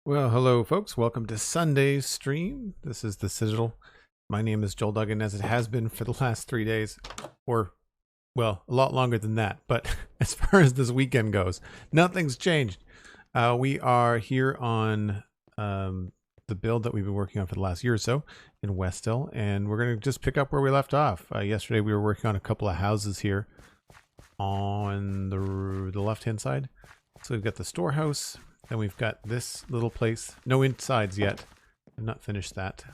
Well, hello, folks. Welcome to Sunday's stream. This is the Citadel. My name is Joel Duggan, as it has been for the last 3 days, or, well, a lot longer than that. But as far as this weekend goes, nothing's changed. We are here on the build that we've been working on for the last year or so in Westhill, and we're going to just pick up where we left off. Yesterday, we were working on a couple of houses here on the left-hand side. So we've got the storehouse. Then we've got this little place. No insides yet. I've not finished that.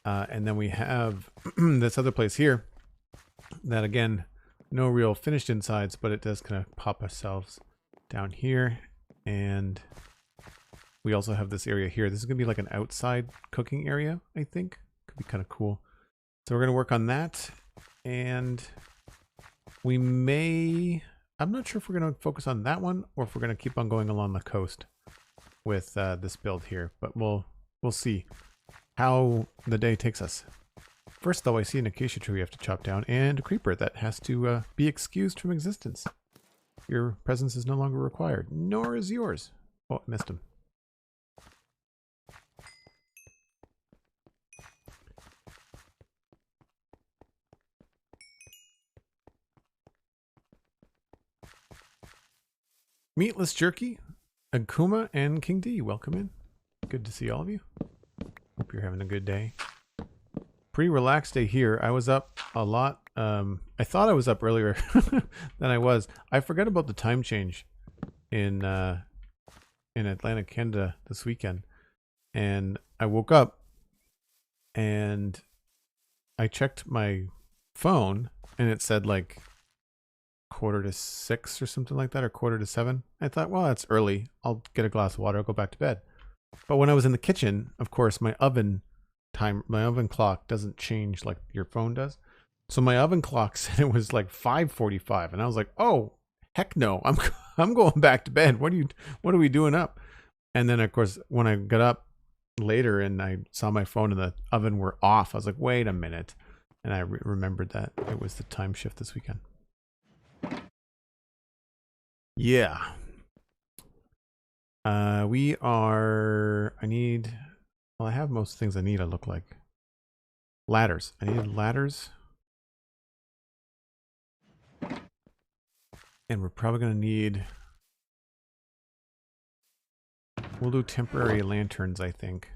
And then we have this other place here that, again, no real finished insides, but it does kind of pop ourselves down here. And we also have this area here. This is going to be like an outside cooking area, I think. Could be kind of cool. So we're going to work on that. And we may... I'm not sure if we're going to focus on that one or if we're going to keep on going along the coast with this build here, but we'll see how the day takes us. First, though, I see an acacia tree we have to chop down and a creeper that has to be excused from existence. Your presence is no longer required, nor is yours. Oh, I missed him. Meatless Jerky, Aguma, and King D, welcome in. Good to see all of you. Hope you're having a good day. Pretty relaxed day here. I was up a lot. I thought I was up earlier than I was. I forgot about the time change in Atlantic, Canada this weekend. And I woke up and I checked my phone and it said like 5:45 or something like that, or 6:45. I thought, well, that's early. I'll get a glass of water. I'll go back to bed. But when I was in the kitchen, of course, my oven clock doesn't change like your phone does. So my oven clock said it was like 5:45, and I was like, oh, heck no, I'm going back to bed. What are we doing up? And then of course, when I got up later and I saw my phone and the oven were off, I was like, wait a minute, and I remembered that it was the time shift this weekend. Yeah. I have most things I need, I look like. Ladders. I need ladders. And we're probably going to need... We'll do temporary lanterns, I think,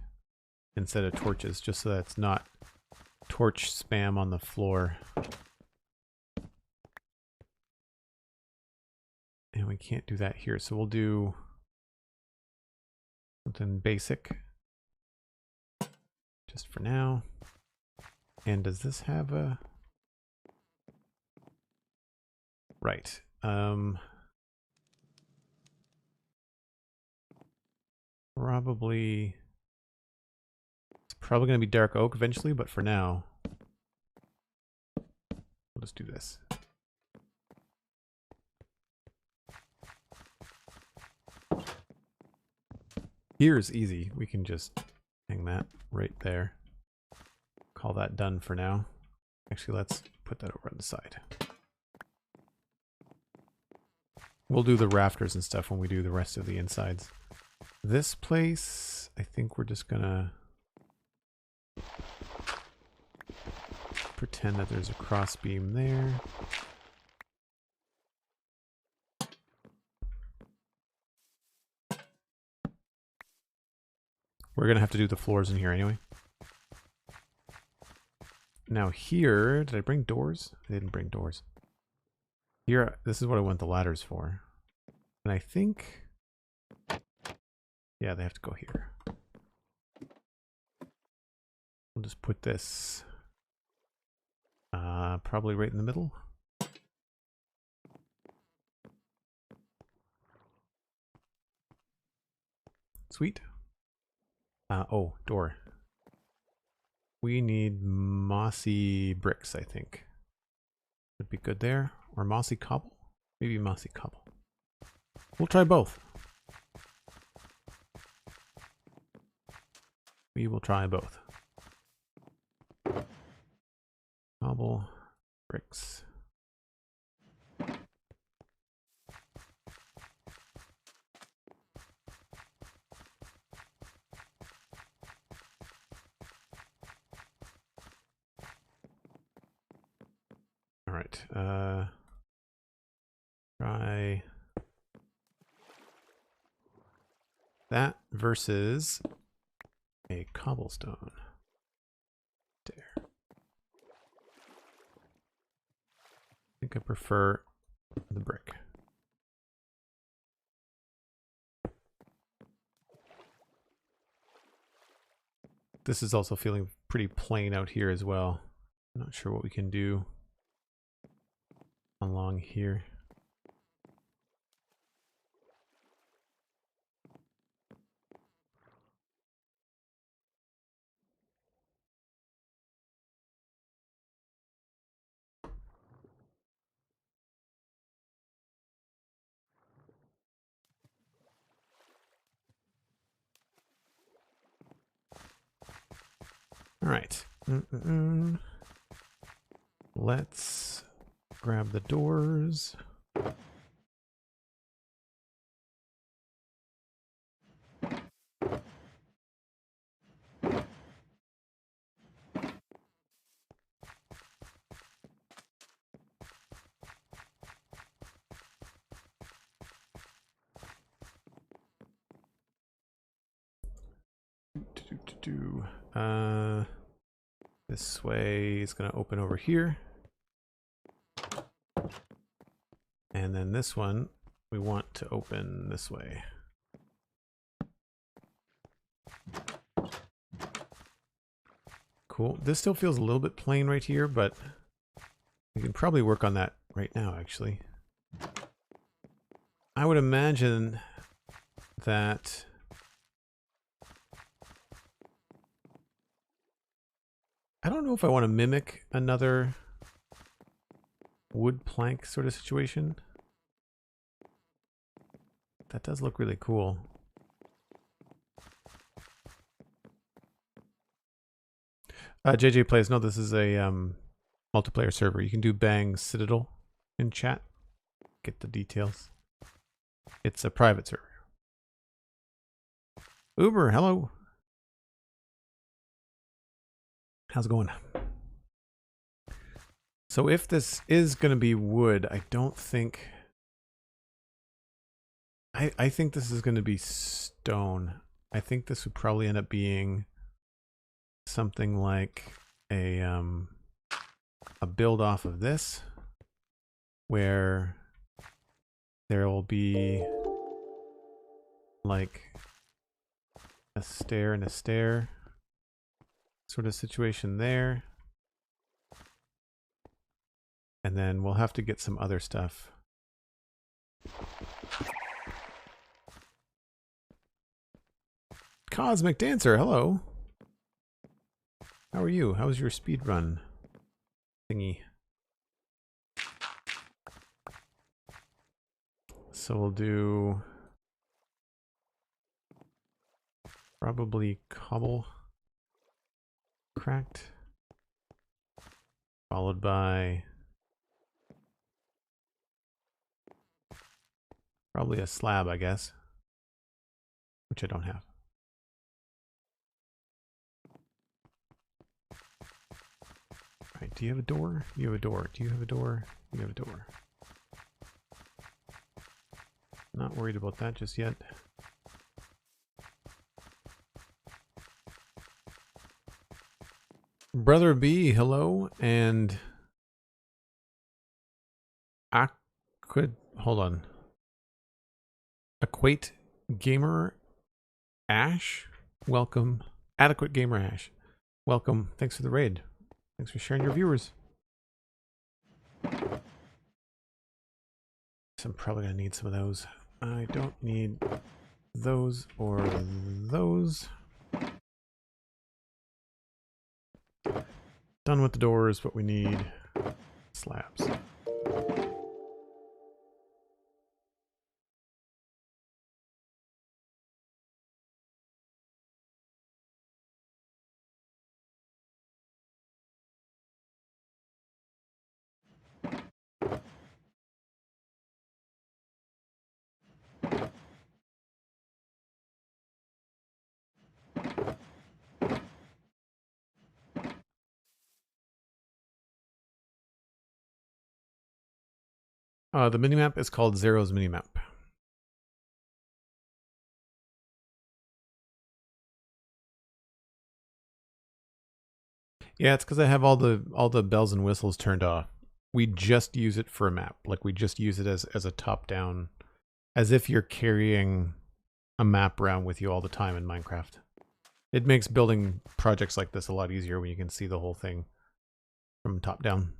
instead of torches, just so that it's not torch spam on the floor. And we can't do that here, so we'll do something basic just for now. And does this have a... Right. It's probably going to be dark oak eventually, but for now, we'll just do this. Here's easy. We can just hang that right there. Call that done for now. Actually, let's put that over on the side. We'll do the rafters and stuff when we do the rest of the insides. This place, I think we're just gonna pretend that there's a cross beam there. We're going to have to do the floors in here anyway. Now here, did I bring doors? I didn't bring doors. Here, this is what I want the ladders for. And I think... Yeah, they have to go here. We'll just put this probably right in the middle. Sweet. Oh, door. We need mossy bricks, I think. Would be good there. Or mossy cobble? Maybe mossy cobble. We'll try both. We will try both. Cobble, bricks. right. Try that versus a cobblestone. There. I think I prefer the brick. This is also feeling pretty plain out here as well. I'm not sure what we can do along here. All right. Let's grab the doors. This way is going to open over here. And then this one, we want to open this way. Cool. This still feels a little bit plain right here, but we can probably work on that right now, actually. I would imagine that I don't know if I want to mimic another wood plank sort of situation. That does look really cool. JJ Plays, no, this is a multiplayer server. You can do bang Citadel in chat. Get the details. It's a private server. Uber, hello. How's it going? So if this is going to be wood, I don't think... I think this is going to be stone. I think this would probably end up being something like a build off of this, where there will be like a stair and a stair sort of situation there. And then we'll have to get some other stuff. Cosmic Dancer, hello. How are you? How was your speed run thingy? So we'll do probably cobble cracked, followed by probably a slab, I guess, which I don't have. Right, do you have a door? You have a door. Do you have a door? You have a door. Not worried about that just yet. Brother B, hello, and hold on. Equate Gamer Ash, welcome. Adequate Gamer Ash, welcome. Thanks for the raid. Thanks for sharing your viewers. So I'm probably gonna need some of those. I don't need those or those. Done with the doors, but we need slabs. The minimap is called Zero's Minimap. Yeah, it's because I have all the bells and whistles turned off. We just use it for a map. Like we just use it as a top-down, as if you're carrying a map around with you all the time in Minecraft. It makes building projects like this a lot easier when you can see the whole thing from top down.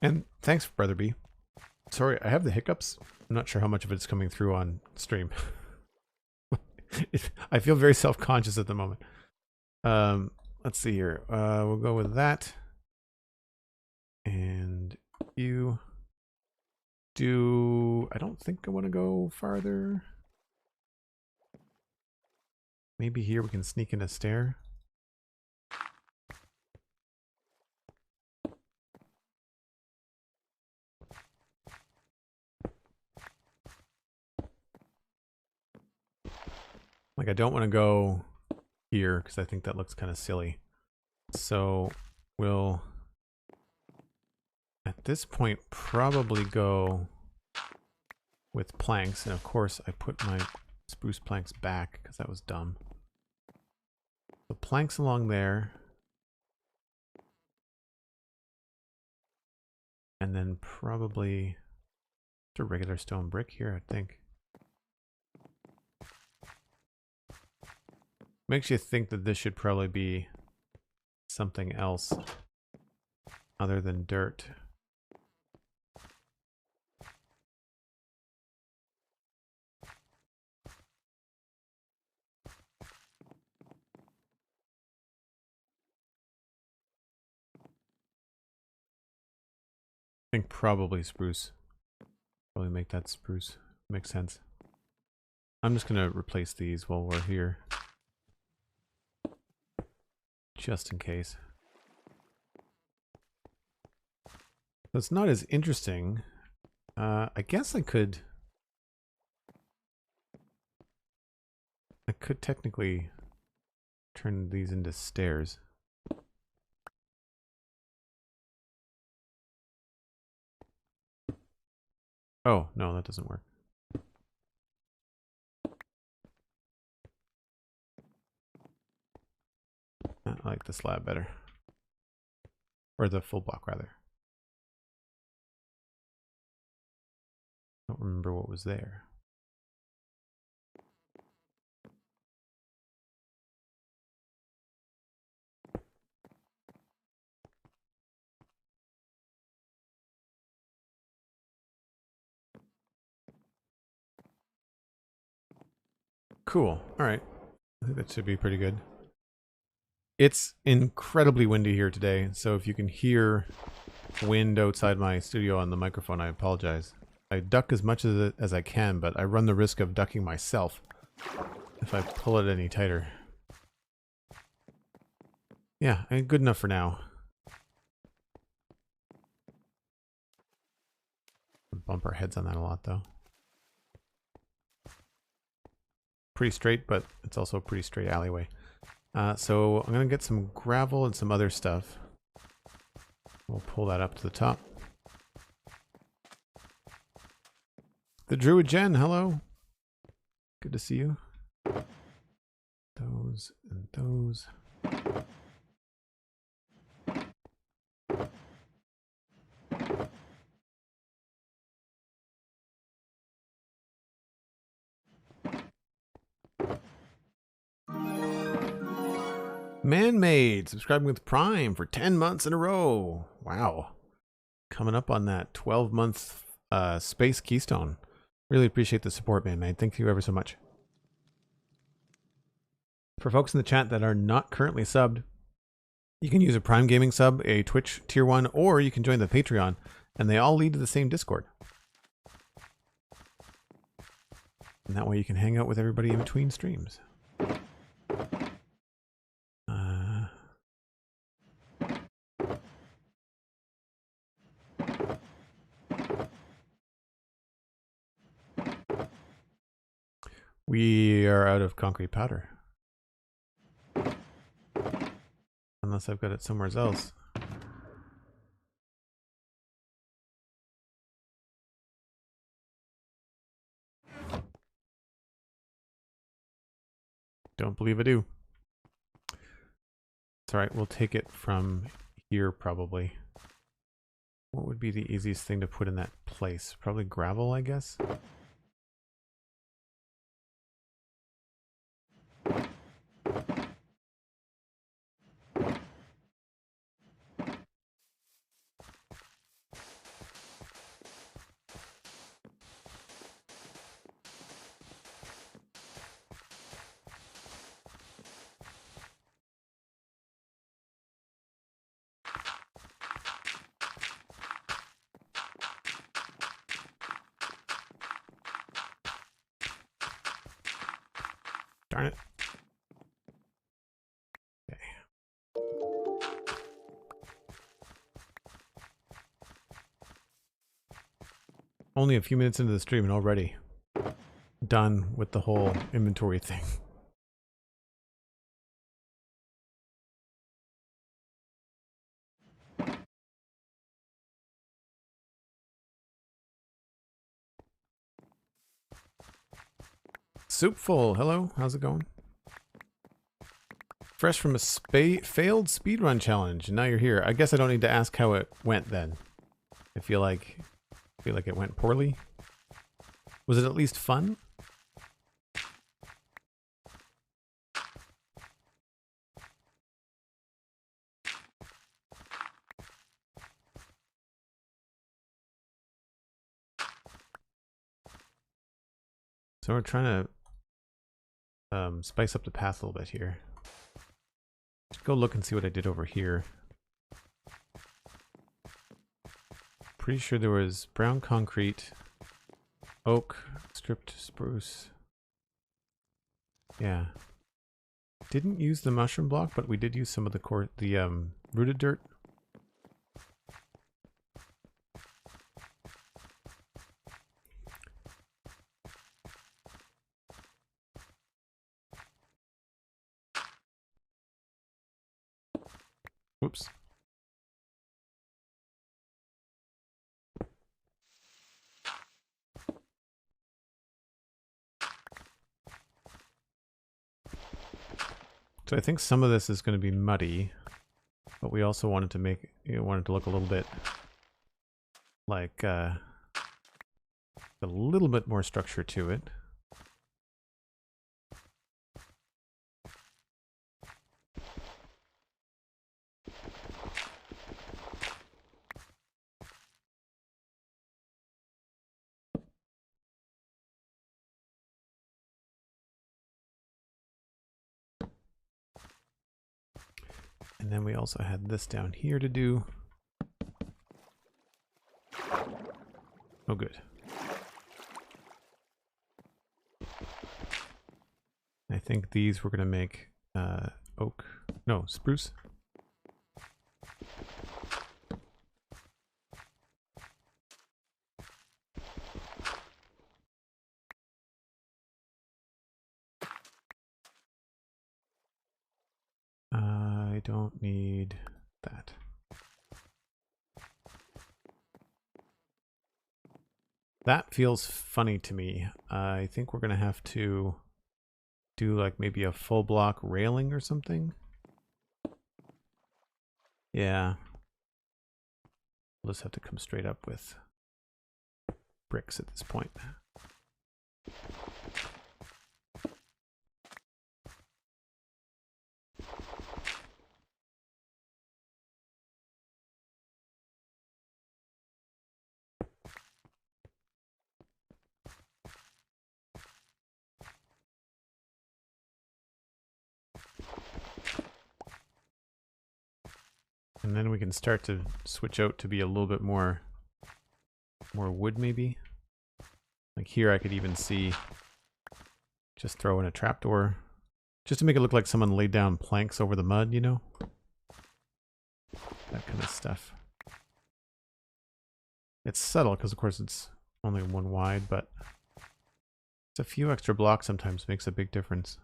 And thanks, Brother B. Sorry, I have the hiccups. I'm not sure how much of it's coming through on stream. I feel very self-conscious at the moment. Let's see here. We'll go with that. And you do... I don't think I want to go farther. Maybe here we can sneak in a stair. Like I don't want to go here because I think that looks kind of silly. So we'll, at this point, probably go with planks. And of course, I put my spruce planks back because that was dumb. The planks along there. And then probably just a regular stone brick here, I think. Makes you think that this should probably be something else other than dirt. I think probably spruce. Probably make that spruce. Makes sense. I'm just gonna replace these while we're here. Just in case. So it's not as interesting. I guess I could technically turn these into stairs. Oh, no, that doesn't work. I like the slab better. Or the full block, rather. I don't remember what was there. Cool. All right. I think that should be pretty good. It's incredibly windy here today, so if you can hear wind outside my studio on the microphone, I apologize. I duck as much as I can, but I run the risk of ducking myself if I pull it any tighter. Yeah, good enough for now. Bump our heads on that a lot, though. Pretty straight, but it's also a pretty straight alleyway. So I'm going to get some gravel and some other stuff. We'll pull that up to the top. The Druid Jen, hello. Good to see you. Those and those. Man-made, subscribing with Prime for 10 months in a row. Wow. Coming up on that 12-month space keystone. Really appreciate the support, man-made. Thank you ever so much. For folks in the chat that are not currently subbed, you can use a Prime Gaming sub, a Twitch Tier 1, or you can join the Patreon, and they all lead to the same Discord. And that way you can hang out with everybody in between streams. We are out of concrete powder. Unless I've got it somewhere else. Don't believe I do. It's alright, we'll take it from here probably. What would be the easiest thing to put in that place? Probably gravel, I guess? Darn it. Okay. Only a few minutes into the stream and already done with the whole inventory thing. Soupful, hello, how's it going? Fresh from a failed speedrun challenge, and now you're here. I guess I don't need to ask how it went then. I feel like it went poorly. Was it at least fun? So we're trying to spice up the path a little bit here. Go look and see what I did over here. Pretty sure there was brown concrete, oak, stripped spruce. Yeah. Didn't use the mushroom block, but we did use some of the rooted dirt. Whoops. So I think some of this is going to be muddy, but we also wanted to make, wanted to look a little bit like a little bit more structure to it. And then we also had this down here to do. Oh, good. I think these we're going to make oak. No, spruce. I don't need that. That feels funny to me. I think we're going to have to do like maybe a full block railing or something. Yeah. We'll just have to come straight up with bricks at this point. And then we can start to switch out to be a little bit more wood maybe. Like here I could even see just throw in a trapdoor. Just to make it look like someone laid down planks over the mud, you know? That kind of stuff. It's subtle because of course it's only one wide, but it's a few extra blocks sometimes makes a big difference.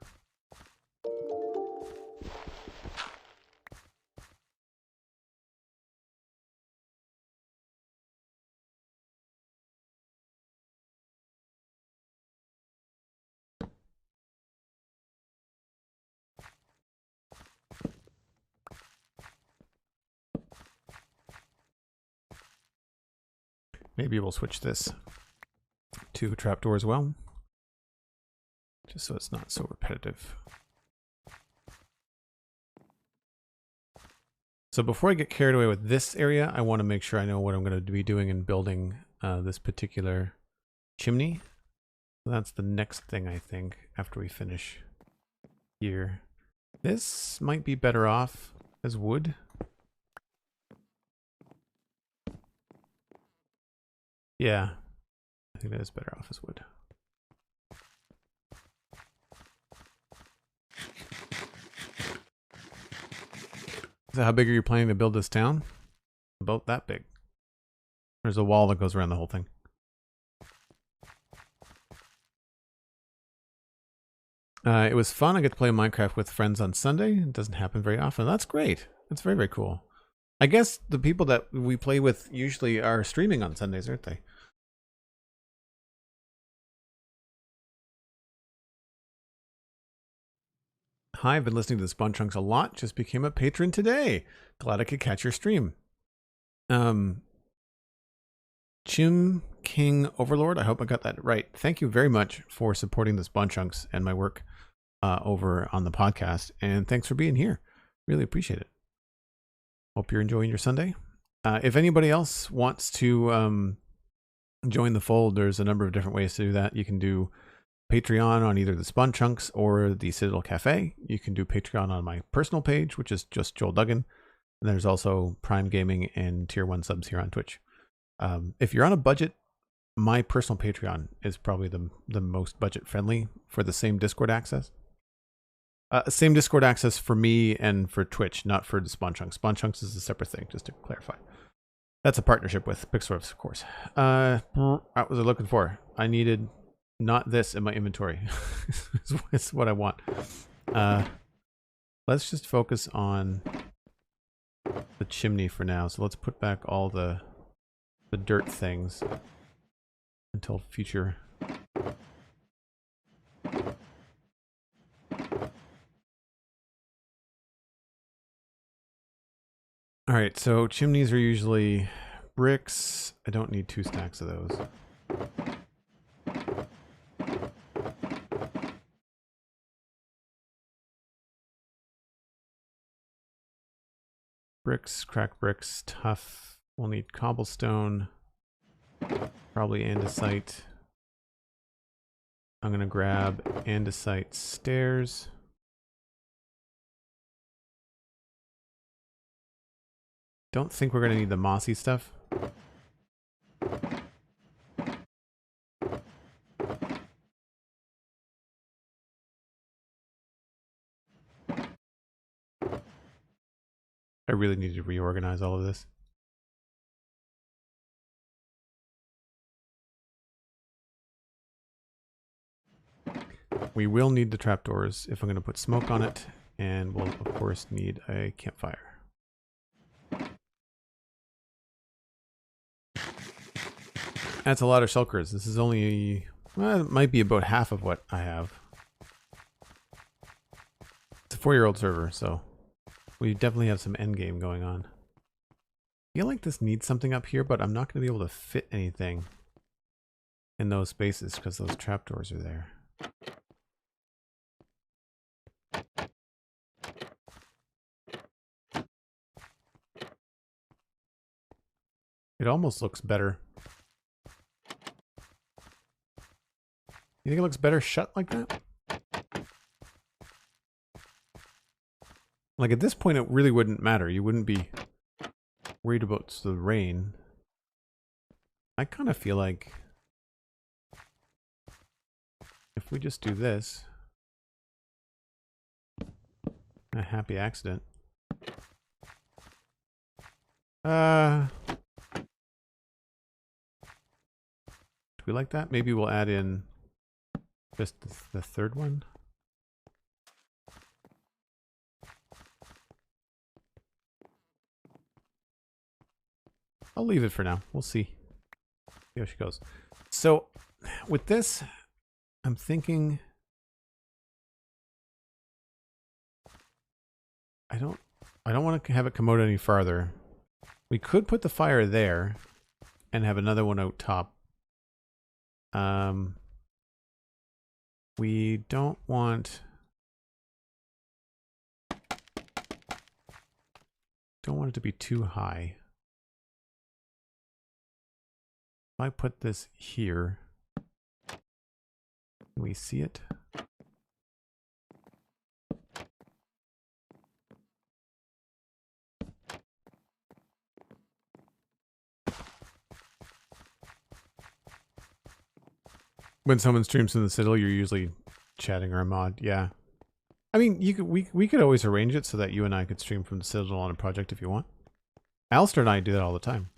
maybe we'll switch this to a trapdoor as well, just so it's not so repetitive. So before I get carried away with this area, I want to make sure I know what I'm going to be doing in building this particular chimney. So that's the next thing, I think, after we finish here. This might be better off as wood. Yeah, I think that is better off as wood. So how big are you planning to build this town? About that big. There's a wall that goes around the whole thing. It was fun. I get to play Minecraft with friends on Sunday. It doesn't happen very often. That's great. That's very, very cool. I guess the people that we play with usually are streaming on Sundays, aren't they? Hi, I've been listening to the Spawn Chunks a lot. Just became a patron today. Glad I could catch your stream. Chim King Overlord, I hope I got that right. Thank you very much for supporting the Spawn Chunks and my work over on the podcast. And thanks for being here. Really appreciate it. Hope you're enjoying your Sunday. If anybody else wants to join the fold, there's a number of different ways to do that. You can do Patreon on either the Spawn Chunks or the Citadel Cafe. You can do Patreon on my personal page, which is just Joel Duggan. And there's also Prime Gaming and Tier 1 subs here on Twitch. If you're on a budget, my personal Patreon is probably the most budget friendly for the same Discord access. Same Discord access for me and for Twitch, not for the Spawn Chunks. Spawn Chunks is a separate thing, just to clarify. That's a partnership with Pixelriffs, of course. What was I looking for? I needed not this in my inventory. It's what I want. Let's just focus on the chimney for now. So let's put back all the dirt things until future. All right, so chimneys are usually bricks. I don't need 2 stacks of those. Bricks, cracked bricks, tough. We'll need cobblestone, probably andesite. I'm gonna grab andesite stairs. Don't think we're gonna need the mossy stuff. I really need to reorganize all of this. We will need the trapdoors if I'm going to put smoke on it, and we'll of course need a campfire. That's a lot of shulkers. This is only, well, it might be about half of what I have. It's a 4-year-old server, so we definitely have some endgame going on. I feel like this needs something up here, but I'm not going to be able to fit anything in those spaces because those trapdoors are there. It almost looks better. You think it looks better shut like that? Like at this point, it really wouldn't matter. You wouldn't be worried about the rain. I kind of feel like if we just do this, a happy accident. Do we like that? Maybe we'll add in just the third one. I'll leave it for now. We'll see. See how she goes. So with this, I'm thinking I don't want to have it come out any farther. We could put the fire there and have another one out top. We don't want it to be too high. If I put this here, can we see it? When someone streams from the Citadel, you're usually chatting or a mod. Yeah. I mean, we could always arrange it so that you and I could stream from the Citadel on a project if you want. Alistair and I do that all the time.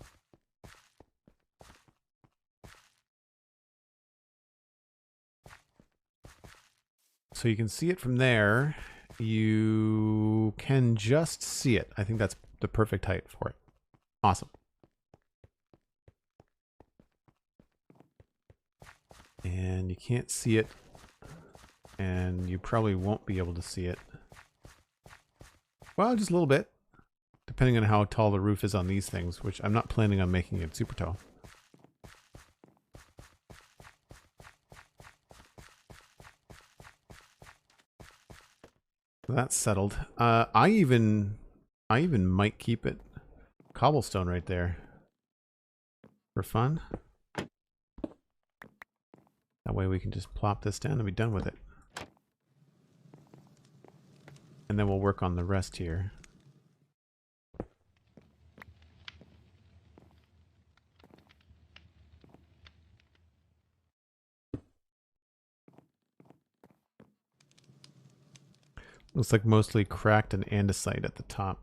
So you can see it from there. You can just see it. I think that's the perfect height for it. Awesome. And you can't see it. And you probably won't be able to see it. Well, just a little bit. Depending on how tall the roof is on these things, which I'm not planning on making it super tall. That's settled. I even might keep it cobblestone right there for fun. That way we can just plop this down and be done with it. And then we'll work on the rest here. Looks like mostly cracked and andesite at the top.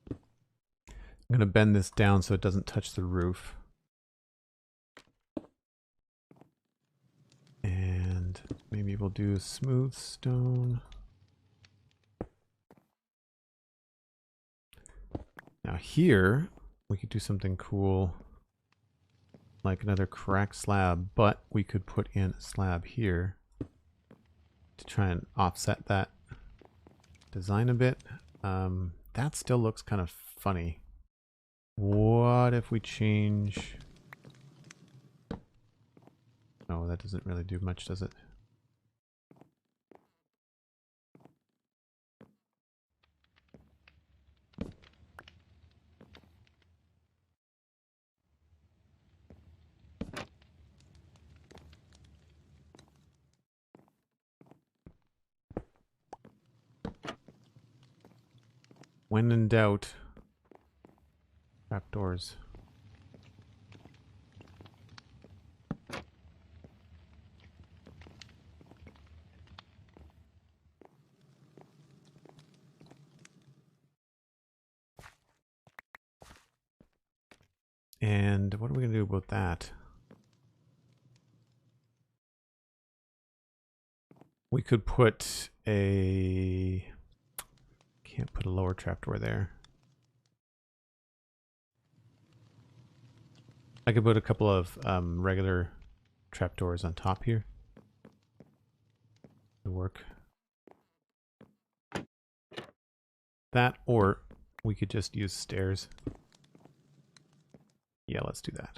I'm going to bend this down so it doesn't touch the roof. And maybe we'll do smooth stone. Now here, we could do something cool, like another cracked slab, but we could put in a slab here to try and offset that design a bit. That still looks kind of funny. What if we change... No, that doesn't really do much, does it? When in doubt, trapdoors. And what are we going to do about that? We could put a... Can't put a lower trapdoor there. I could put a couple of regular trapdoors on top here. It'll work. That, or we could just use stairs. Yeah, let's do that.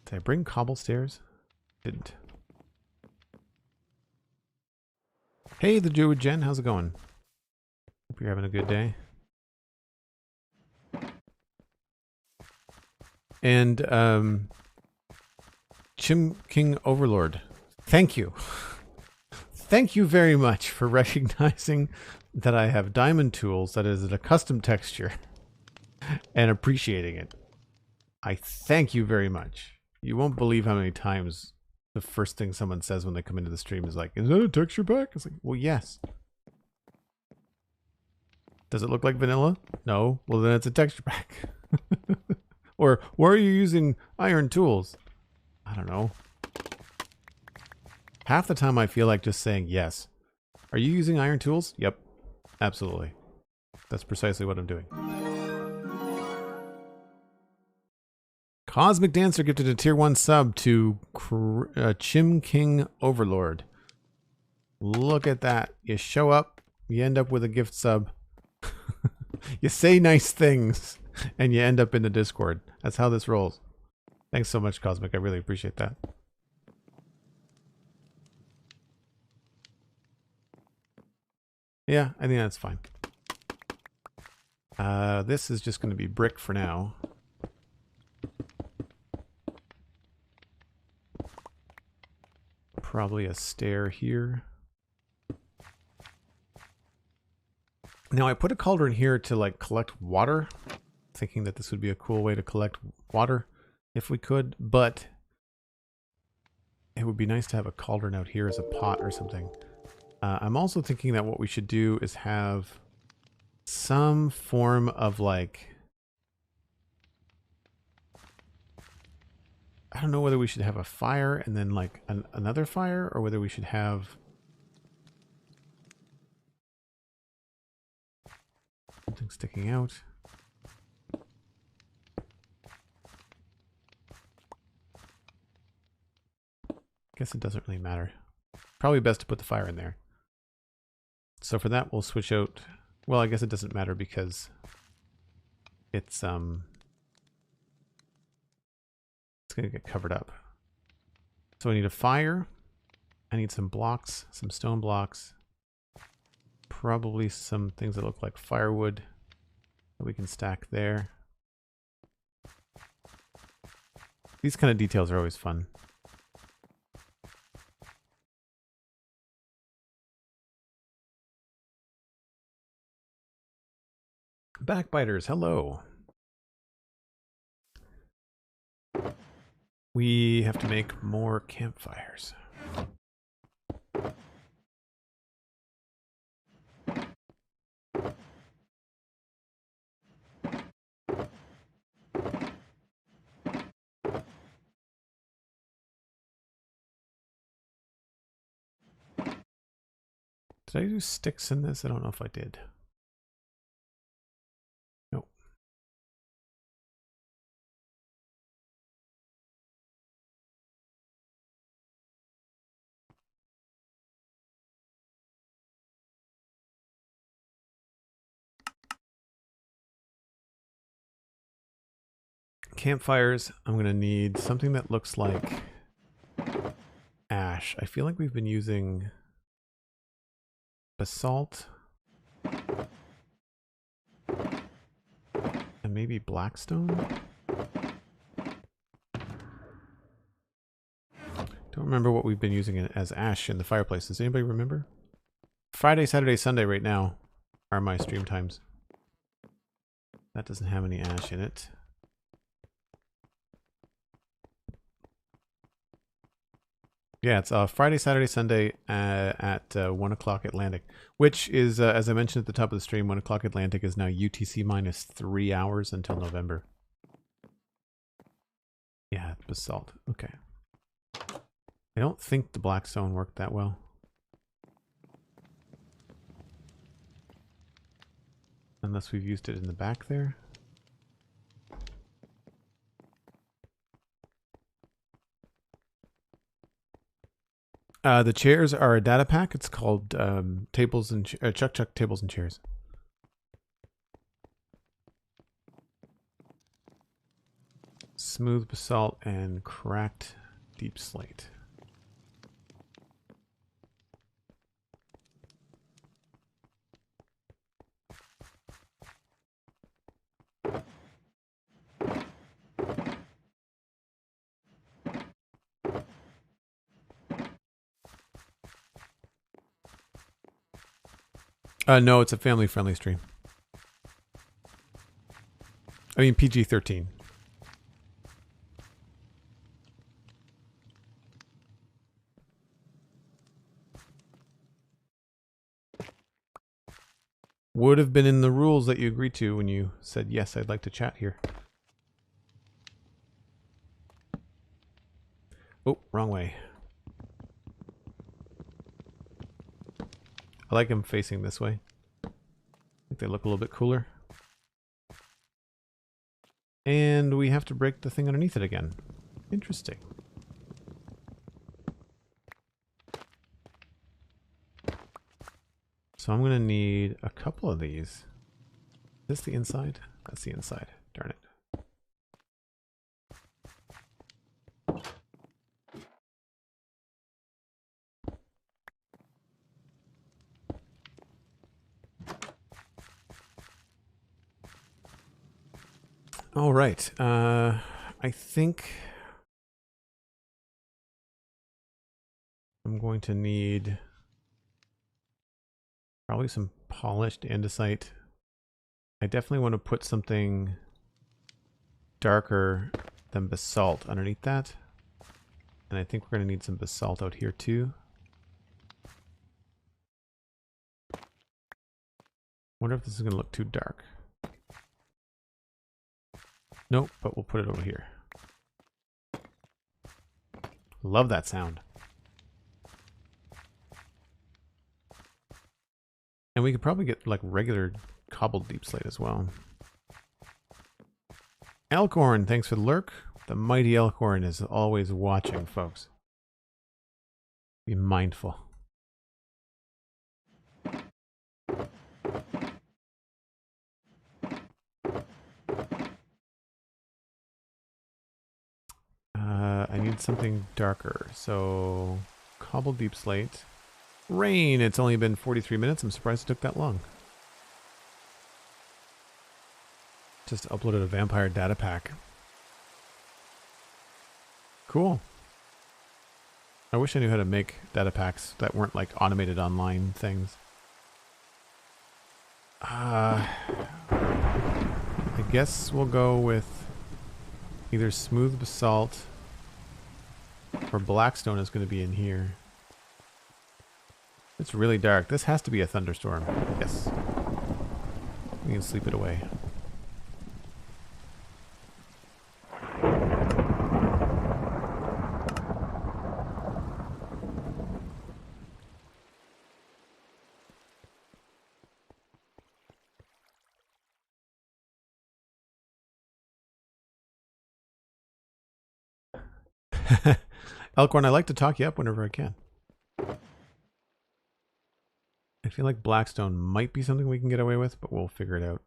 Did I bring cobble stairs? Didn't. Hey, the Druid Jen, how's it going? Hope you're having a good day. And Chim King Overlord, thank you. Thank you very much for recognizing that I have diamond tools that is a custom texture and appreciating it. I thank you very much. You won't believe how many times the first thing someone says when they come into the stream is like, is that a texture pack? It's like, well, yes. Does it look like vanilla? No. Well, then it's a texture pack. Or, why are you using iron tools? I don't know. Half the time I feel like just saying yes. Are you using iron tools? Yep. Absolutely. That's precisely what I'm doing. Cosmic Dancer gifted a tier 1 sub to Chim King Overlord. Look at that. You show up, you end up with a gift sub. You say nice things, and you end up in the Discord. That's how this rolls. Thanks so much, Cosmic. I really appreciate that. Yeah, I think that's fine. This is just going to be brick for now. Probably a stair here. Now I put a cauldron here to like collect water, thinking that this would be a cool way to collect water if we could, but it would be nice to have a cauldron out here as a pot or something. I'm also thinking that what we should do is have some form of like, I don't know whether we should have a fire and then like another fire, or whether we should have something sticking out. Guess it doesn't really matter. Probably best to put the fire in there. So for that, we'll switch out. Well, I guess it doesn't matter because it's going to get covered up. So I need a fire. I need some blocks, some stone blocks. Probably some things that look like firewood that we can stack there. These kind of details are always fun. Backbiters, hello. We have to make more campfires. Did I do sticks in this? I don't know if I did. Nope. Campfires, I'm going to need something that looks like ash. I feel like we've been using basalt and maybe blackstone. Don't remember what we've been using as ash in the fireplace. Does anybody remember? Friday, Saturday, Sunday right now are my stream times. That doesn't have any ash in it. Yeah, it's Friday, Saturday, Sunday at 1 o'clock Atlantic, which is, as I mentioned at the top of the stream, 1 o'clock Atlantic is now UTC minus 3 hours until November. Yeah, basalt. Okay. I don't think the blackstone worked that well. Unless we've used it in the back there. The chairs are a data pack. It's called tables and Chuck tables and chairs. Smooth basalt and cracked deep slate. No, it's a family-friendly stream. I mean, PG-13. Would have been in the rules that you agreed to when you said, yes, I'd like to chat here. Oh, wrong way. I like them facing this way. I think they look a little bit cooler. And we have to break the thing underneath it again. Interesting. So I'm going to need a couple of these. Is this the inside? That's the inside. Darn it. All right. I think I'm going to need probably some polished andesite. I definitely want to put something darker than basalt underneath that. And I think we're going to need some basalt out here too. Wonder if this is going to look too dark. Nope, but we'll put it over here. Love that sound. And we could probably get like regular cobbled deep slate as well. Elkhorn, thanks for the lurk. The mighty Elkhorn is always watching, folks. Be mindful. I need something darker. So, cobbled deep slate. Rain, it's only been 43 minutes. I'm surprised it took that long. Just uploaded a vampire data pack. Cool. I wish I knew how to make data packs that weren't like automated online things. I guess we'll go with either smooth basalt or blackstone is going to be in here. It's really dark. This has to be a thunderstorm. Yes. We can sleep it away. Elkhorn, I like to talk you up whenever I can. I feel like blackstone might be something we can get away with, but we'll figure it out.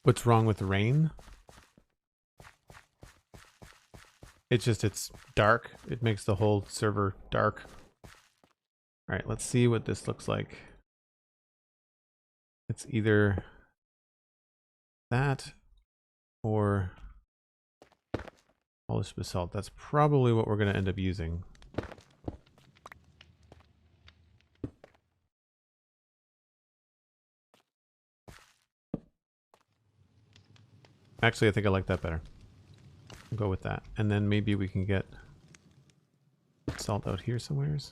What's wrong with the rain? It's dark. It makes the whole server dark. All right, let's see what this looks like. It's either that or polished basalt. That's probably what we're going to end up using. Actually, I think I like that better. I'll go with that. And then maybe we can get salt out here somewheres.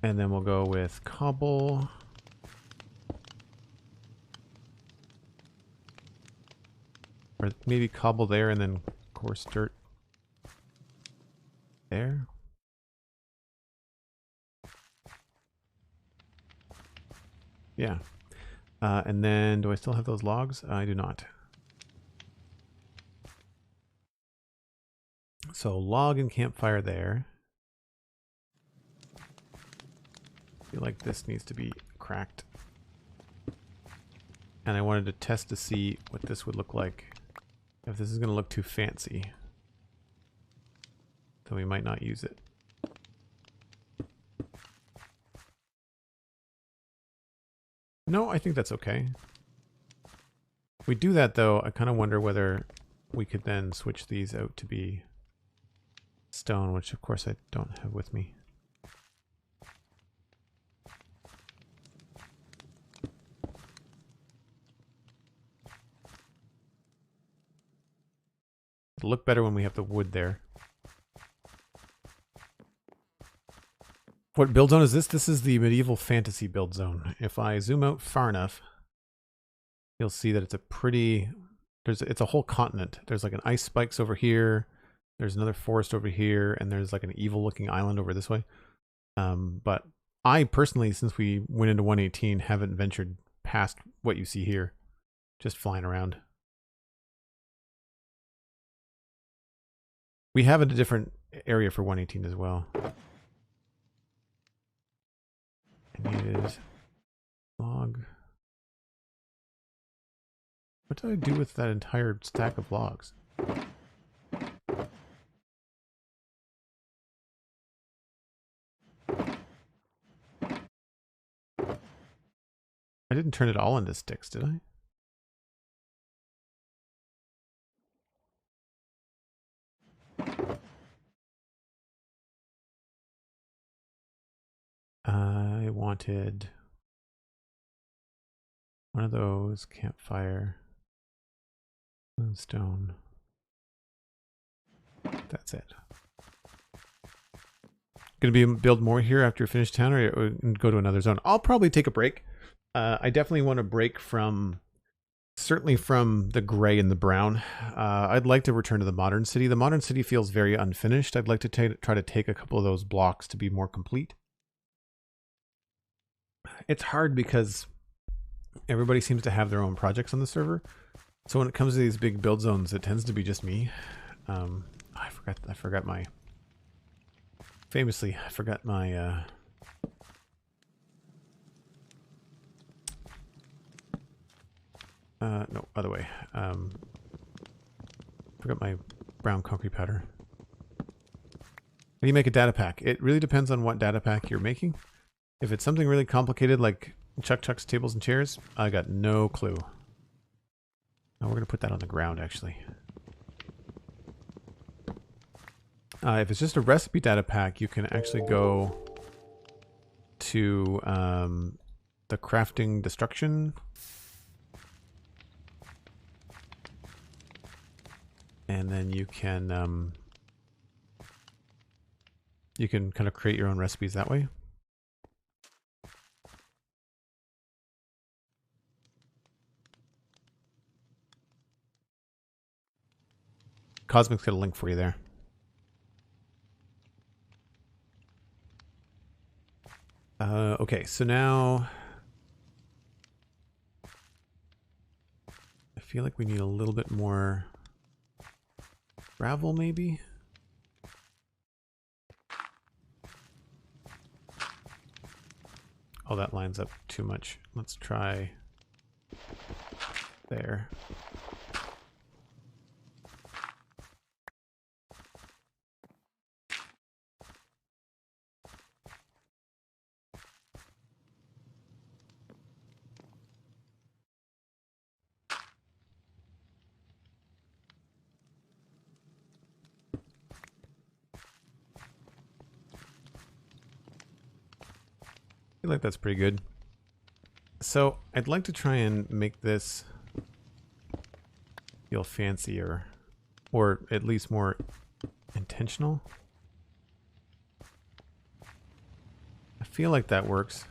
And then we'll go with cobble. Or maybe cobble there and then coarse dirt there. Yeah. And then do I still have those logs? I do not. So log and campfire there. I feel like this needs to be cracked. And I wanted to test to see what this would look like. If this is going to look too fancy. then we might not use it. No, I think that's okay. If we do that though, I kind of wonder whether we could then switch these out to be stone, which of course I don't have with me. It'll look better when we have the wood there. What build zone is this? This is the medieval fantasy build zone. If I zoom out far enough, you'll see that it's a pretty... it's a whole continent. There's like an ice spikes over here. There's another forest over here, and there's like an evil-looking island over this way. But I personally, since we went into 118, haven't ventured past what you see here. Just flying around. We have a different area for 118 as well. I needed log. What did I do with that entire stack of logs? I didn't turn it all into sticks, did I? I wanted one of those, campfire, moonstone. That's it. Gonna build more here after you finish town, or go to another zone? I'll probably take a break. I definitely want to break from, certainly from the gray and the brown. I'd like to return to the modern city. The modern city feels very unfinished. I'd like to try to take a couple of those blocks to be more complete. It's hard because everybody seems to have their own projects on the server. So when it comes to these big build zones, it tends to be just me. I forgot my... Famously, I forgot my... no, other way. Forgot my brown concrete powder. How do you make a data pack? It really depends on what data pack you're making. If it's something really complicated like Chuck's tables and chairs, I got no clue. Now we're going to put that on the ground, actually. If it's just a recipe data pack, you can actually go to the crafting destruction. And then you can kind of create your own recipes that way. Cosmic's got a link for you there. Okay, so now I feel like we need a little bit more gravel, maybe? Oh, that lines up too much. Let's try there. I feel like that's pretty good. So I'd like to try and make this feel fancier, or at least more intentional. I feel like that works.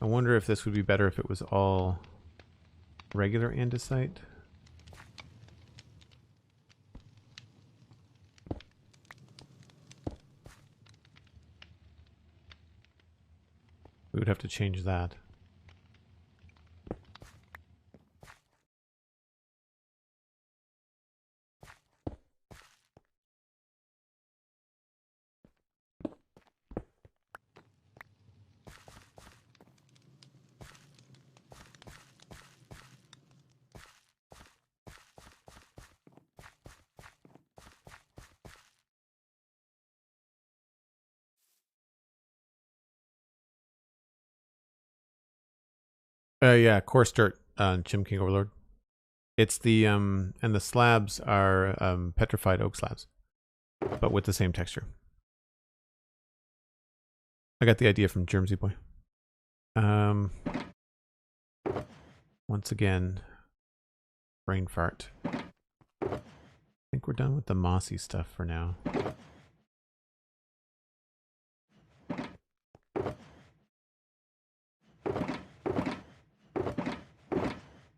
I wonder if this would be better if it was all regular andesite. We would have to change that. Yeah, coarse dirt, Chim King Overlord. It's the and the slabs are petrified oak slabs, but with the same texture. I got the idea from Germsy Boy. Once again, brain fart. I think we're done with the mossy stuff for now.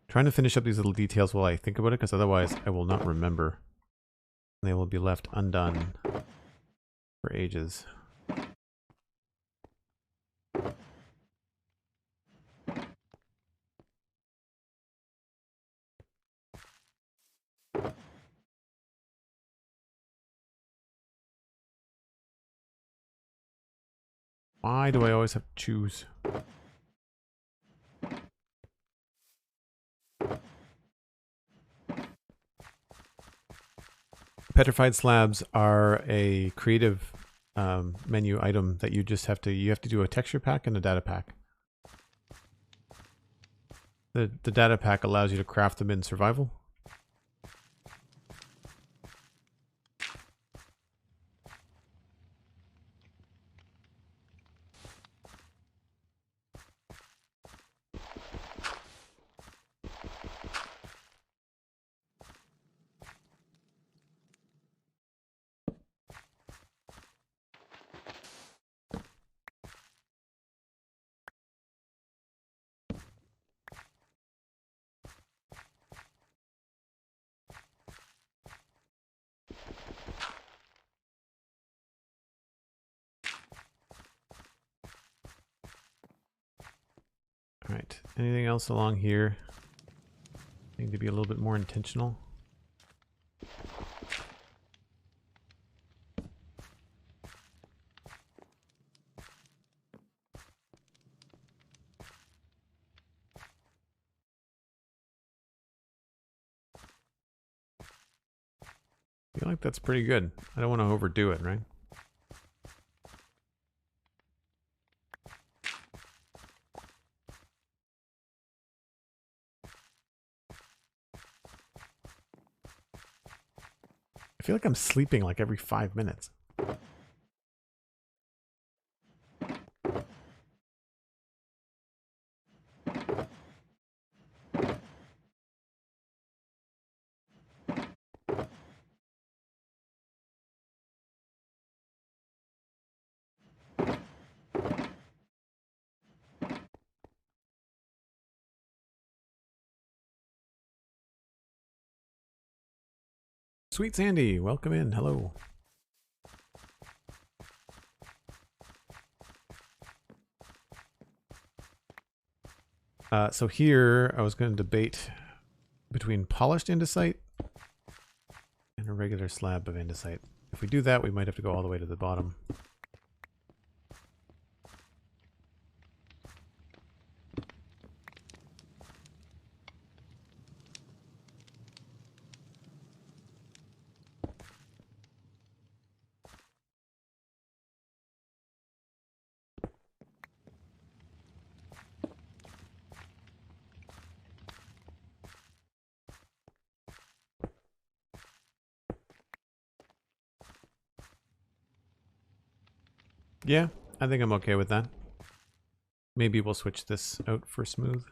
Trying to finish up these little details while I think about it, because otherwise I will not remember. They will be left undone for ages. Why do I always have to choose? Petrified slabs are a creative menu item that you have to do a texture pack and a data pack. The data pack allows you to craft them in survival. All right. Anything else along here? Need to be a little bit more intentional. I feel like that's pretty good. I don't want to overdo it, right? I feel like I'm sleeping like every 5 minutes. Sweet Sandy, welcome in. Hello. So here I was going to debate between polished andesite and a regular slab of andesite. If we do that, we might have to go all the way to the bottom. Yeah, I think I'm okay with that. Maybe we'll switch this out for smooth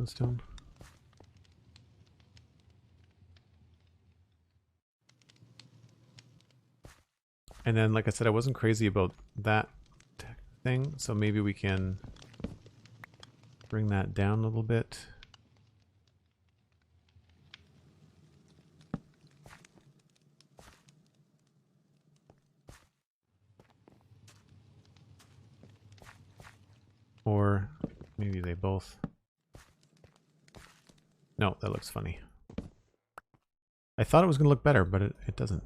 stone. And then, like I said, I wasn't crazy about that thing, so maybe we can bring that down a little bit. Or maybe they both. No, that looks funny. I thought it was going to look better, but it doesn't.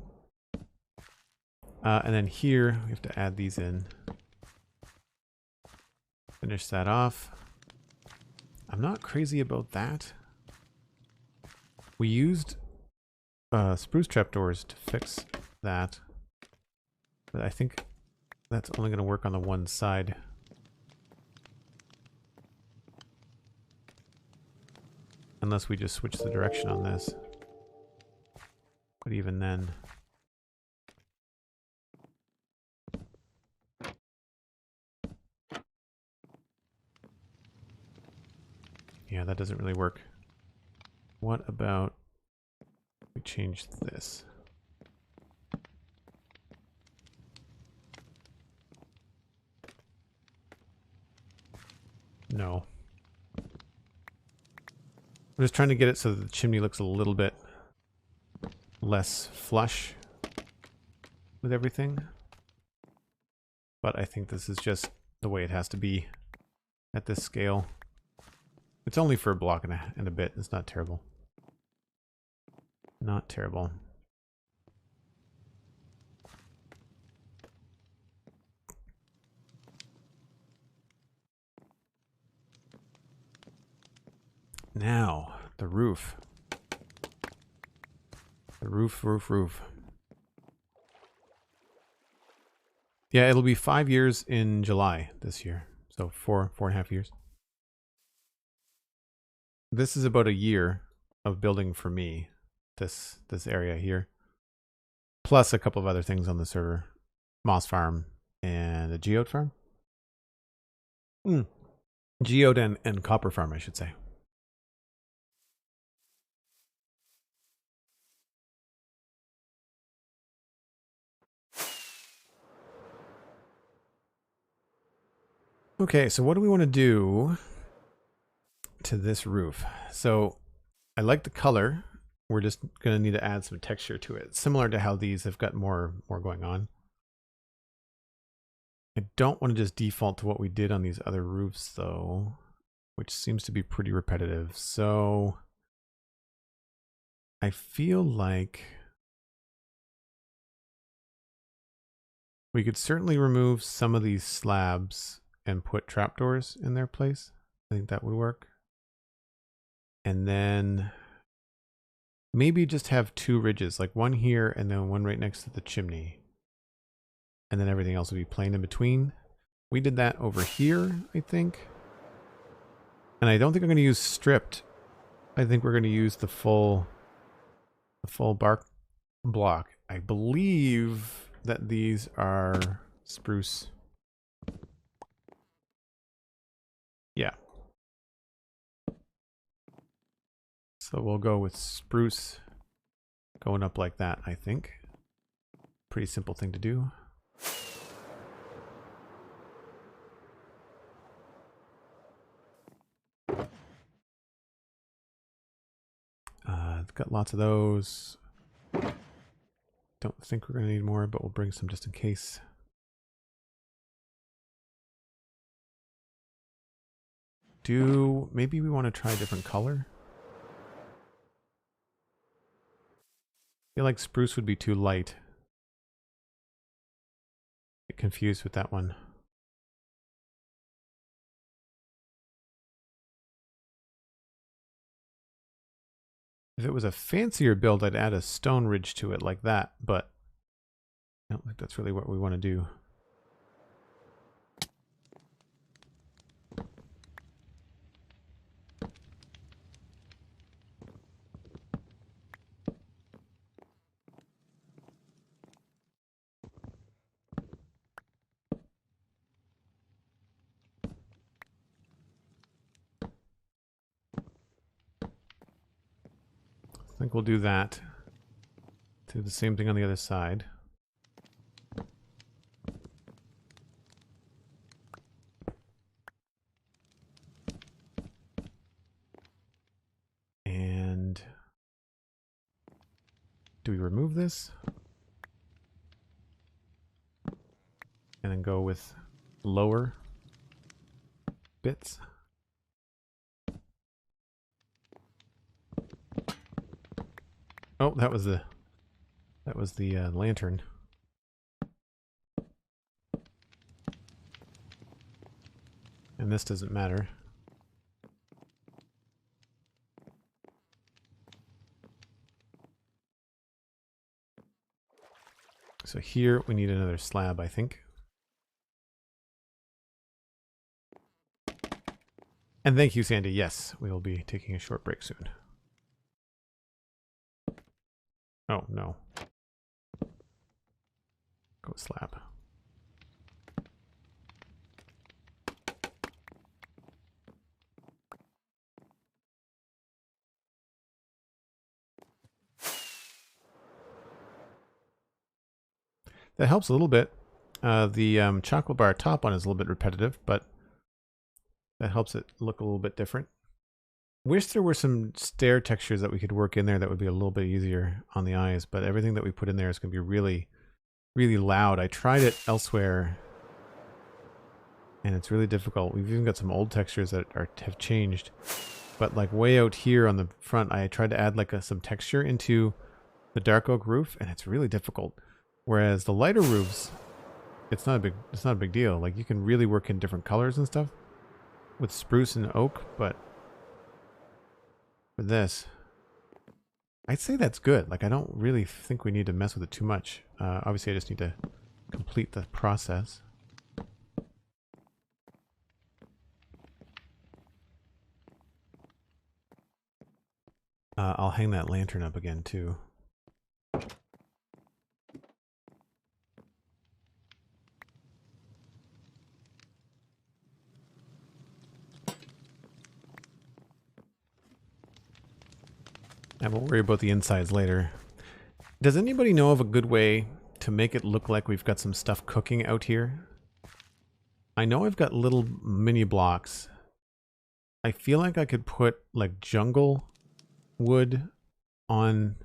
And then here, we have to add these in. Finish that off. I'm not crazy about that. We used spruce trapdoors to fix that. But I think that's only going to work on the one side. Unless we just switch the direction on this. But even then... yeah, that doesn't really work. What about we change this? No. I'm just trying to get it so that the chimney looks a little bit less flush with everything. But I think this is just the way it has to be at this scale. It's only for a block and a bit. It's not terrible. Not terrible. Now, the roof. The roof. Yeah, it'll be 5 years in July this year. So 4.5 years. This is about a year of building for me, this area here. Plus a couple of other things on the server. Moss farm and a geode farm. Geode and copper farm, I should say. Okay, so what do we want to do to this roof? So I like the color. We're just going to need to add some texture to it, similar to how these have got more going on. I don't want to just default to what we did on these other roofs, though, which seems to be pretty repetitive. So I feel like we could certainly remove some of these slabs and put trapdoors in their place. I think that would work. And then maybe just have 2 ridges, like one here and then one right next to the chimney. And then everything else will be plain in between. We did that over here, I think. And I don't think I'm going to use stripped. I think we're going to use the full bark block. I believe that these are spruce. Yeah. So we'll go with spruce going up like that, I think. Pretty simple thing to do. I've got lots of those. Don't think we're going to need more, but we'll bring some just in case. Maybe we want to try a different color? I feel like spruce would be too light. Get confused with that one. If it was a fancier build, I'd add a stone ridge to it like that, but I don't think that's really what we want to do. I think we'll do that. Do the same thing on the other side. And do we remove this? And then go with lower bits? Oh, that was the lantern. And this doesn't matter. So here we need another slab, I think. And thank you, Sandy. Yes, we will be taking a short break soon. Oh, no. Go slab. That helps a little bit. The chocolate bar top one is a little bit repetitive, but that helps it look a little bit different. Wish there were some stair textures that we could work in there that would be a little bit easier on the eyes, but everything that we put in there is going to be really, really loud. I tried it elsewhere, and it's really difficult. We've even got some old textures that have changed, but like way out here on the front, I tried to add like some texture into the dark oak roof, and it's really difficult. Whereas the lighter roofs, it's not a big deal. Like you can really work in different colors and stuff with spruce and oak, but for this, I'd say that's good. Like I don't really think we need to mess with it too much. Obviously I just need to complete the process. I'll hang that lantern up again too. And we'll worry about the insides later. Does anybody know of a good way to make it look like we've got some stuff cooking out here? I know I've got little mini blocks. I feel like I could put like jungle wood on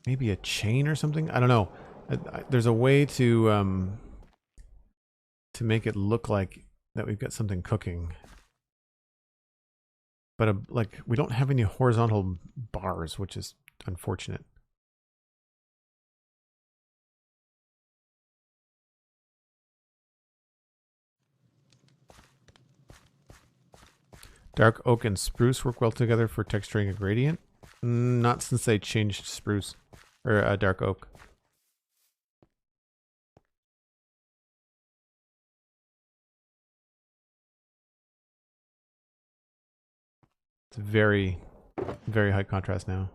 maybe a chain or something. I don't know. There's a way to make it look like that we've got something cooking. But like we don't have any horizontal bars, which is unfortunate. Dark oak and spruce work well together for texturing a gradient. Not since they changed spruce or dark oak. It's very, very high contrast now.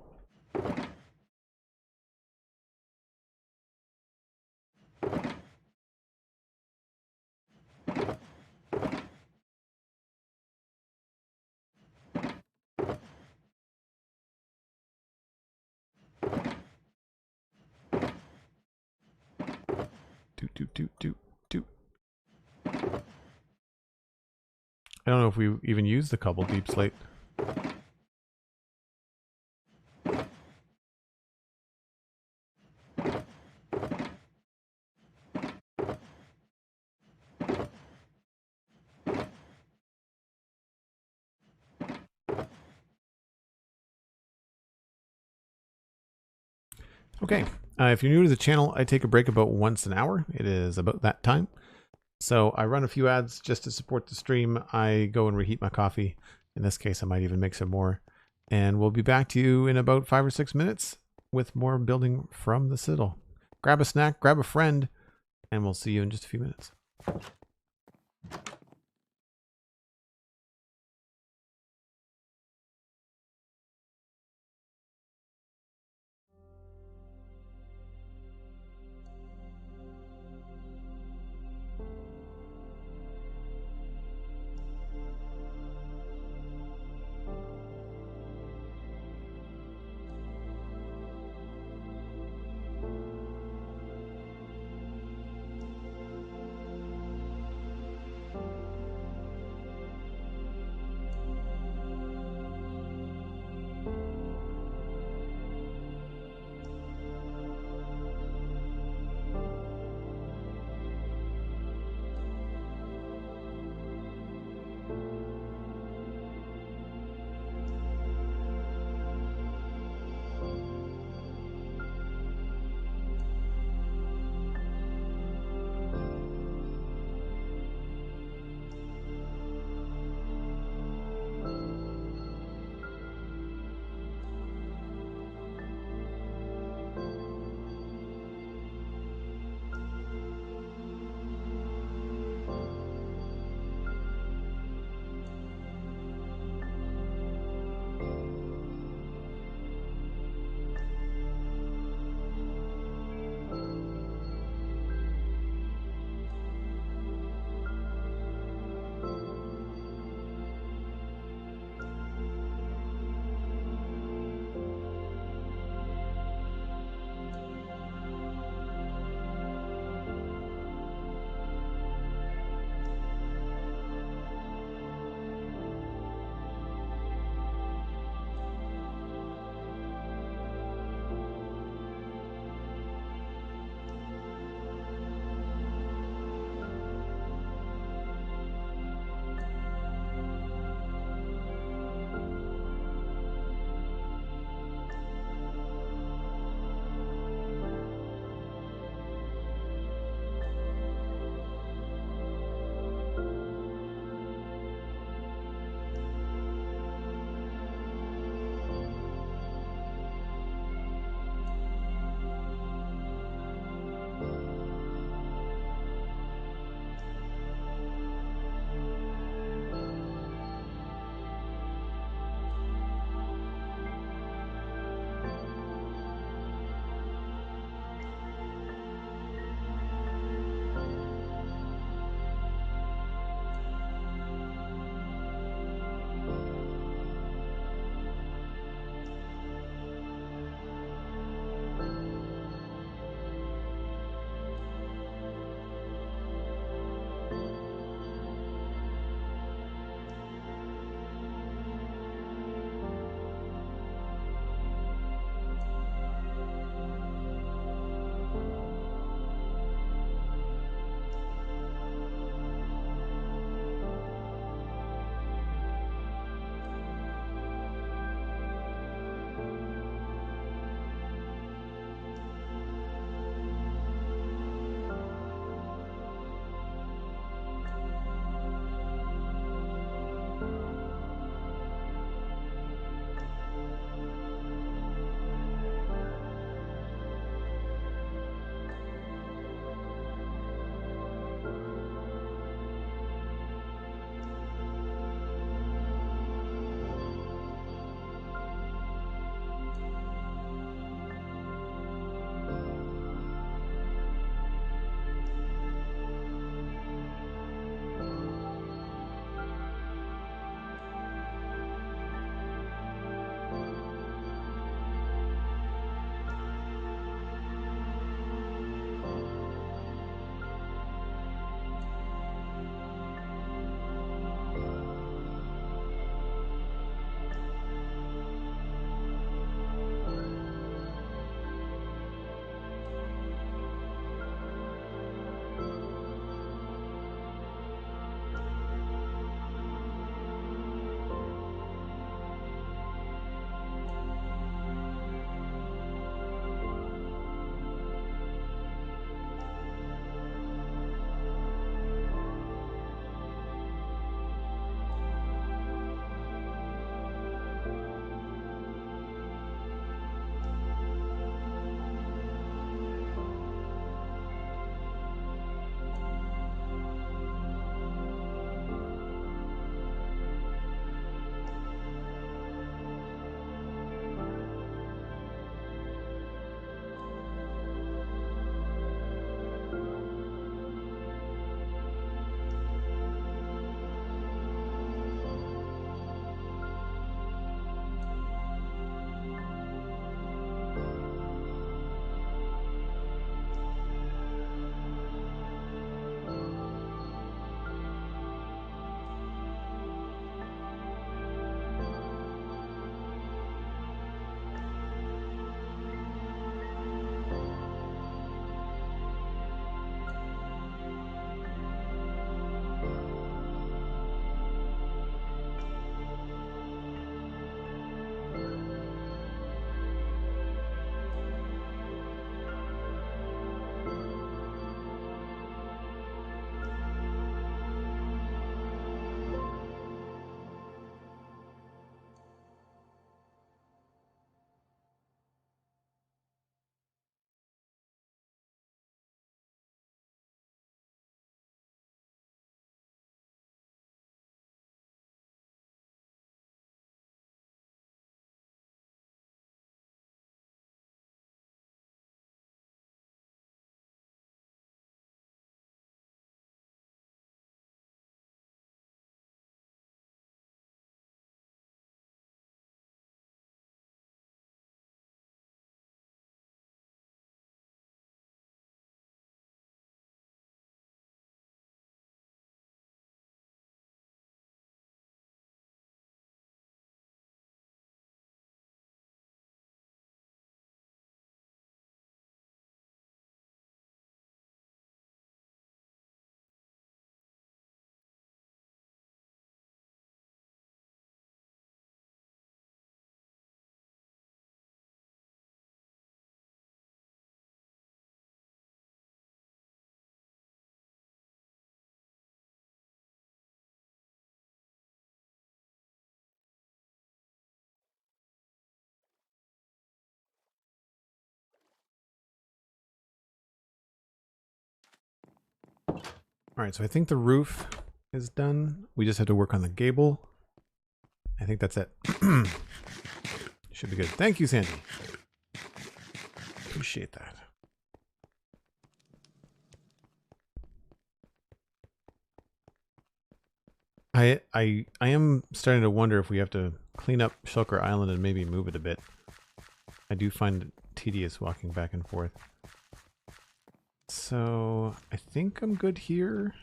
Do. I don't know if we even use the cobble deep slate. Okay, if you're new to the channel, I take a break about once an hour. It is about that time. So I run a few ads just to support the stream. I go and reheat my coffee. In this case, I might even make some more. And we'll be back to you in about 5 or 6 minutes with more building from the Citadel. Grab a snack, grab a friend, and we'll see you in just a few minutes. Alright, so I think the roof is done. We just have to work on the gable. I think that's it. Should be good. Thank you, Sandy. Appreciate that. I am starting to wonder if we have to clean up Shulker Island and maybe move it a bit. I do find it tedious walking back and forth. So I think I'm good here.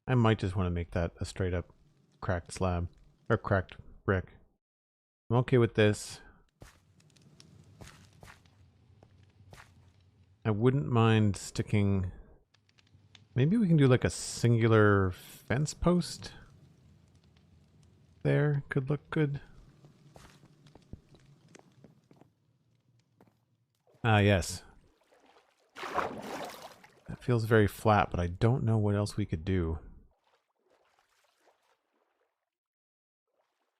I might just want to make that a straight up cracked slab or cracked brick. I'm okay with this. I wouldn't mind sticking... Maybe we can do like a singular fence post there. Could look good. Ah, yes. That feels very flat, but I don't know what else we could do.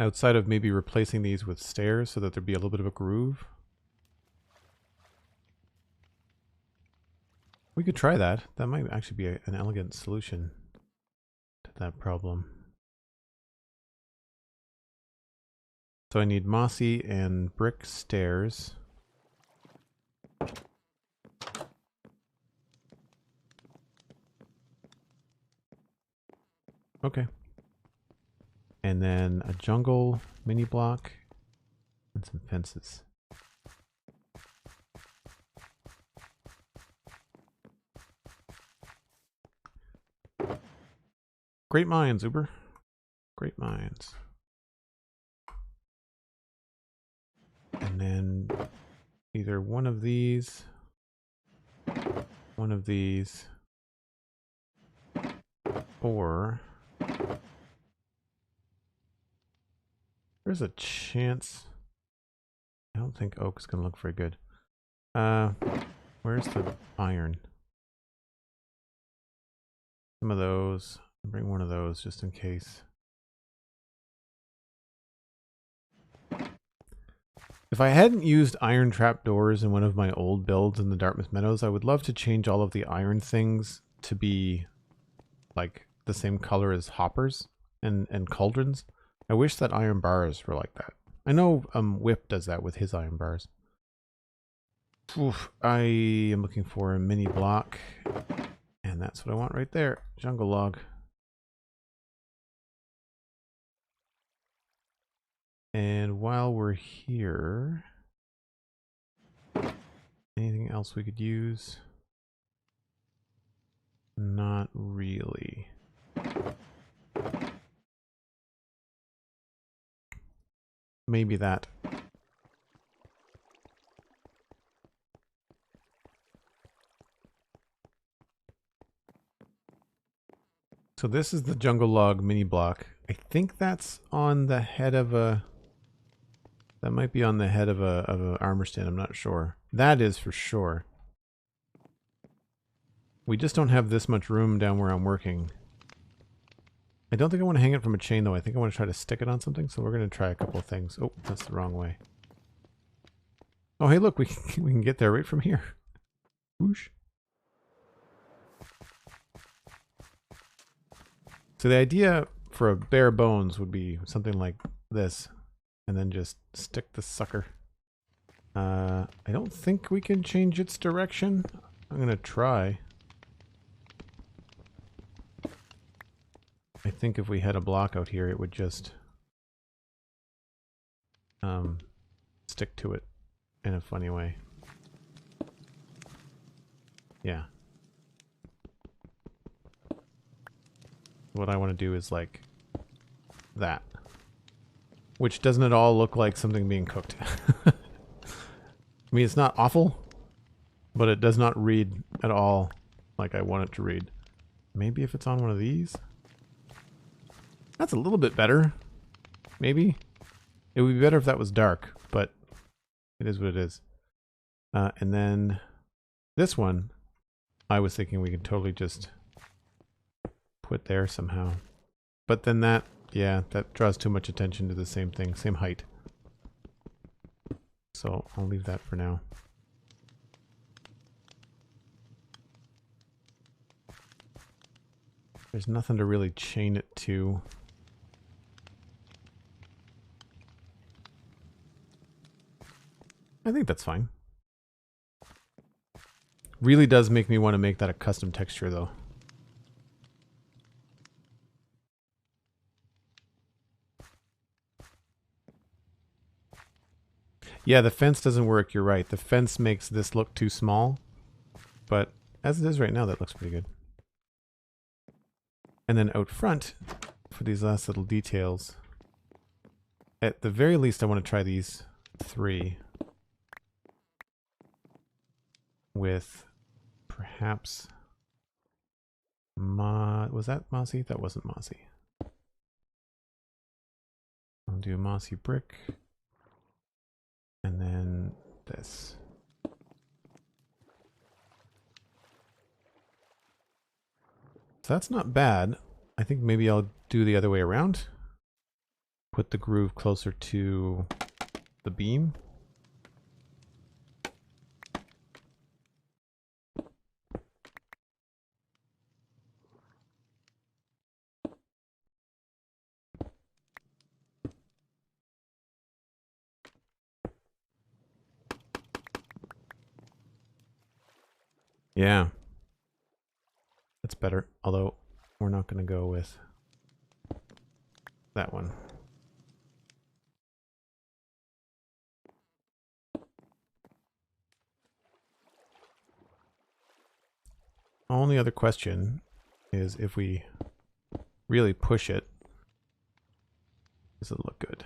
Outside of maybe replacing these with stairs so that there'd be a little bit of a groove. We could try that. That might actually be an elegant solution to that problem. So I need mossy and brick stairs. Okay. And then a jungle mini block and some fences. Great minds, Uber. Great minds. And then either one of these, or there's a chance. I don't think oak's gonna look very good. Where's the iron? Some of those. Bring one of those just in case. If I hadn't used iron trapdoors in one of my old builds in the Dartmouth Meadows, I would love to change all of the iron things to be like the same color as hoppers and cauldrons. I wish that iron bars were like that. I know Whip does that with his iron bars. Oof, I am looking for a mini block, and that's what I want right there. Jungle log. And while we're here, anything else we could use? Not really. Maybe that. So this is the jungle log mini block. I think that's on the head of a... That might be on the head of a armor stand. I'm not sure. That is for sure. We just don't have this much room down where I'm working. I don't think I want to hang it from a chain though. I think I want to try to stick it on something. So we're going to try a couple of things. Oh, that's the wrong way. Oh, hey, look, we can get there right from here. Whoosh. So the idea for a bare bones would be something like this. And then just stick the sucker. I don't think we can change its direction. I'm going to try. I think if we had a block out here, it would just stick to it in a funny way. Yeah. What I want to do is like that. Which doesn't at all look like something being cooked. I mean, it's not awful, but it does not read at all like I want it to read. Maybe if it's on one of these? That's a little bit better. Maybe. It would be better if that was dark, but it is what it is. And then this one, I was thinking we could totally just put there somehow. But then that... Yeah, that draws too much attention to the same thing, same height. So I'll leave that for now. There's nothing to really chain it to. I think that's fine. Really does make me want to make that a custom texture though. Yeah, the fence doesn't work, you're right. The fence makes this look too small. But as it is right now, that looks pretty good. And then out front, for these last little details, at the very least I want to try these 3 with perhaps was that mossy? That wasn't mossy. I'll do a mossy brick and then this. So that's not bad. I think maybe I'll do the other way around. Put the groove closer to the beam. Yeah. That's better. Although we're not going to go with that one. Only other question is if we really push it, does it look good?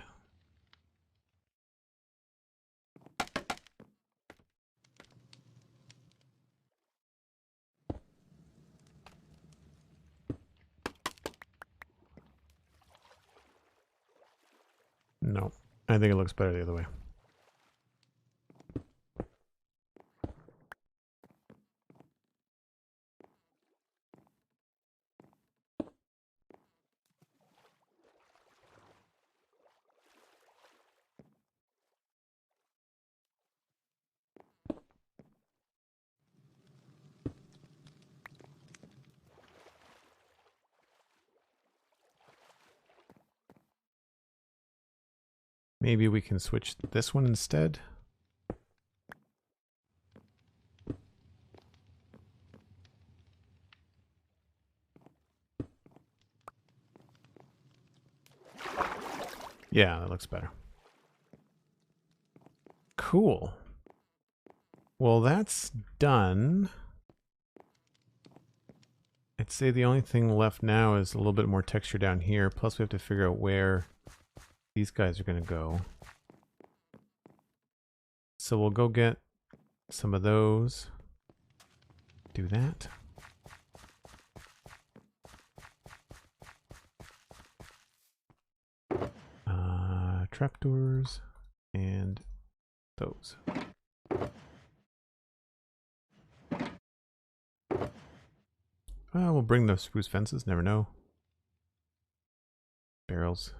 No, I think it looks better the other way. Maybe we can switch this one instead. Yeah, that looks better. Cool. Well, that's done. I'd say the only thing left now is a little bit more texture down here. Plus we have to figure out where these guys are going to go. So we'll go get some of those. Do that. Trapdoors and those. We'll bring the spruce fences, never know. Barrels.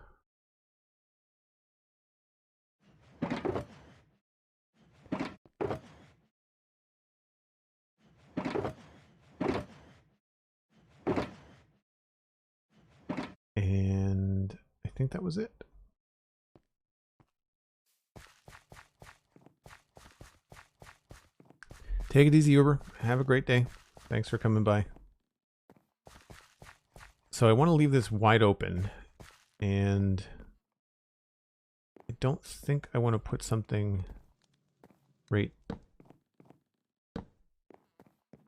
And I think that was it. Take it easy, Uber. Have a great day. Thanks for coming by. So I want to leave this wide open, and I don't think I want to put something right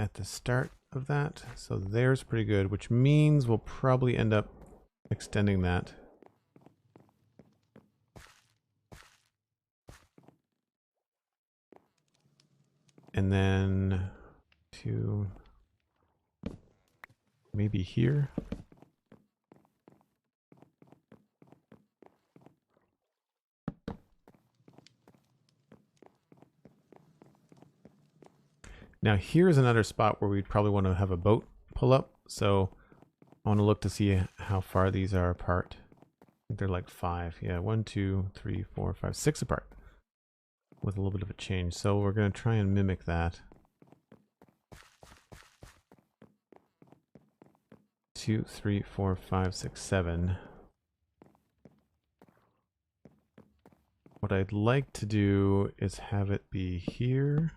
at the start of that. So there's pretty good, which means we'll probably end up extending that. And then to maybe here. Now here's another spot where we'd probably want to have a boat pull up. So I want to look to see how far these are apart. I think they're like 5. Yeah, 1, 2, 3, 4, 5, 6 apart. With a little bit of a change. So we're going to try and mimic that. 2, 3, 4, 5, 6, 7. What I'd like to do is have it be here.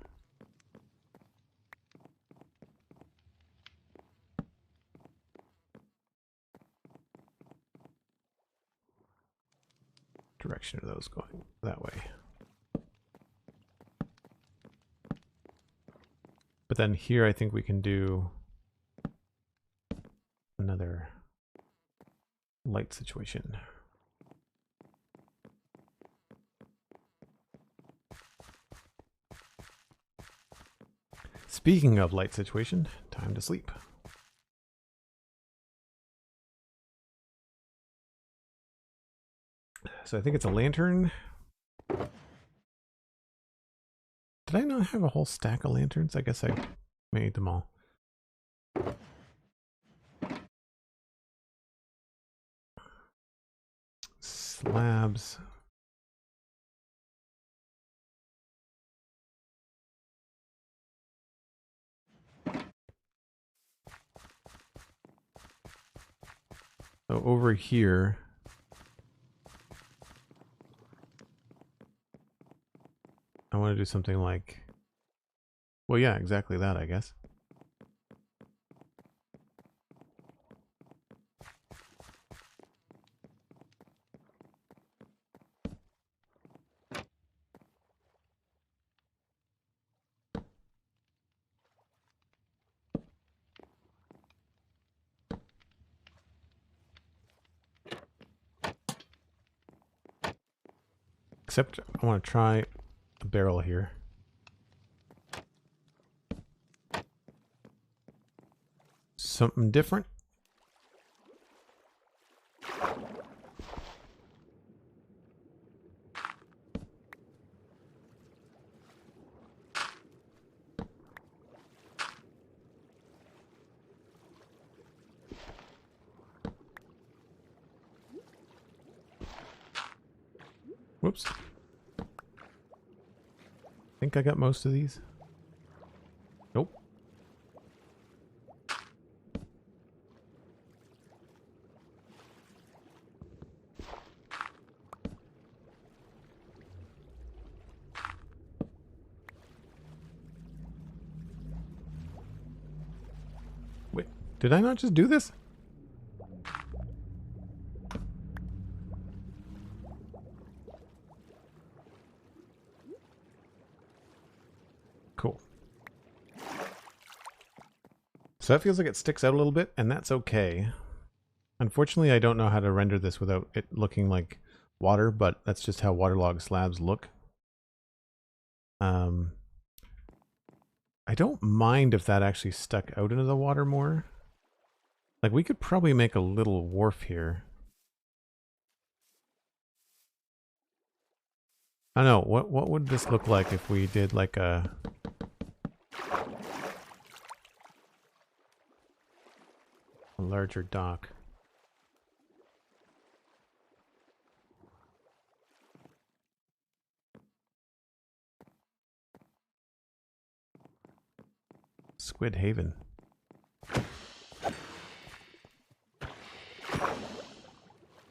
Direction are those going? That way. But then here I think we can do another light situation. Speaking of light situation, time to sleep. So I think it's a lantern. Did I not have a whole stack of lanterns? I guess I made them all. Slabs. So over here, I want to do something like, well, yeah, exactly that, I guess. Except I want to try a barrel here. Something different. Whoops. I think I got most of these. Nope. Wait, did I not just do this? Cool. So that feels like it sticks out a little bit, and that's okay. Unfortunately, I don't know how to render this without it looking like water, but that's just how waterlogged slabs look. I don't mind if that actually stuck out into the water more. Like, we could probably make a little wharf here. I don't know, what would this look like if we did like a larger dock? Squid Haven.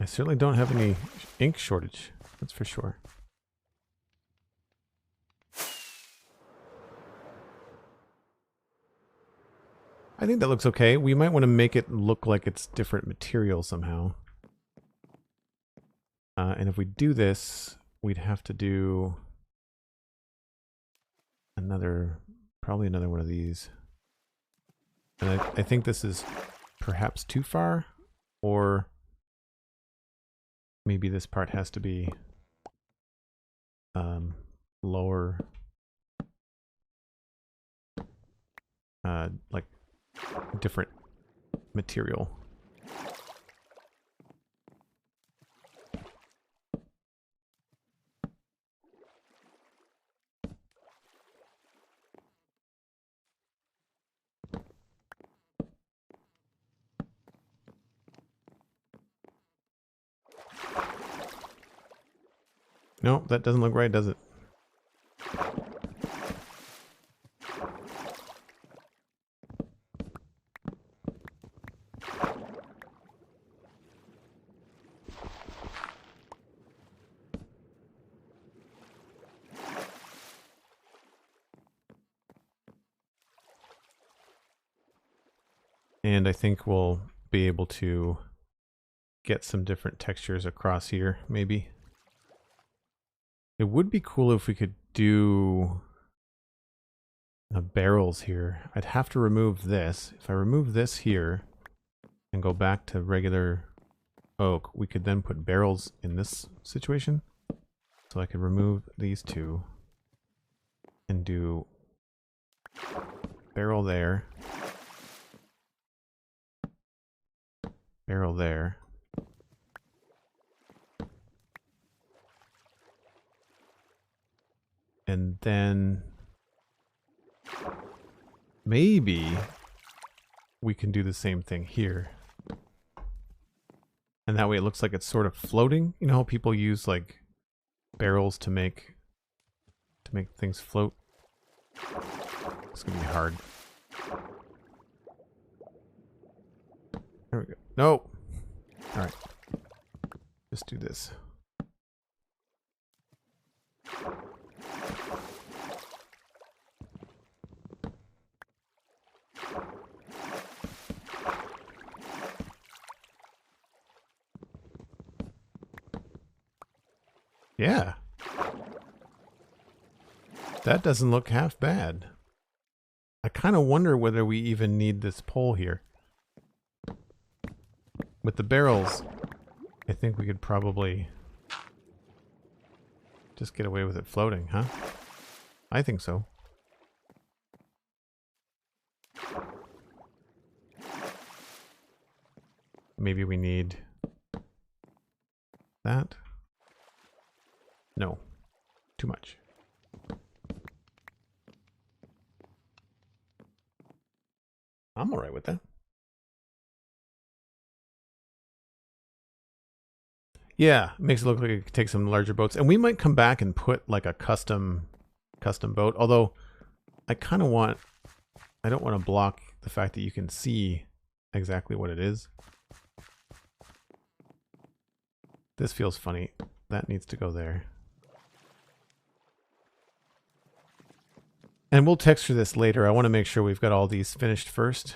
I certainly don't have any ink shortage, that's for sure. I think that looks okay. We might want to make it look like it's different material somehow. And if we do this, we'd have to do probably another one of these. And I think this is perhaps too far, or maybe this part has to be lower, like different material. No, that doesn't look right, does it? And I think we'll be able to get some different textures across here, maybe. It would be cool if we could do the barrels here. I'd have to remove this. If I remove this here and go back to regular oak, we could then put barrels in this situation. So I could remove these two and do barrel there, barrel there. And then maybe we can do the same thing here. And that way it looks like it's sort of floating. You know how people use like barrels to make things float? It's gonna be hard. There we go. No! Alright. Just do this. Yeah. That doesn't look half bad. I kind of wonder whether we even need this pole here. With the barrels, I think we could probably just get away with it floating, huh? I think so. Maybe we need that. No, too much. I'm all right with that. Yeah, it makes it look like it could take some larger boats. And we might come back and put like a custom boat. Although I kind of want, I don't want to block the fact that you can see exactly what it is. This feels funny. That needs to go there. And we'll texture this later. I want to make sure we've got all these finished first.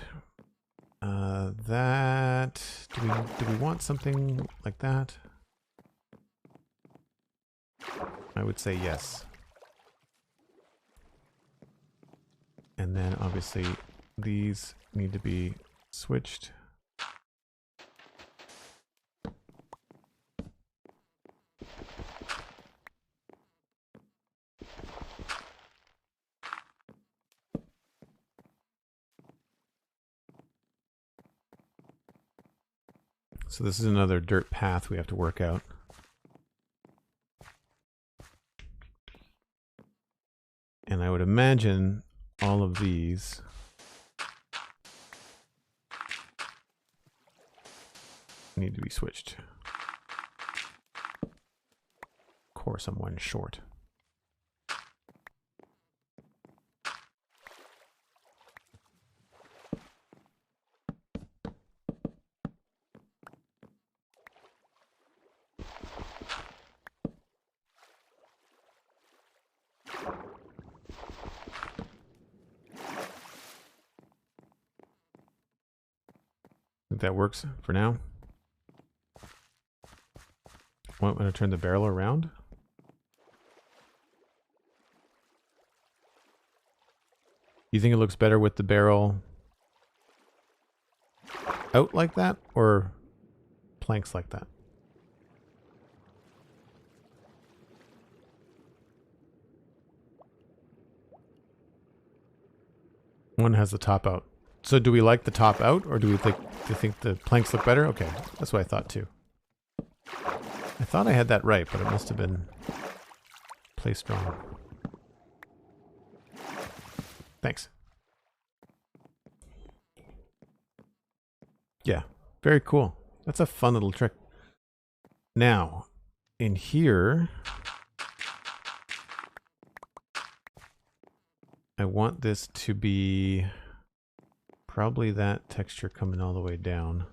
That, do we want something like that? I would say yes. And then obviously these need to be switched. So this is another dirt path we have to work out. And I would imagine all of these need to be switched. Of course, I'm one short. Think that works for now. Want me to turn the barrel around? You think it looks better with the barrel out like that or planks like that? One has the top out. So do we like the top out, or do we think the planks look better? Okay, that's what I thought too. I thought I had that right, but it must have been placed wrong. Thanks. Yeah, very cool. That's a fun little trick. Now, in here, I want this to be probably that texture coming all the way down.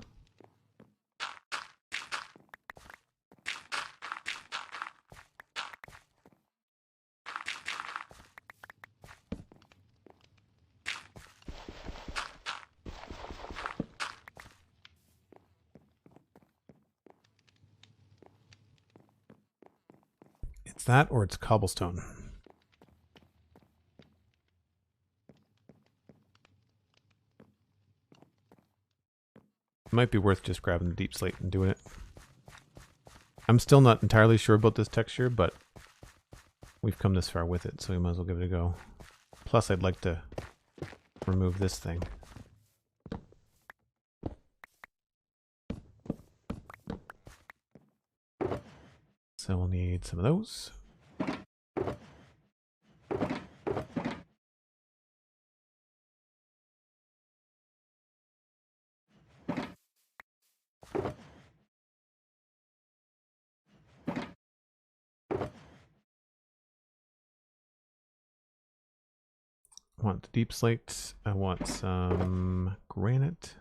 It's that or it's cobblestone. It might be worth just grabbing the deep slate and doing it. I'm still not entirely sure about this texture, but we've come this far with it, so we might as well give it a go. Plus, I'd like to remove this thing. So we'll need some of those. I want the deep slate. I want some granite.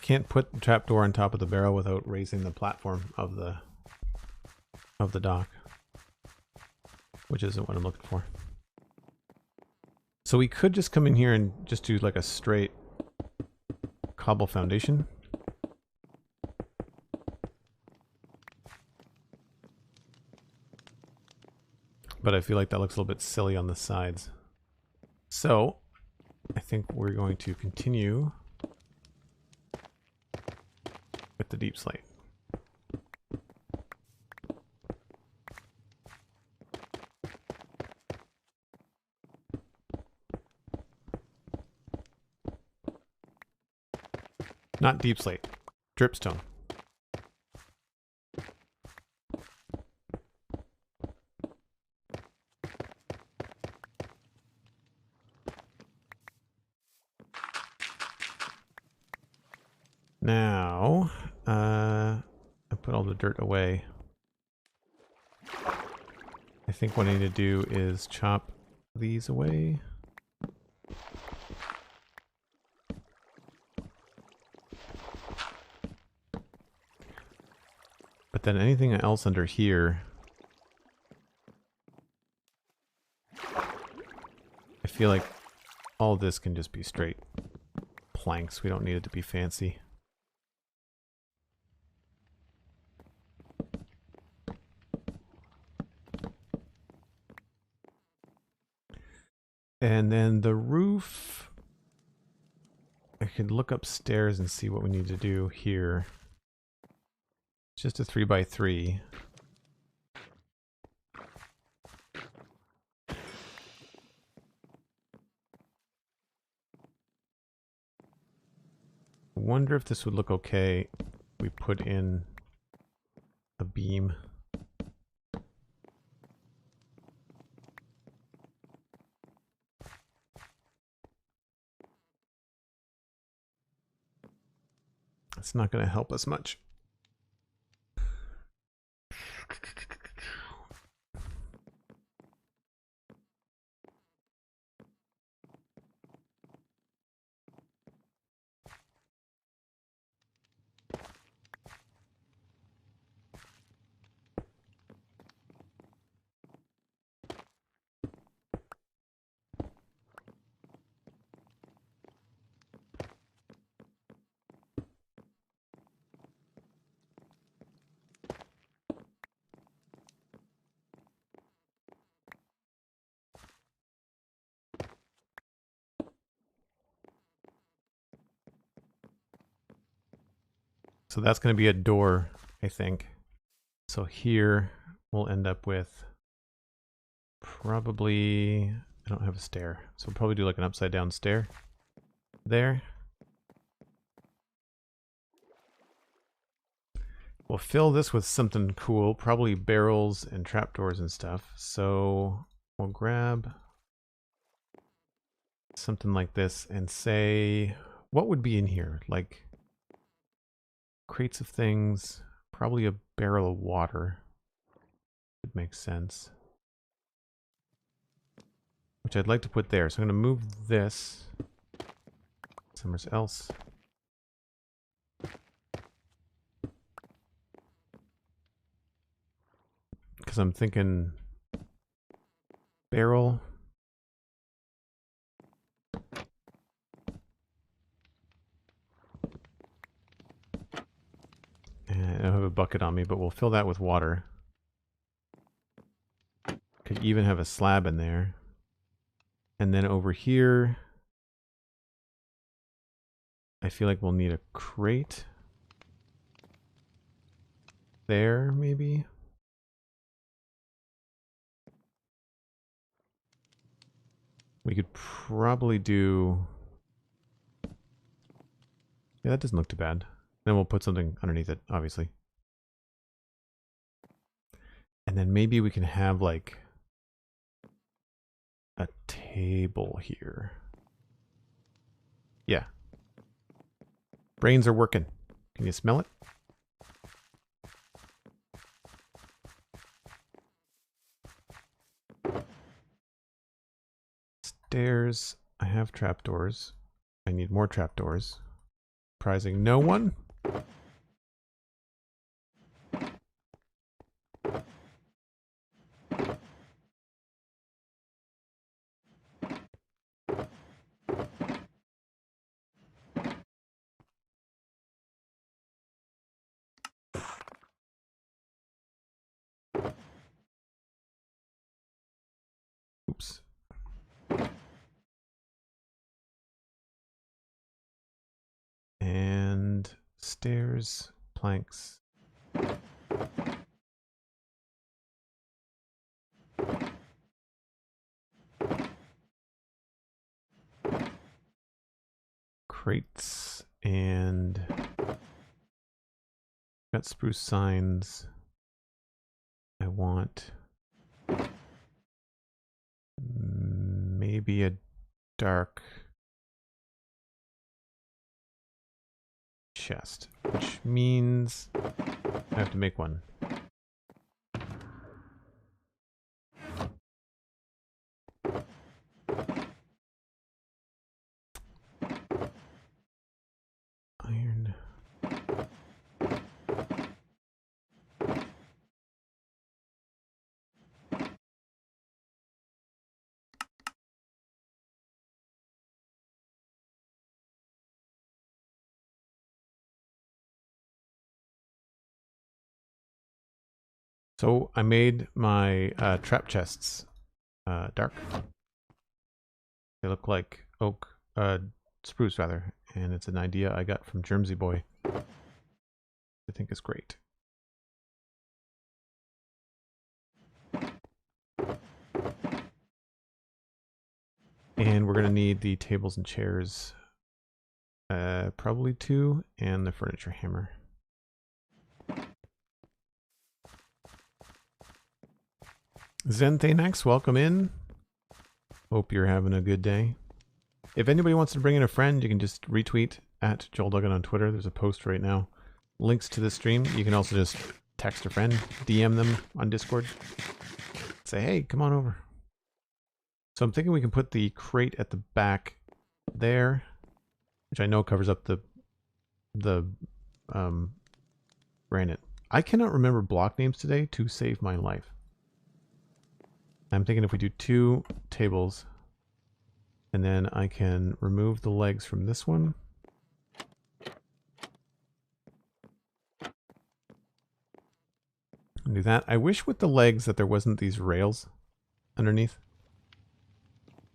Can't put the trapdoor on top of the barrel without raising the platform of the dock, which isn't what I'm looking for. So we could just come in here and just do like a straight cobble foundation. But I feel like that looks a little bit silly on the sides. So I think we're going to continue with the deep slate. Not deep slate, dripstone. Now, I put all the dirt away. I think what I need to do is chop these away. But then anything else under here, I feel like all this can just be straight planks. We don't need it to be fancy. And then the roof, I could look upstairs and see what we need to do here. It's just a 3x3. I wonder if this would look okay if we put in a beam. It's not going to help us much. So that's going to be a door, I think. So here we'll end up with probably, I don't have a stair. So we'll probably do like an upside down stair there. We'll fill this with something cool, probably barrels and trapdoors and stuff. So we'll grab something like this and say, what would be in here? Like crates of things, probably a barrel of water. It makes sense. Which I'd like to put there. So I'm going to move this somewhere else. because I'm thinking barrel. And I don't have a bucket on me, but we'll fill that with water. Could even have a slab in there. And then over here, I feel like we'll need a crate. There, maybe? We could probably do... Yeah, that doesn't look too bad. Then we'll put something underneath it, obviously. And then maybe we can have, like, a table here. Yeah. Brains are working. Can you smell it? Stairs. I have trapdoors. I need more trapdoors. Surprising no one. Oops. And stairs, planks. Crates and got spruce signs. I want maybe a dark chest, which means I have to make one. Iron. So I made my trap chests dark. They look like oak, spruce rather, and it's an idea I got from Germsy Boy. I think is great. And we're gonna need the tables and chairs, probably 2, and the furniture hammer. Zenthanax, welcome in. Hope you're having a good day. If anybody wants to bring in a friend, you can just retweet at Joel Duggan on Twitter. There's a post right now. Links to the stream. You can also just text a friend, DM them on Discord. Say, hey, come on over. So I'm thinking we can put the crate at the back there, which I know covers up the granite. I cannot remember block names today to save my life. I'm thinking if we do 2 tables, and then I can remove the legs from this one. And do that. I wish with the legs that there wasn't these rails underneath.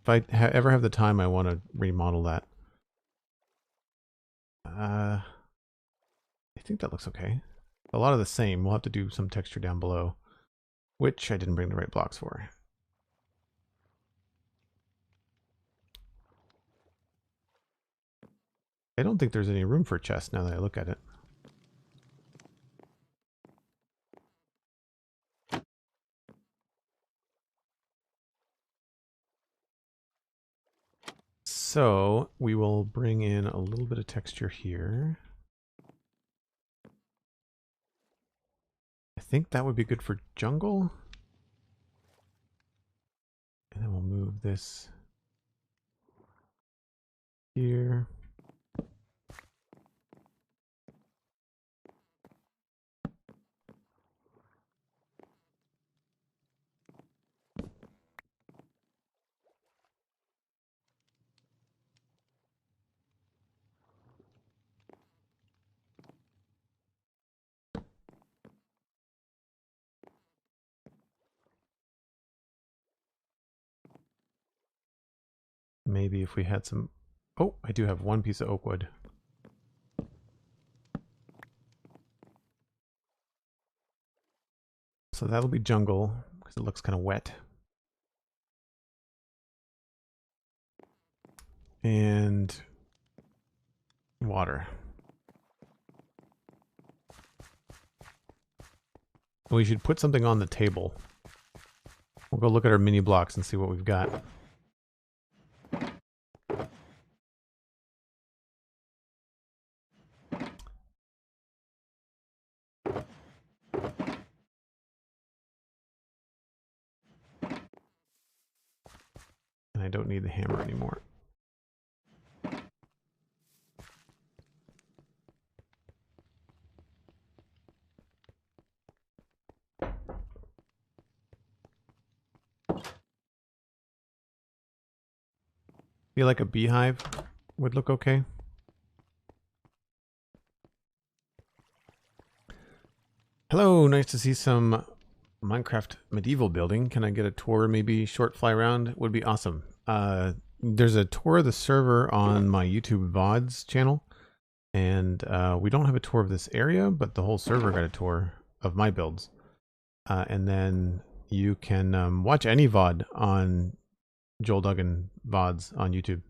If I ever have the time, I want to remodel that. I think that looks okay. A lot of the same. We'll have to do some texture down below, which I didn't bring the right blocks for. I don't think there's any room for a chest now that I look at it. So we will bring in a little bit of texture here. I think that would be good for jungle. And then we'll move this here. Maybe if we had some... Oh, I do have one piece of oak wood. So that'll be jungle, because it looks kind of wet. And water. We should put something on the table. We'll go look at our mini blocks and see what we've got. And I don't need the hammer anymore. Feel like a beehive would look okay. Hello, nice to see some Minecraft medieval building. Can I get a tour, maybe short fly around? Would be awesome. There's a tour of the server on my YouTube VODs channel. And we don't have a tour of this area, but the whole server got a tour of my builds. And then you can watch any VOD on Joel Duggan VODs on YouTube,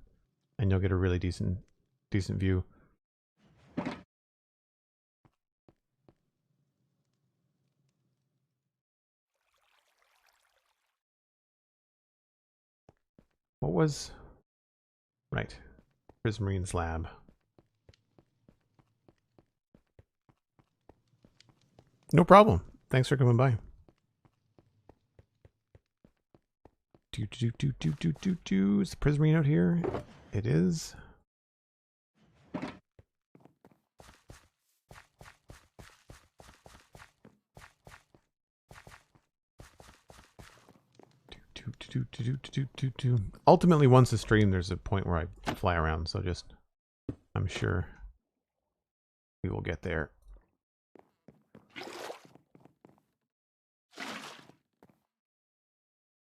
and you'll get a really decent view. What was... Right. Prismarine's lab. No problem. Thanks for coming by. Is the Prismarine out here? It is. Ultimately, once a stream, there's a point where I fly around, so just... I'm sure we will get there.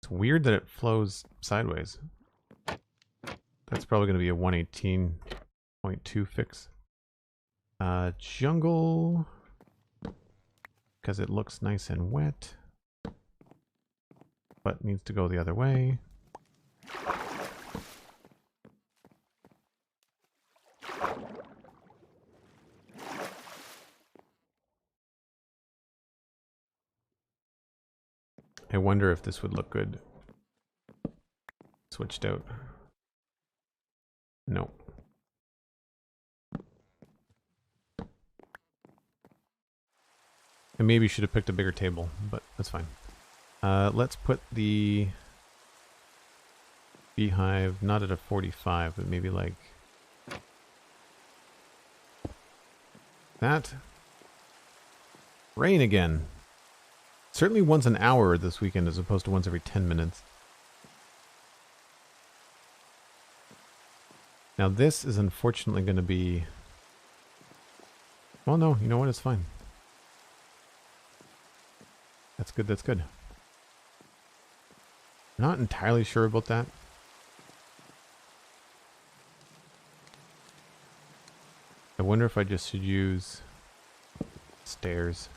It's weird that it flows sideways. That's probably going to be a 118.2 fix. Jungle, because it looks nice and wet, but needs to go the other way. I wonder if this would look good switched out. No. I maybe should have picked a bigger table, but that's fine. Let's put the beehive not at a 45, but maybe like that. Rain again. Certainly once an hour this weekend as opposed to once every 10 minutes. Now this is unfortunately going to be... Well, no, you know what? It's fine. That's good, that's good. Not entirely sure about that. I wonder if I just should use stairs.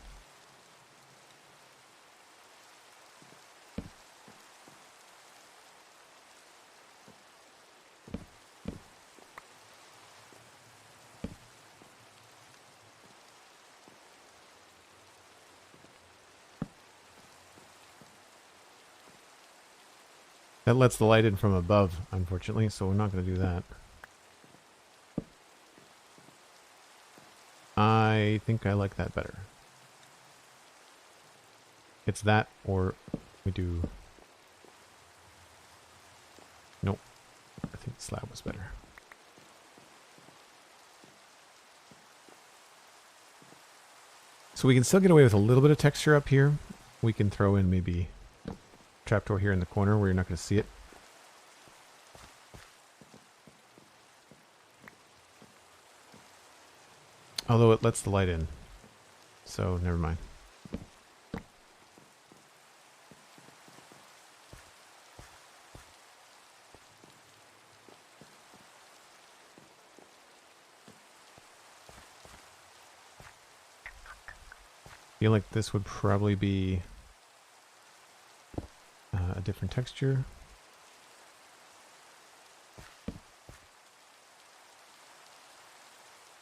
That lets the light in from above, unfortunately, so we're not going to do that. I think I like that better. It's that, or we do... Nope. I think the slab was better. So we can still get away with a little bit of texture up here. We can throw in maybe trapdoor here in the corner where you're not going to see it. Although it lets the light in. So never mind. Feel like this would probably be a different texture.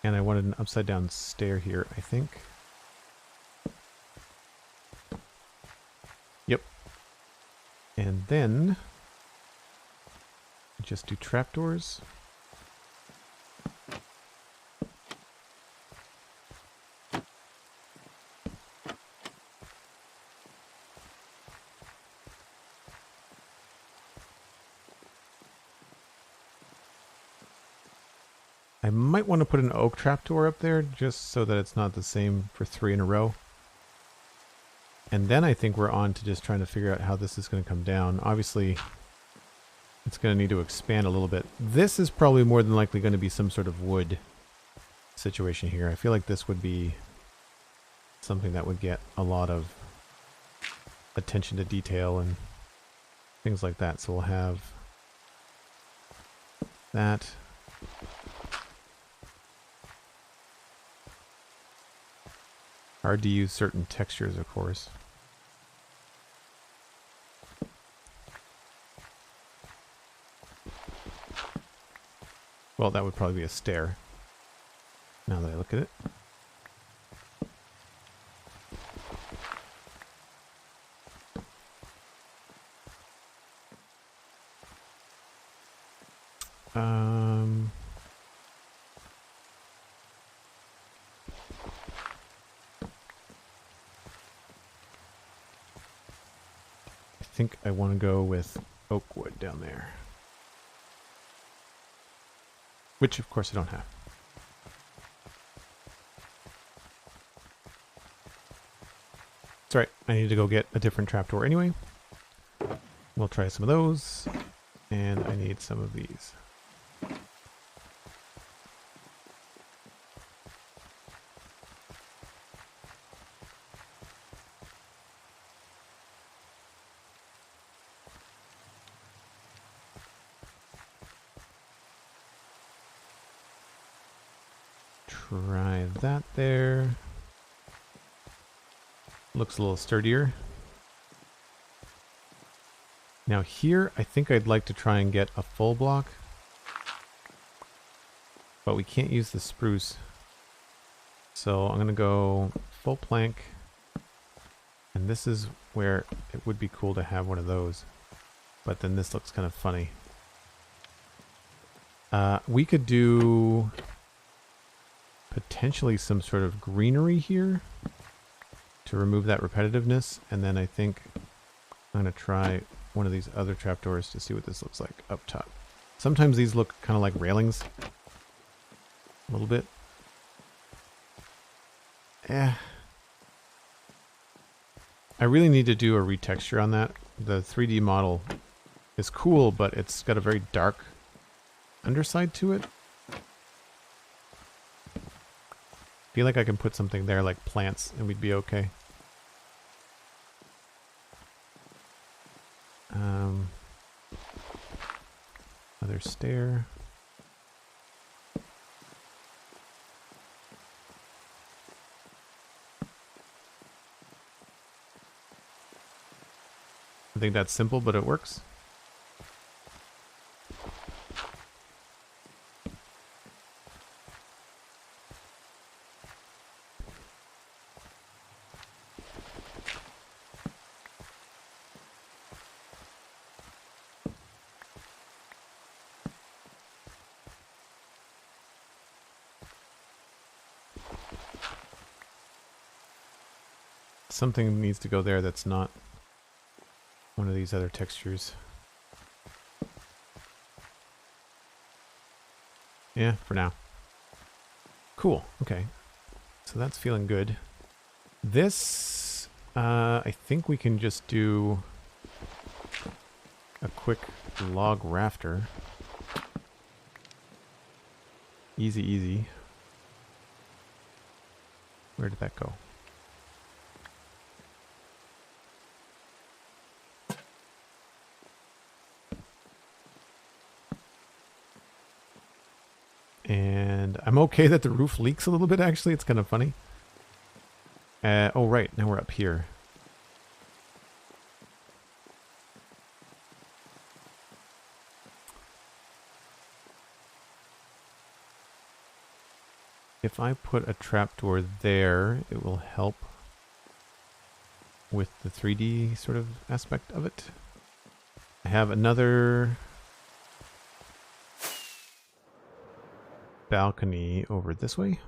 And I wanted an upside down stair here, I think. Yep. And then just do trapdoors. I might want to put an oak trapdoor up there just so that it's not the same for 3 in a row. And then I think we're on to just trying to figure out how this is going to come down. Obviously, it's going to need to expand a little bit. This is probably more than likely going to be some sort of wood situation here. I feel like this would be something that would get a lot of attention to detail and things like that. So we'll have that. Hard to use certain textures, of course. Well, that would probably be a stair, now that I look at it. I think I want to go with oak wood down there. Which, of course, I don't have. It's alright, I need to go get a different trapdoor anyway. We'll try some of those. And I need some of these. Try that there. Looks a little sturdier. Now here, I think I'd like to try and get a full block. But we can't use the spruce. So I'm going to go full plank. And this is where it would be cool to have one of those. But then this looks kind of funny. We could do potentially some sort of greenery here to remove that repetitiveness, and then I think I'm going to try one of these other trapdoors to see what this looks like up top. Sometimes these look kind of like railings. A little bit. I really need to do a retexture on that. The 3D model is cool, but it's got a very dark underside to it. I feel like I can put something there like plants and we'd be okay. Another stair. I think that's simple, but it works. Something needs to go there that's not one of these other textures. Yeah, for now. Cool, okay. So that's feeling good. This, I think we can just do a quick log rafter. Easy, easy. Where did that go? And I'm okay that the roof leaks a little bit, actually. It's kind of funny. Oh, right. Now we're up here. If I put a trapdoor there, it will help with the 3D sort of aspect of it. I have another balcony over this way.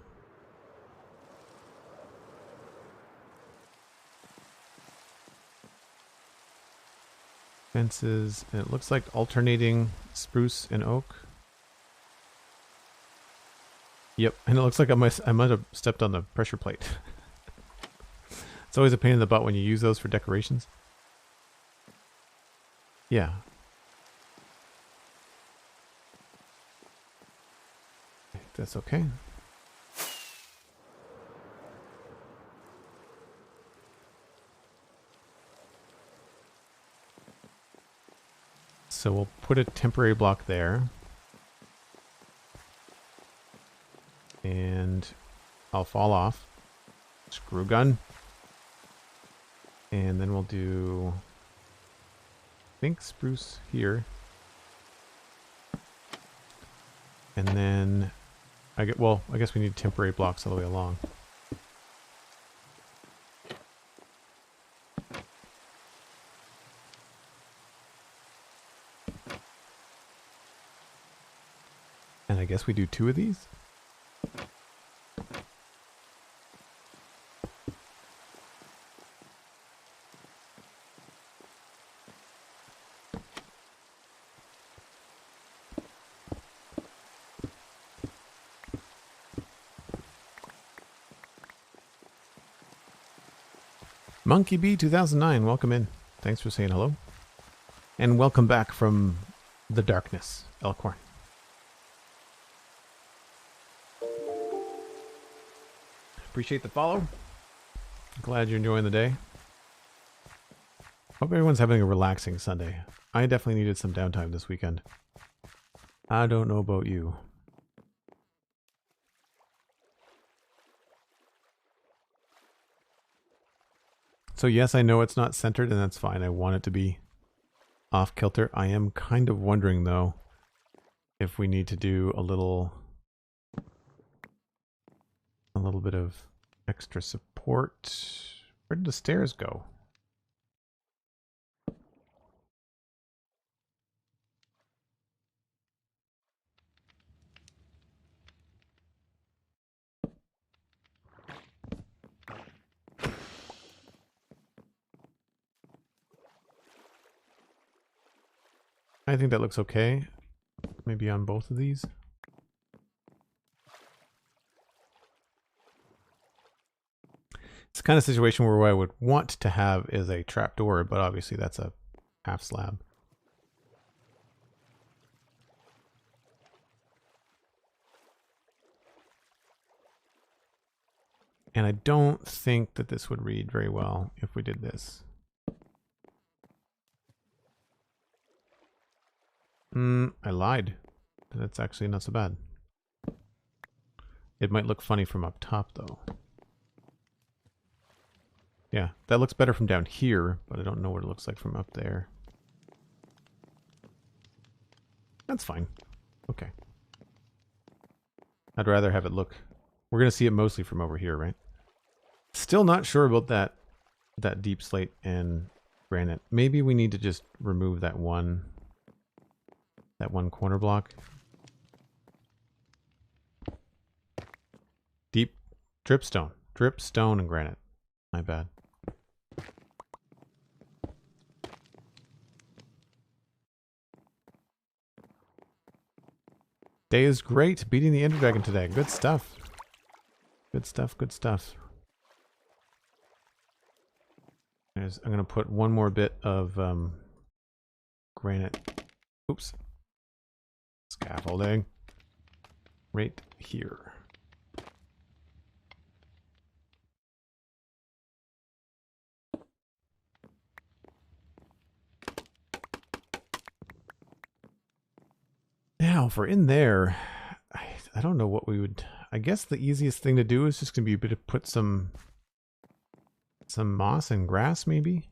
Fences, and it looks like alternating spruce and oak. Yep, and it looks like I might have stepped on the pressure plate. It's always a pain in the butt when you use those for decorations. Yeah. I think that's okay. So we'll put a temporary block there. And I'll fall off. Screw gun. And then we'll do, I think, spruce here. And then I guess we need temporary blocks all the way along. And I guess we do 2 of these. Monkey B 2009, welcome in. Thanks for saying hello. And welcome back from the darkness, Elkhorn. Appreciate the follow. Glad you're enjoying the day. Hope everyone's having a relaxing Sunday. I definitely needed some downtime this weekend. I don't know about you. So yes, I know it's not centered, and that's fine. I want it to be off kilter. I am kind of wondering, though, if we need to do a little bit of extra support. Where did the stairs go? I think that looks okay. Maybe on both of these. It's the kind of situation where what I would want to have is a trapdoor, but obviously that's a half slab. And I don't think that this would read very well if we did this. I lied. That's actually not so bad. It might look funny from up top, though. Yeah, that looks better from down here, but I don't know what it looks like from up there. That's fine. Okay. I'd rather have it look... We're going to see it mostly from over here, right? Still not sure about that deep slate and granite. Maybe we need to just remove that one corner block. Deep dripstone. Dripstone and granite. My bad. Day is great. Beating the Ender Dragon today. Good stuff. Good stuff, good stuff. I'm going to put one more bit of granite. Oops. Scaffolding. Right here. Now, for in there, I don't know what we would... I guess the easiest thing to do is just going to be to put some Some moss and grass, maybe?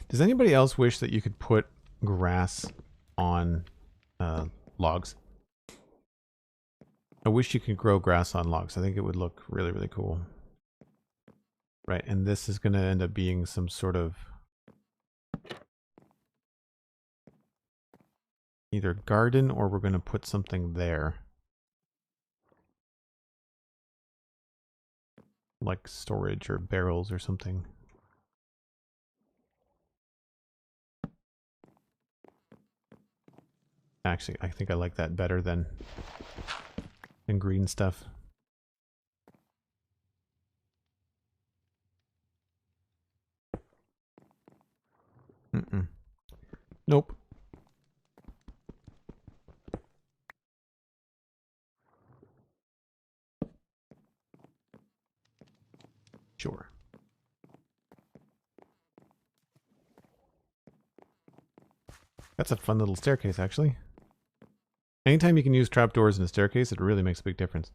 Does anybody else wish that you could put grass on logs? I wish you could grow grass on logs. I think it would look really, really cool. Right, and this is going to end up being some sort of either garden or we're going to put something there. Like storage or barrels or something. Actually, I think I like that better than green stuff. Mm-mm. Nope. Sure. That's a fun little staircase, actually. Anytime you can use trapdoors in a staircase, it really makes a big difference.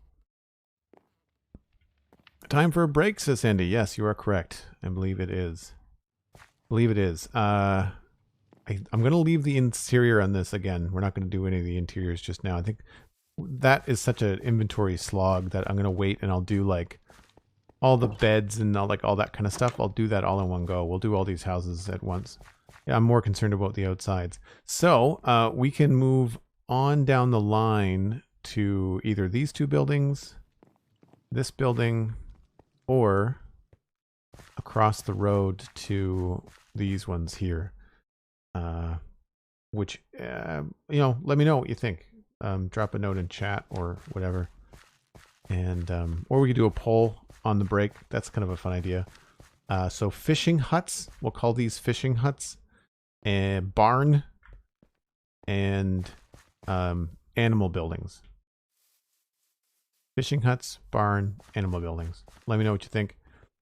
Time for a break, says Sandy. Yes, you are correct. I believe it is. I'm going to leave the interior on this again. We're not going to do any of the interiors just now. I think that is such an inventory slog that I'm going to wait and I'll do like all the beds and all, like all that kind of stuff. I'll do that all in one go. We'll do all these houses at once. Yeah, I'm more concerned about the outsides. So we can move on down the line to either these two buildings, this building, or across the road to these ones here. Which, you know, let me know what you think. Drop a note in chat or whatever. And, or we could do a poll on the break. That's kind of a fun idea. So fishing huts, we'll call these fishing huts. And barn and animal buildings. Fishing huts, barn, animal buildings. Let me know what you think.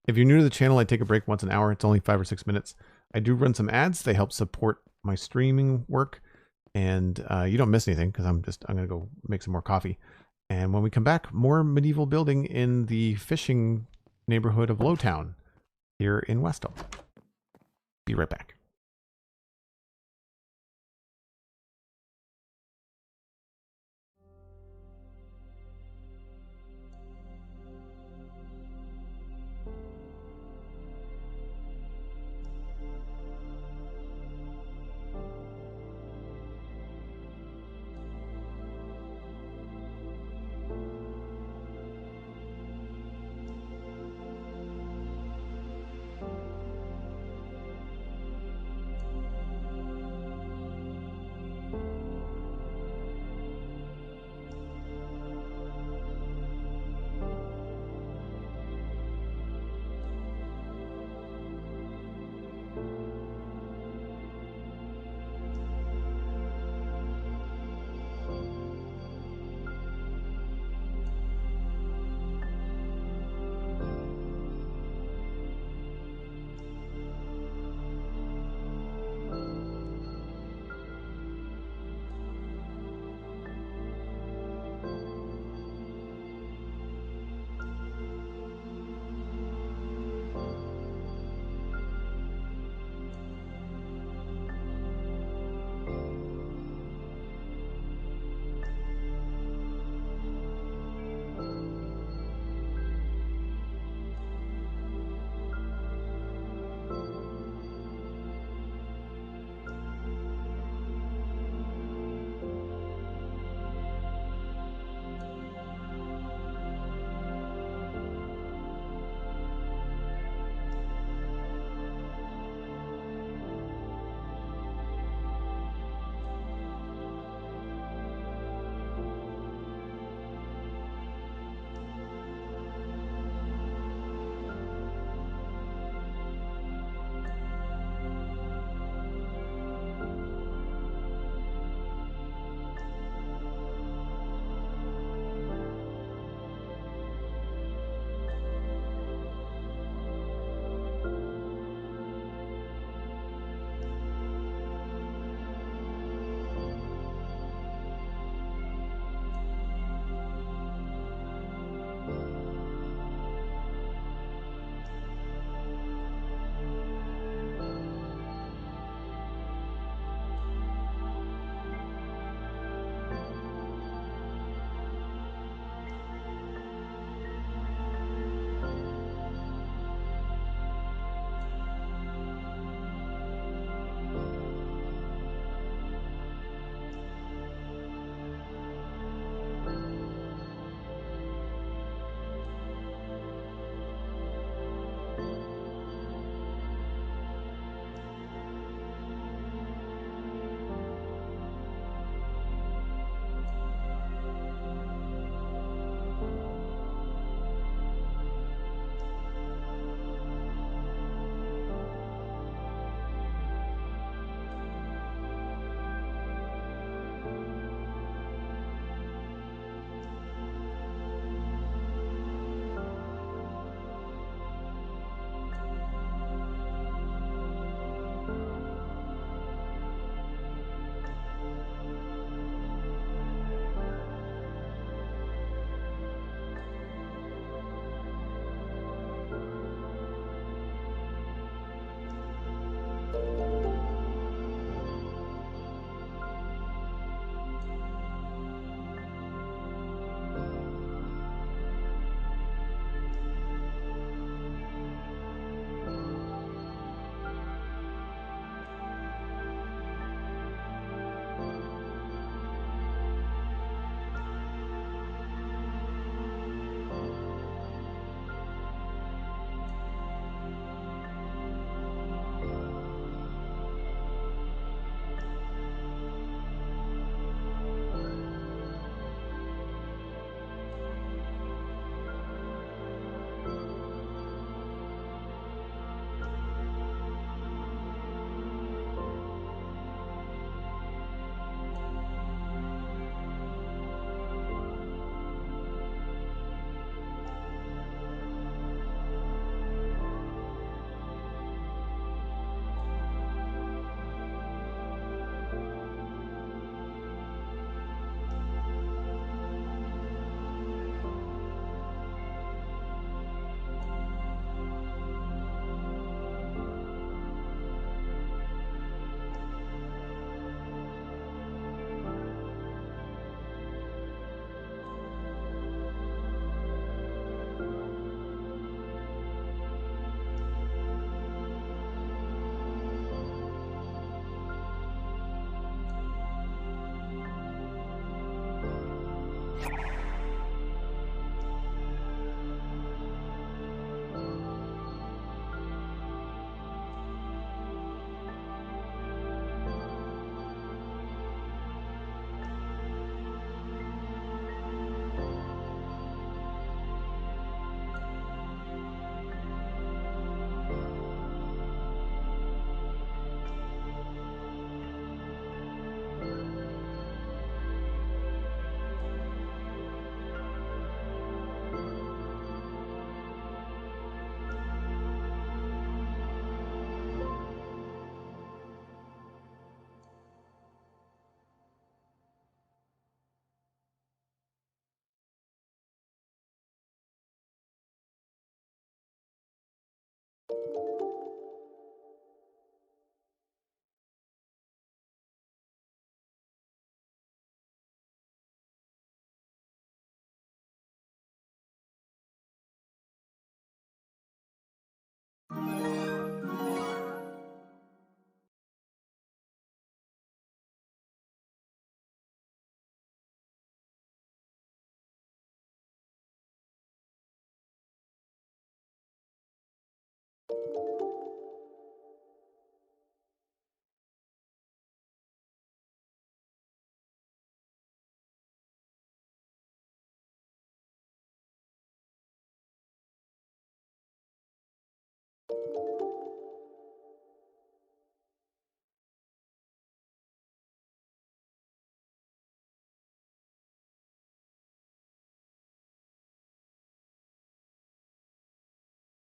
If you're new to the channel, I take a break once an hour. It's only 5 or 6 minutes. I do run some ads. They help support my streaming work. And you don't miss anything because I'm going to go make some more coffee. And when we come back, more medieval building in the fishing neighborhood of Lowtown here in Westall. Be right back.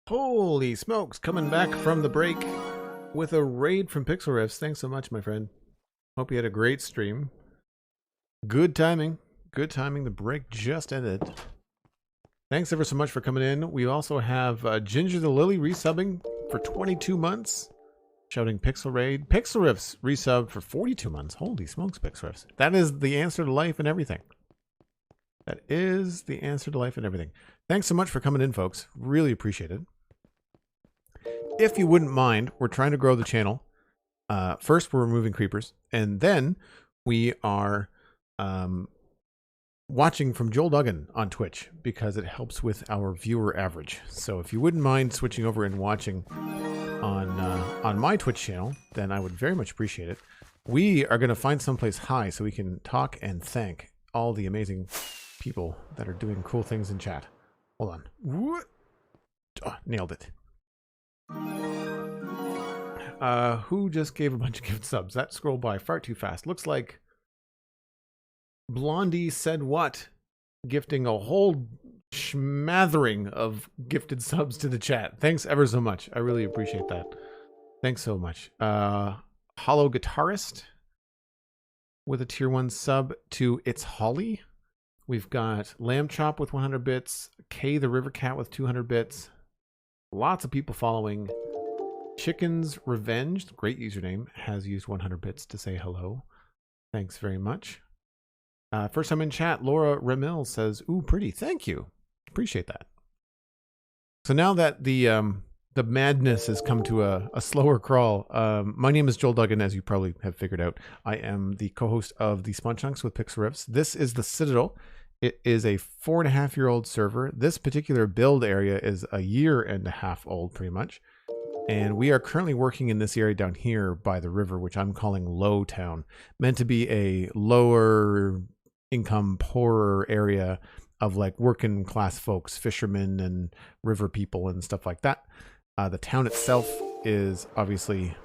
Holy smokes, coming back from the break with a raid from Pixel Riffs. Thanks so much, my friend. Hope you had a great stream. Good timing. Good timing. The break just ended. Thanks ever so much for coming in. We also have Ginger the Lily resubbing for 22 months. Shouting Pixel Raid. Pixel Riffs resub for 42 months. Holy smokes, Pixel Riffs. That is the answer to life and everything. That is the answer to life and everything. Thanks so much for coming in, folks. Really appreciate it. If you wouldn't mind, we're trying to grow the channel. First, we're removing creepers, and then we are watching from Joel Duggan on Twitch because it helps with our viewer average. So if you wouldn't mind switching over and watching on my Twitch channel, then I would very much appreciate it. We are going to find someplace high so we can talk and thank all the amazing people that are doing cool things in chat. Hold on. Oh, nailed it. Who just gave a bunch of gift subs? That scrolled by far too fast. Looks like Blondie said what? Gifting a whole smattering of gifted subs to the chat. Thanks ever so much. I really appreciate that. Thanks so much. Hollow Guitarist with a tier 1 sub to It's Holly. We've got Lamb Chop with 100 bits. Kay the River Cat with 200 bits. Lots of people following. Chicken's Revenge, great username, has used 100 bits to say hello. Thanks very much. First time in chat, Laura Remil says, "Ooh, pretty." Thank you. Appreciate that. So now that the madness has come to a slower crawl, my name is Joel Duggan, as you probably have figured out. I am the co-host of the Spawn Chunks with Pixel Riffs. This is the Citadel. It is a 4.5-year-old server. This particular build area is a 1.5 years old, pretty much. And we are currently working in this area down here by the river, which I'm calling Low Town. Meant to be a lower income, poorer area of like working class folks, fishermen and river people and stuff like that. The town itself is obviously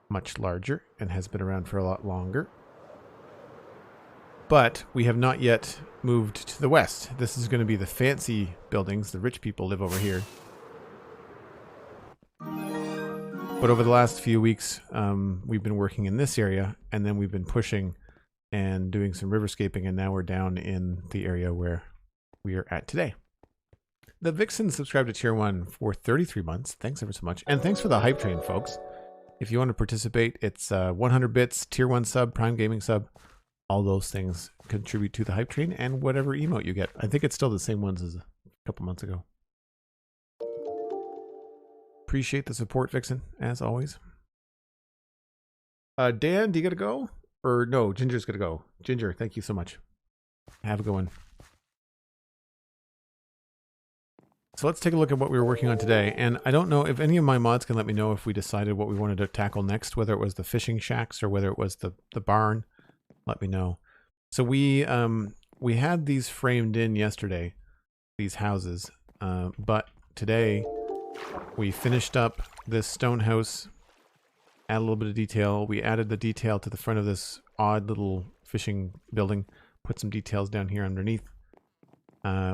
much larger and has been around for a lot longer. But we have not yet moved to the west. This is going to be the fancy buildings. The rich people live over here. But over the last few weeks, we've been working in this area, and then we've been pushing and doing some riverscaping, and now we're down in the area where we are at today. The Vixen subscribed to Tier 1 for 33 months. Thanks ever so much. And thanks for the hype train, folks. If you want to participate, it's 100 bits, Tier 1 sub, Prime Gaming sub. All those things contribute to the hype train and whatever emote you get. I think it's still the same ones as a couple months ago. Appreciate the support, Vixen, as always. Dan, do you gotta go? Or no, Ginger's gotta go. Ginger, thank you so much. Have a good one. So let's take a look at what we were working on today. And I don't know if any of my mods can let me know if we decided what we wanted to tackle next, whether it was the fishing shacks or whether it was the barn. Let me know. So we had these framed in yesterday, these houses, but today we finished up this stone house, add a little bit of detail. We added the detail to the front of this odd little fishing building, put some details down here underneath.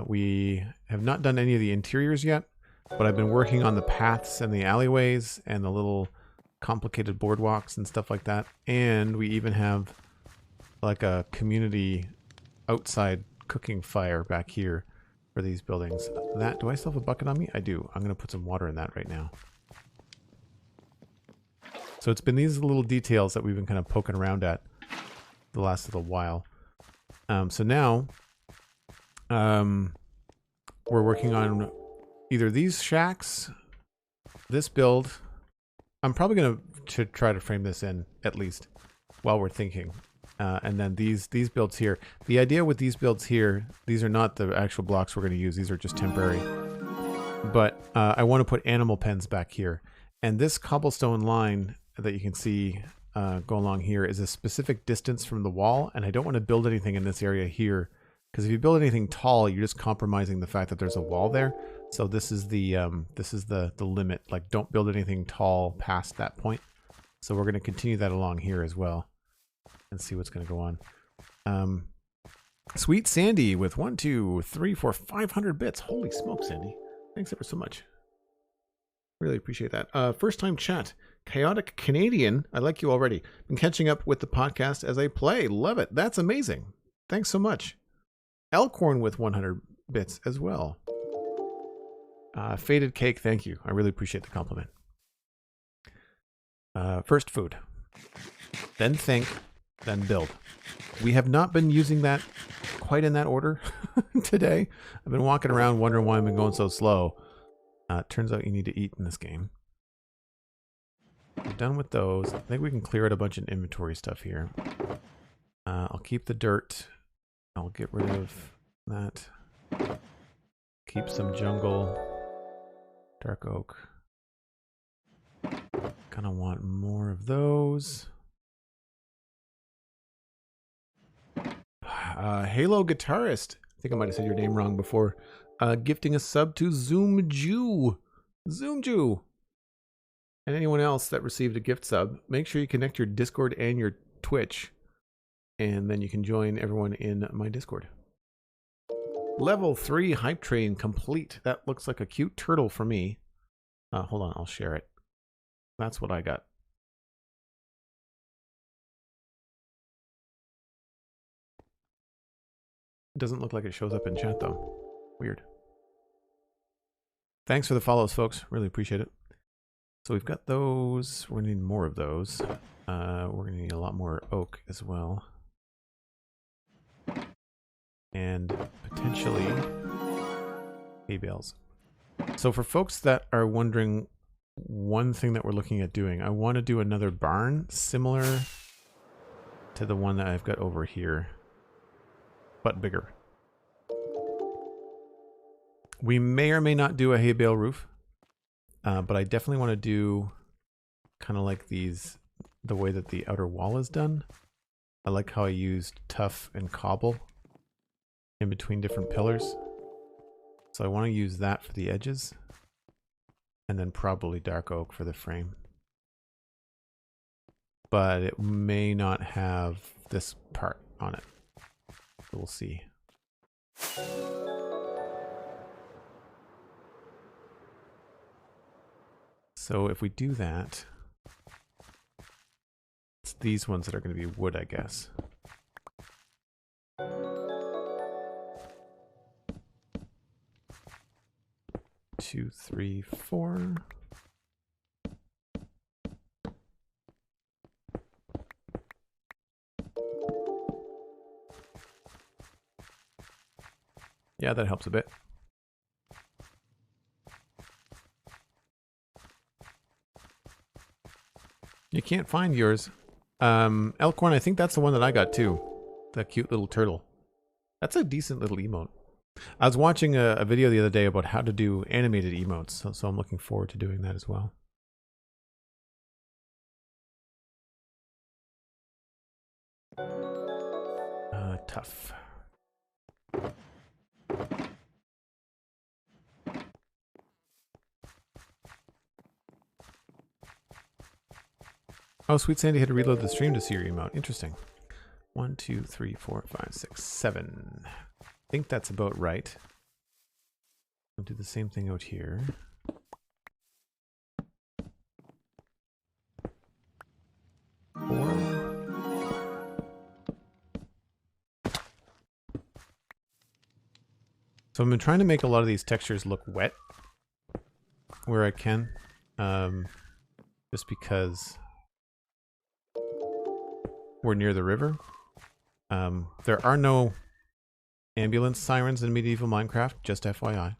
We have not done any of the interiors yet, but I've been working on the paths and the alleyways and the little complicated boardwalks and stuff like that. And we even have like a community outside cooking fire back here for these buildings. Do I still have a bucket on me? I do. I'm going to put some water in that right now. So it's been these little details that we've been kind of poking around at the last little while. So now we're working on either these shacks, this build. I'm probably going to try to frame this in at least while we're thinking. And then these builds here. The idea with these builds here, these are not the actual blocks we're going to use. These are just temporary. But I want to put animal pens back here. And this cobblestone line that you can see go along here is a specific distance from the wall. And I don't want to build anything in this area here, because if you build anything tall, you're just compromising the fact that there's a wall there. So this is the limit. Like, don't build anything tall past that point. So we're going to continue that along here as well and see what's going to go on. Sweet Sandy with 1, 2, 3, 4, 500 bits. Holy smoke, Sandy. Thanks ever so much. Really appreciate that. First time chat. Chaotic Canadian. I like you already. Been catching up with the podcast as I play. Love it. That's amazing. Thanks so much. Elkhorn with 100 bits as well. Faded Cake, thank you. I really appreciate the compliment. First food. Then think. Then build. We have not been using that quite in that order today. I've been walking around wondering why I've been going so slow. Turns out you need to eat in this game. We're done with those. I think we can clear out a bunch of inventory stuff here. I'll keep the dirt. I'll get rid of that. Keep some jungle. Dark oak. Kind of want more of those. Halo Guitarist. I think I might have said your name wrong before. Gifting a sub to Zoomju. Zoomju. And anyone else that received a gift sub, make sure you connect your Discord and your Twitch. And then you can join everyone in my Discord. Level 3 hype train complete. That looks like a cute turtle for me. Hold on, I'll share it. That's what I got. It doesn't look like it shows up in chat though. Weird. Thanks for the follows, folks. Really appreciate it. So we've got those. We're gonna need more of those. We're gonna need a lot more oak as well. And potentially hay bales. So for folks that are wondering, one thing that we're looking at doing, I want to do another barn similar to the one that I've got over here, but bigger. We may or may not do a hay bale roof, but I definitely want to do kind of like these, the way that the outer wall is done. I like how I used tuff and cobble in between different pillars. So I want to use that for the edges, and then probably dark oak for the frame. But it may not have this part on it. So we'll see. So if we do that, it's these ones that are going to be wood, I guess. 2, 3, 4. Yeah, that helps a bit. You can't find yours. Elkhorn, I think that's the one that I got too. That cute little turtle. That's a decent little emote. I was watching a video the other day about how to do animated emotes, so I'm looking forward to doing that as well. Tough. Oh, Sweet Sandy had to reload the stream to see your emote. Interesting. 1, 2, 3, 4, 5, 6, 7. I think that's about right. I'll do the same thing out here. So I've been trying to make a lot of these textures look wet where I can, just because we're near the river. There are no ambulance sirens in medieval Minecraft, just FYI.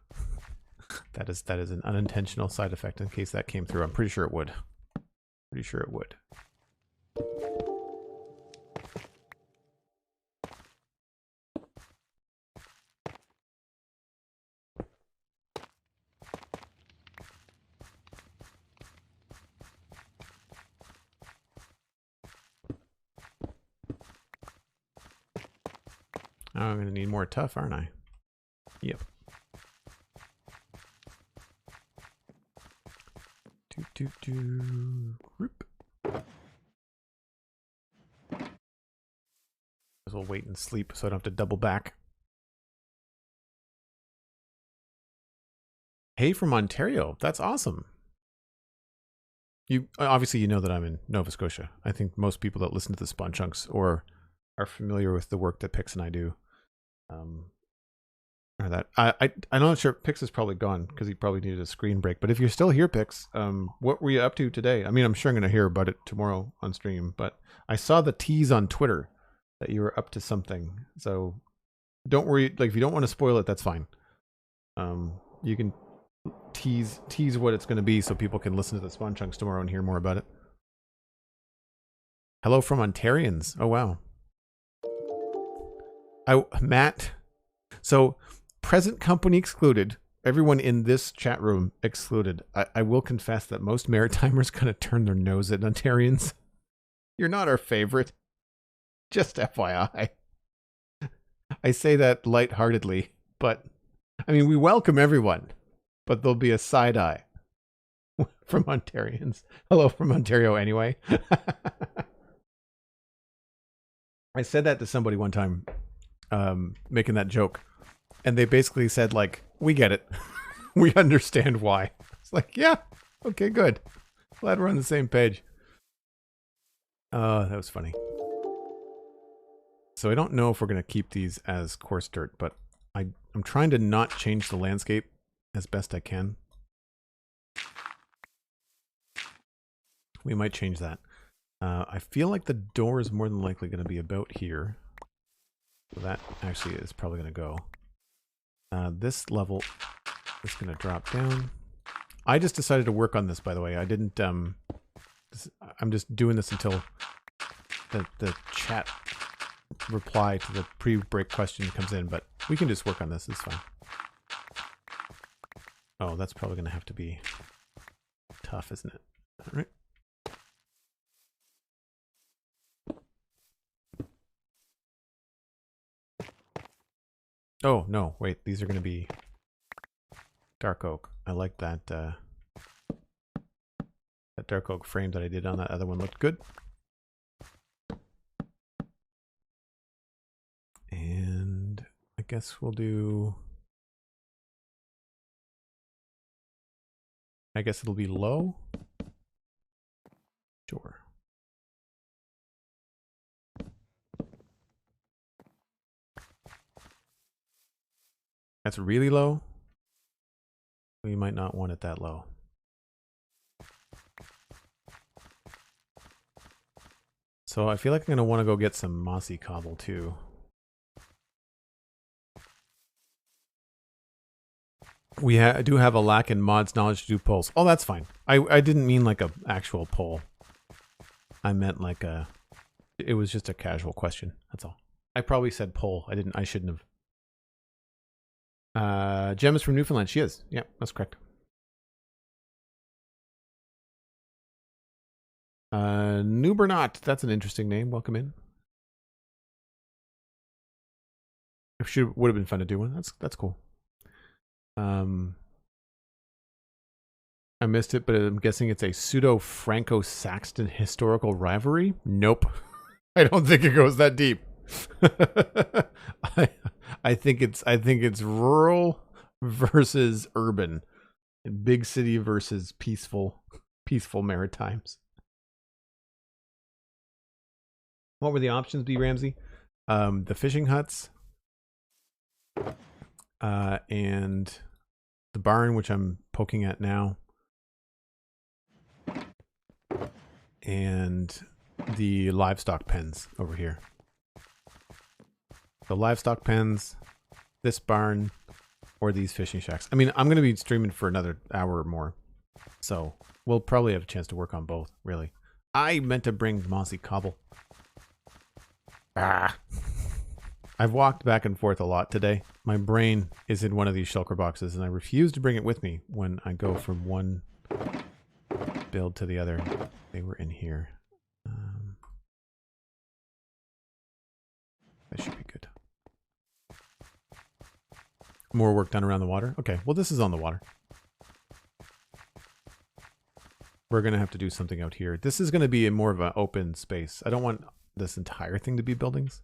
That is an unintentional side effect in case that came through. I'm pretty sure it would. Pretty sure it would. Oh, I'm gonna need more tough, aren't I? Yep. Group. We'll wait and sleep so I don't have to double back. Hey, from Ontario. That's awesome. You obviously you know that I'm in Nova Scotia. I think most people that listen to the Spawn Chunks or are familiar with the work that Pix and I do. Or that I'm not sure. Pix is probably gone because he probably needed a screen break. But if you're still here, Pix, what were you up to today? I mean, I'm sure I'm going to hear about it tomorrow on stream. But I saw the tease on Twitter that you were up to something. So don't worry. Like if you don't want to spoil it, that's fine. You can tease what it's going to be so people can listen to the Spawn Chunks tomorrow and hear more about it. Hello from Ontarians. Oh wow. Matt. So present company excluded. Everyone in this chat room excluded. I will confess that most Maritimers kind of turn their nose at Ontarians. You're not our favorite. Just FYI. I say that lightheartedly, but I mean, we welcome everyone, but there'll be a side eye from Ontarians. Hello from Ontario anyway. I said that to somebody one time, making that joke. And they basically said, like, we get it. We understand why. It's like, yeah, okay, good. Glad we're on the same page. That was funny. So I don't know if we're going to keep these as coarse dirt, but I'm trying to not change the landscape as best I can. We might change that. I feel like the door is more than likely going to be about here. So that actually is probably going to go. This level is going to drop down. I just decided to work on this, by the way. I didn't, I'm just doing this until the chat reply to the pre-break question comes in, but we can just work on this. It's fine. Oh, that's probably going to have to be tough, isn't it? All right. Oh, no, wait. These are going to be dark oak. I like that. That dark oak frame that I did on that other one looked good. And I guess we'll do... I guess it'll be low. Sure. That's really low. We might not want it that low. So I feel like I'm going to want to go get some mossy cobble too. We do have a lack in mods knowledge to do polls. Oh, that's fine. I didn't mean like a actual poll. I meant like a... It was just a casual question. That's all. I probably said poll. I shouldn't have. Jem is from Newfoundland. She is. Yeah, that's correct. Newbernot. That's an interesting name. Welcome in. Would have been fun to do one. That's cool. I missed it, but I'm guessing it's a pseudo Franco-Saxon historical rivalry. Nope. I don't think it goes that deep. I think it's rural versus urban, big city versus peaceful Maritimes. What were the options, B. Ramsey? The fishing huts, and the barn, which I'm poking at now, and the livestock pens over here. The livestock pens, this barn, or these fishing shacks. I mean, I'm going to be streaming for another hour or more, so we'll probably have a chance to work on both, really. I meant to bring mossy cobble. I've walked back and forth a lot today. My brain is in one of these shulker boxes, and I refuse to bring it with me when I go from one build to the other. They were in here. That should be good. More work done around the water? Okay, well this is on the water. We're going to have to do something out here. This is going to be a more of an open space. I don't want this entire thing to be buildings.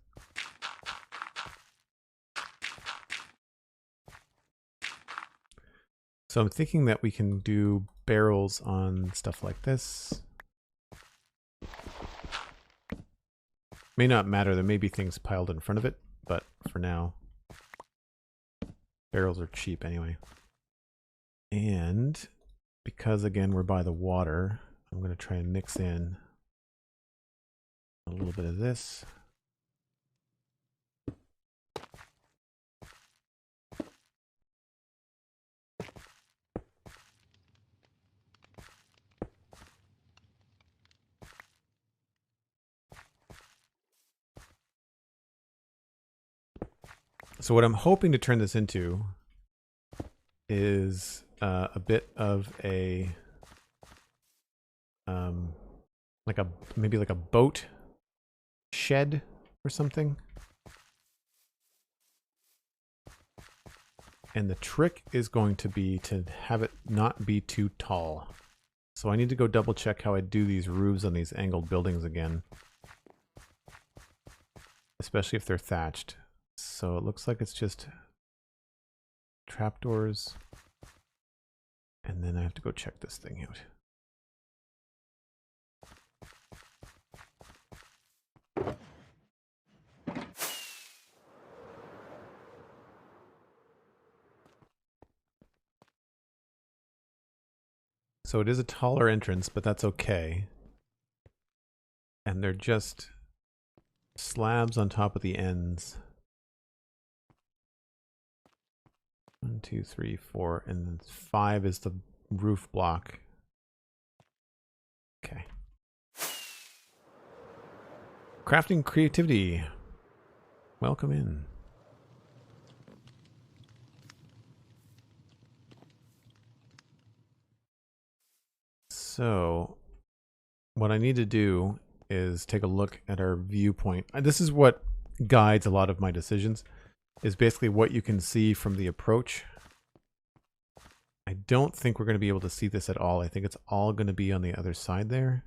So I'm thinking that we can do barrels on stuff like this. May not matter. There may be things piled in front of it, but for now, barrels are cheap anyway. And because, again, we're by the water, I'm going to try and mix in a little bit of this. So what I'm hoping to turn this into is a bit of a maybe like a boat shed or something. And the trick is going to be to have it not be too tall. So I need to go double check how I do these roofs on these angled buildings again, especially if they're thatched. So it looks like it's just trapdoors. And then I have to go check this thing out. So it is a taller entrance, but that's okay. And they're just slabs on top of the ends. 1, 2, 3, 4, and then 5 is the roof block. Okay. Crafting creativity. Welcome in. So, what I need to do is take a look at our viewpoint. This is what guides a lot of my decisions, is basically what you can see from the approach. I don't think we're going to be able to see this at all. I think it's all going to be on the other side there.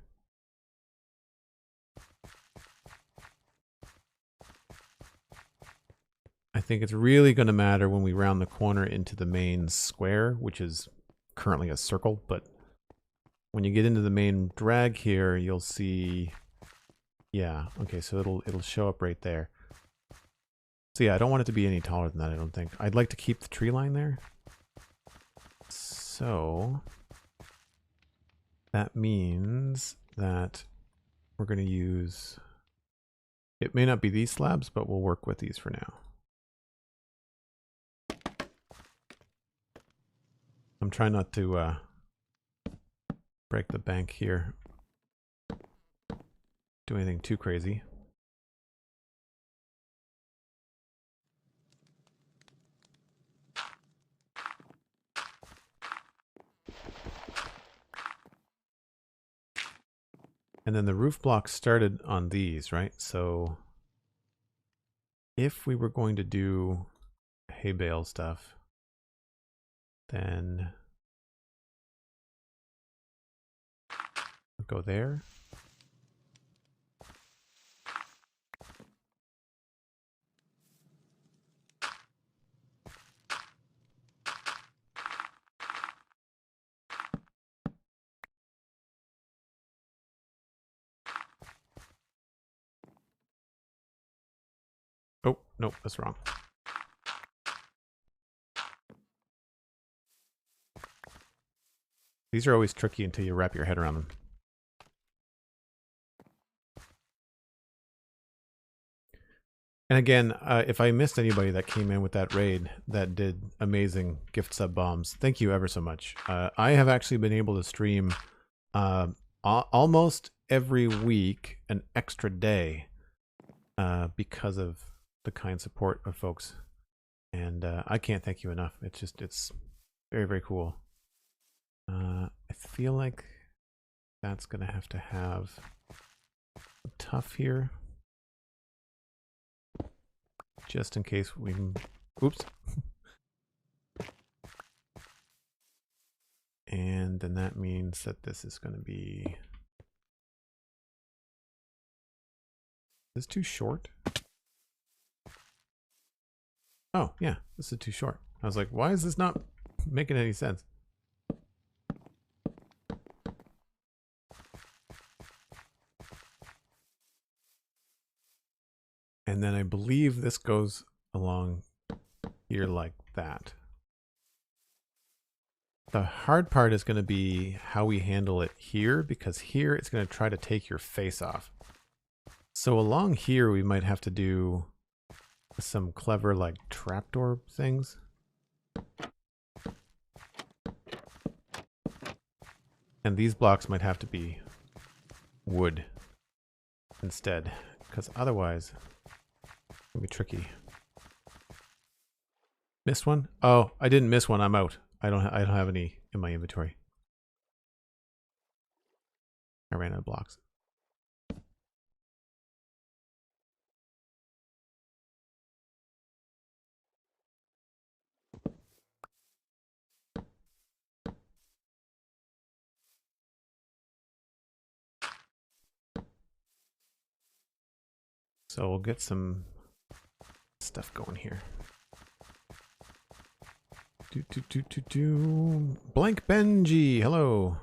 I think it's really going to matter when we round the corner into the main square, which is currently a circle, but when you get into the main drag here, you'll see, yeah, okay, so it'll show up right there. So yeah, I don't want it to be any taller than that, I don't think. I'd like to keep the tree line there. So that means that we're going to use, it may not be these slabs, but we'll work with these for now. I'm trying not to break the bank here. Do anything too crazy. And then the roof block started on these, right? So if we were going to do hay bale stuff, then go there. Oh, nope, that's wrong. These are always tricky until you wrap your head around them. And again, if I missed anybody that came in with that raid that did amazing gift sub bombs, thank you ever so much. I have actually been able to stream almost every week an extra day because of the kind support of folks. And I can't thank you enough. It's very, very cool. I feel like that's going to have tough here. Just in case we... Oops. And then that means that this is going to be... Is this too short? Oh, yeah, this is too short. I was like, why is this not making any sense? And then I believe this goes along here like that. The hard part is going to be how we handle it here, because here it's going to try to take your face off. So along here we might have to do some clever like trapdoor things. And these blocks might have to be wood instead, because otherwise it'll be tricky. Missed one? Oh, I didn't miss one. I'm out. I don't have any in my inventory. I ran out of blocks. So we'll get some stuff going here. Blank Benji, hello.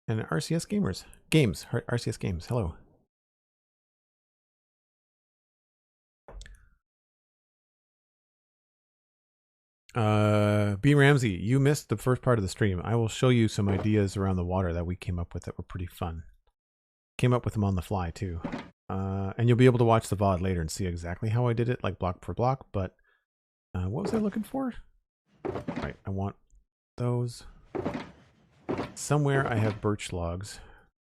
And RCS Games, RCS Games, hello. B Ramsey, you missed the first part of the stream. I will show you some ideas around the water that we came up with that were pretty fun. Came up with them on the fly too. And you'll be able to watch the VOD later and see exactly how I did it, like block per block, but what was I looking for? Right, I want those. Somewhere I have birch logs.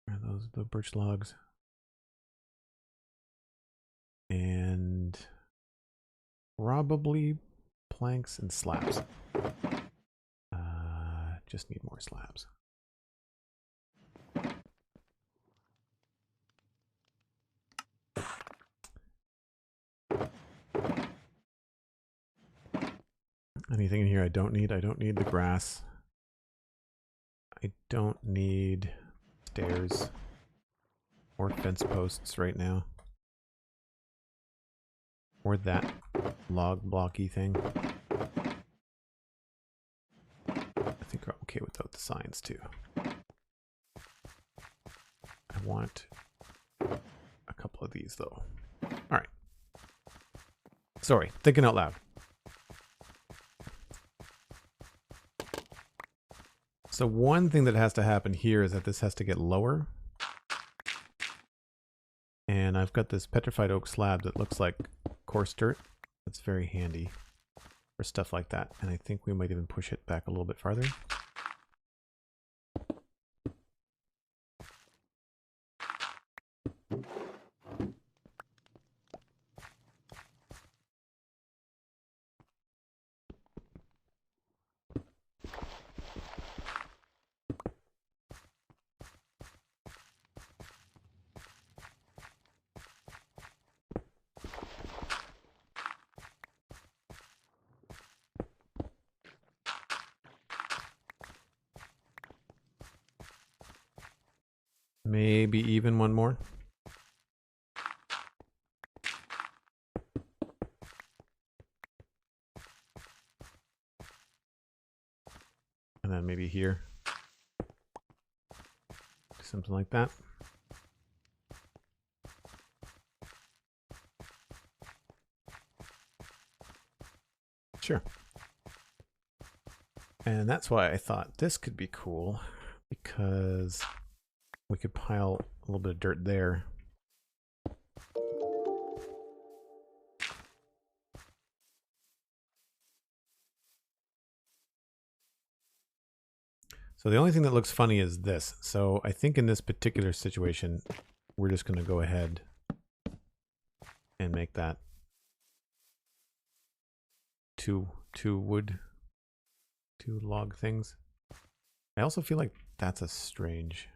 Are those the birch logs? And probably planks and slabs. Just need more slabs. Anything in here I don't need? I don't need the grass. I don't need stairs or fence posts right now. Or that log blocky thing. I think I'm okay without the signs too. I want a couple of these though. Alright. Sorry, thinking out loud. So one thing that has to happen here is that this has to get lower. And I've got this petrified oak slab that looks like coarse dirt. That's very handy for stuff like that. And I think we might even push it back a little bit farther. Maybe even one more. And then maybe here. Something like that. Sure. And that's why I thought this could be cool, because we could pile a little bit of dirt there. So the only thing that looks funny is this. So I think in this particular situation, we're just going to go ahead and make that two log things. I also feel like that's a strange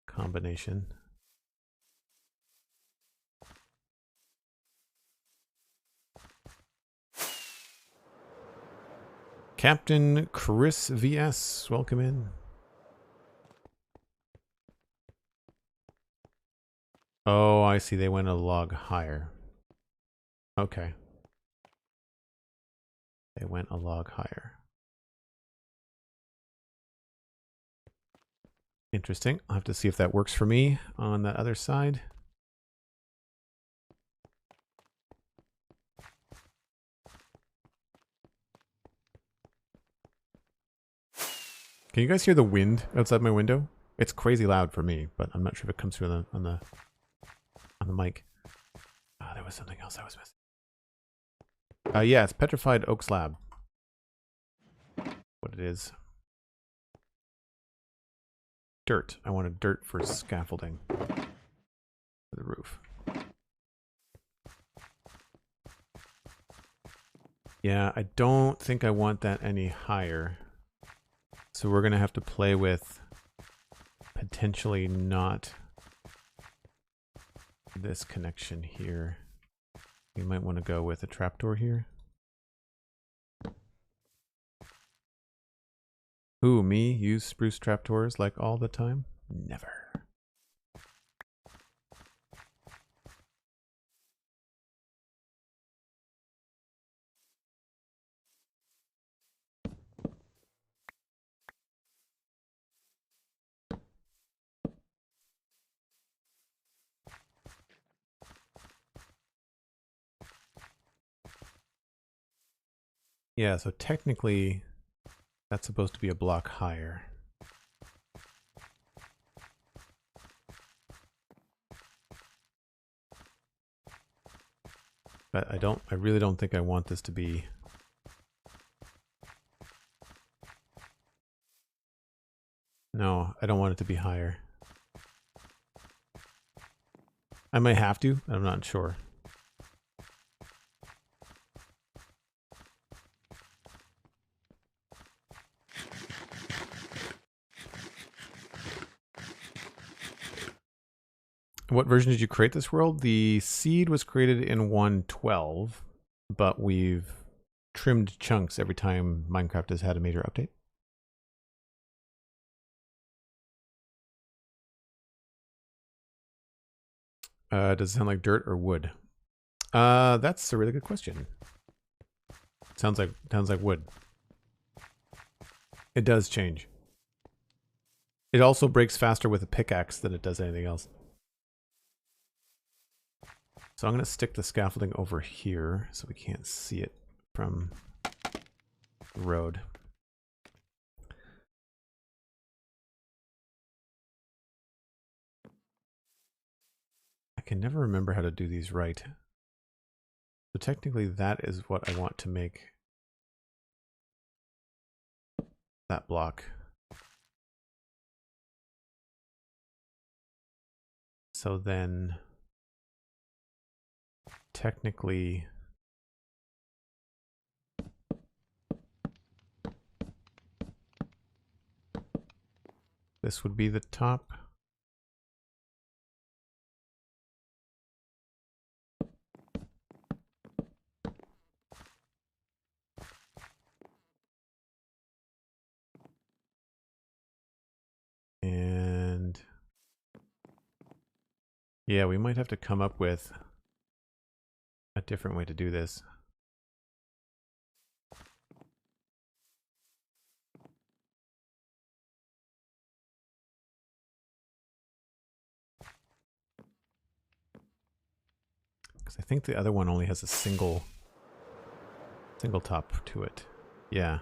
combination. Captain Chris VS, welcome in. Oh, I see. They went a log higher. Okay. They went a log higher. Interesting. I'll have to see if that works for me on that other side. Can you guys hear the wind outside my window? It's crazy loud for me, but I'm not sure if it comes through on the mic. Oh, there was something else I was missing. Yeah, it's petrified oak slab. What it is. Dirt. I wanted dirt for scaffolding for the roof. Yeah, I don't think I want that any higher. So we're going to have to play with potentially not this connection here. We might want to go with a trapdoor here. Ooh, me use spruce trapdoors like all the time? Never. Yeah, so technically that's supposed to be a block higher. But I really don't think I want this to be. No, I don't want it to be higher. I might have to, I'm not sure. What version did you create this world? The seed was created in 1.12, but we've trimmed chunks every time Minecraft has had a major update. Does it sound like dirt or wood? That's a really good question. Sounds like wood. It does change. It also breaks faster with a pickaxe than it does anything else. So I'm going to stick the scaffolding over here so we can't see it from the road. I can never remember how to do these right. So technically that is what I want to make that block. So then technically this would be the top. And Yeah, we might have to come up with a different way to do this. Because I think the other one only has a single top to it. Yeah.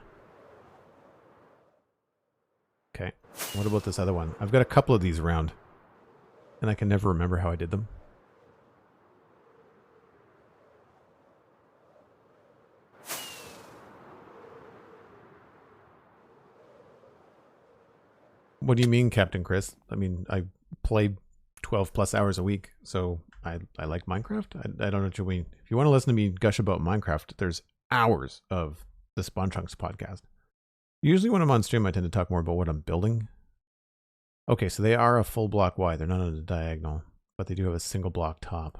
Okay. What about this other one? I've got a couple of these around, and I can never remember how I did them. What do you mean, Captain Chris? I mean, I play 12 plus hours a week, so I like Minecraft. I don't know what you mean. If you want to listen to me gush about Minecraft, there's hours of the Spawn Chunks podcast. Usually when I'm on stream, I tend to talk more about what I'm building. Okay, so they are a full block wide. They're not on a diagonal, but they do have a single block top.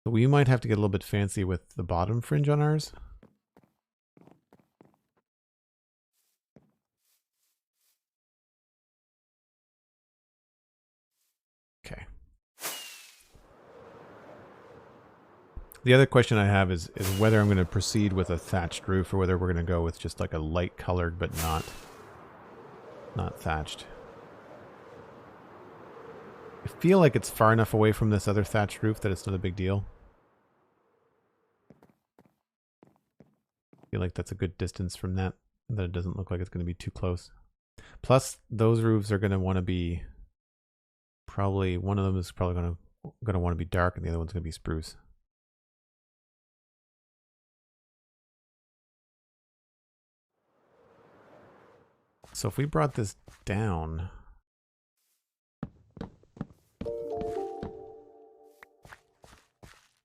So we might have to get a little bit fancy with the bottom fringe on ours. Okay. The other question I have is whether I'm going to proceed with a thatched roof or whether we're going to go with just like a light colored but not thatched. I feel like it's far enough away from this other thatched roof that it's not a big deal. I feel like that's a good distance from that it doesn't look like it's going to be too close. Plus, those roofs are going to want to be probably, one of them is probably going to want to be dark and the other one's going to be spruce. So if we brought this down,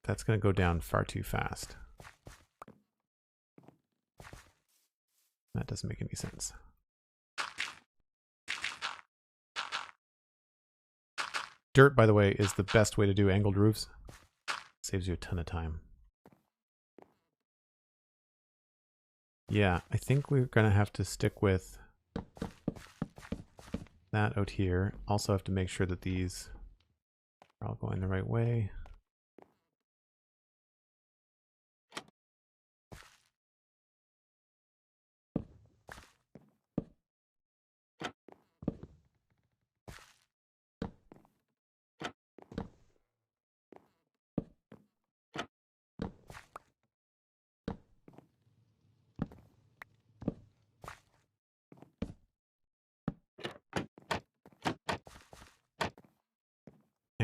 that's going to go down far too fast. That doesn't make any sense. Dirt, by the way, is the best way to do angled roofs. Saves you a ton of time. Yeah, I think we're going to have to stick with that out here. Also have to make sure that these are all going the right way.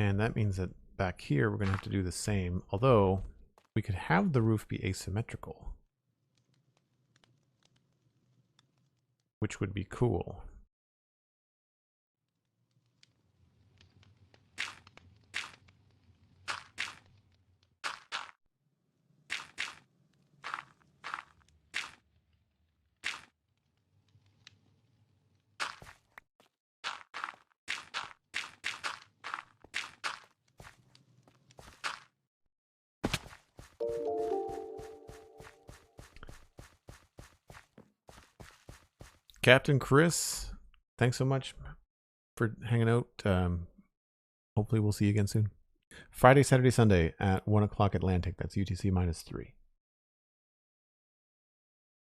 And that means that back here, we're going to have to do the same, although we could have the roof be asymmetrical, which would be cool. Captain Chris, thanks so much for hanging out. Hopefully we'll see you again soon. Friday, Saturday, Sunday at 1 o'clock Atlantic. That's UTC -3.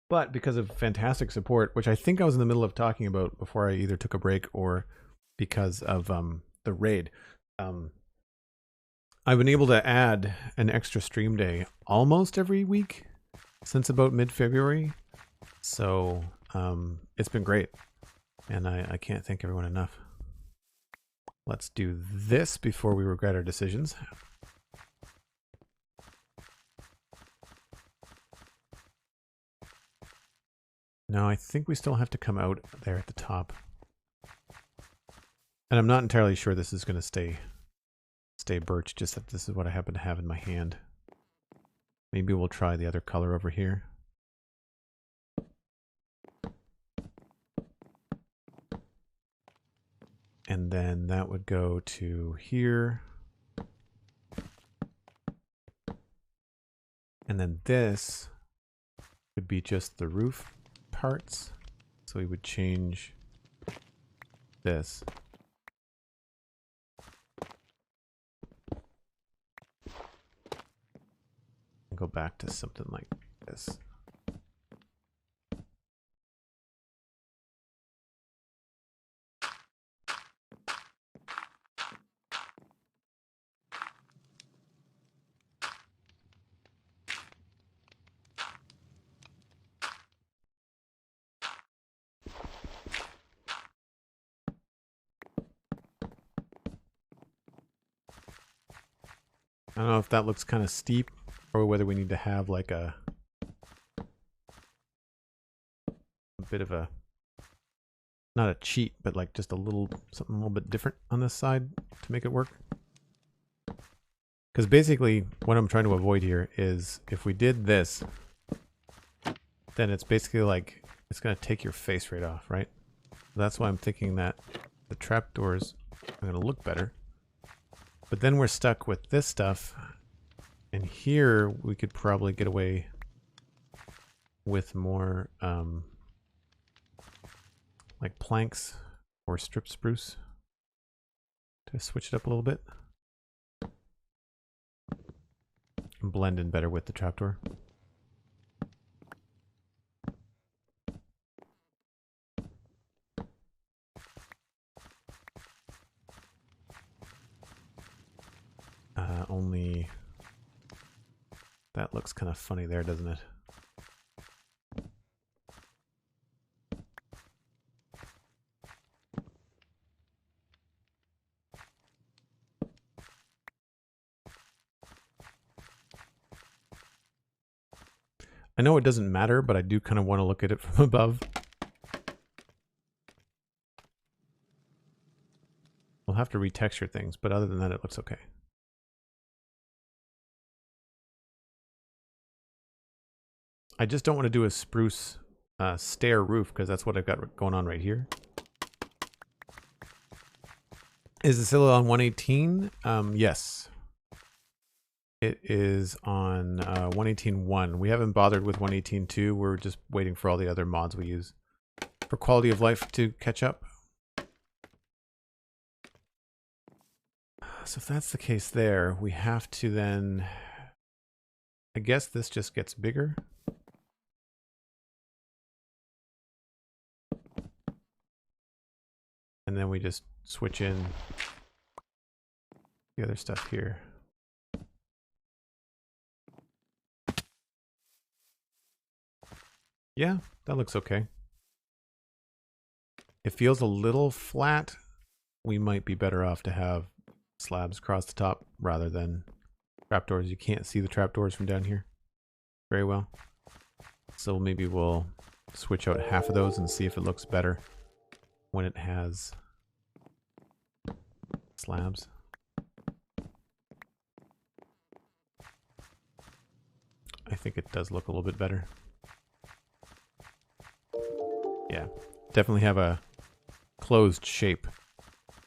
But because of fantastic support, which I think I was in the middle of talking about before I either took a break or because of the raid, I've been able to add an extra stream day almost every week since about mid-February. So it's been great, and I can't thank everyone enough. Let's do this before we regret our decisions. No, I think we still have to come out there at the top. And I'm not entirely sure this is going to stay birch, just that this is what I happen to have in my hand. Maybe we'll try the other color over here. And then that would go to here. And then this would be just the roof parts. So we would change this. back to something like this. I don't know if that looks kind of steep or whether we need to have like a bit of a, not a cheat, but like just a little, something a little bit different on this side to make it work. Because basically what I'm trying to avoid here is if we did this, then it's basically like, it's going to take your face right off, right? That's why I'm thinking that the trapdoors are going to look better. But then we're stuck with this stuff. And here we could probably get away with more like planks or strip spruce to switch it up a little bit. And blend in better with the trapdoor. Only that looks kind of funny there, doesn't it? I know it doesn't matter, but I do kind of want to look at it from above. We'll have to retexture things, but other than that, it looks okay. I just don't want to do a spruce stair roof because that's what I've got going on right here. Is the Citadel on 118? Yes. It is on 118.1. We haven't bothered with 118.2. We're just waiting for all the other mods we use for quality of life to catch up. So if that's the case there, we have to then... I guess this just gets bigger. And then we just switch in the other stuff here. Yeah, that looks okay. It feels a little flat. We might be better off to have slabs across the top rather than trapdoors. You can't see the trapdoors from down here very well. So maybe we'll switch out half of those and see if it looks better when it has slabs. I think it does look a little bit better. Yeah, definitely have a closed shape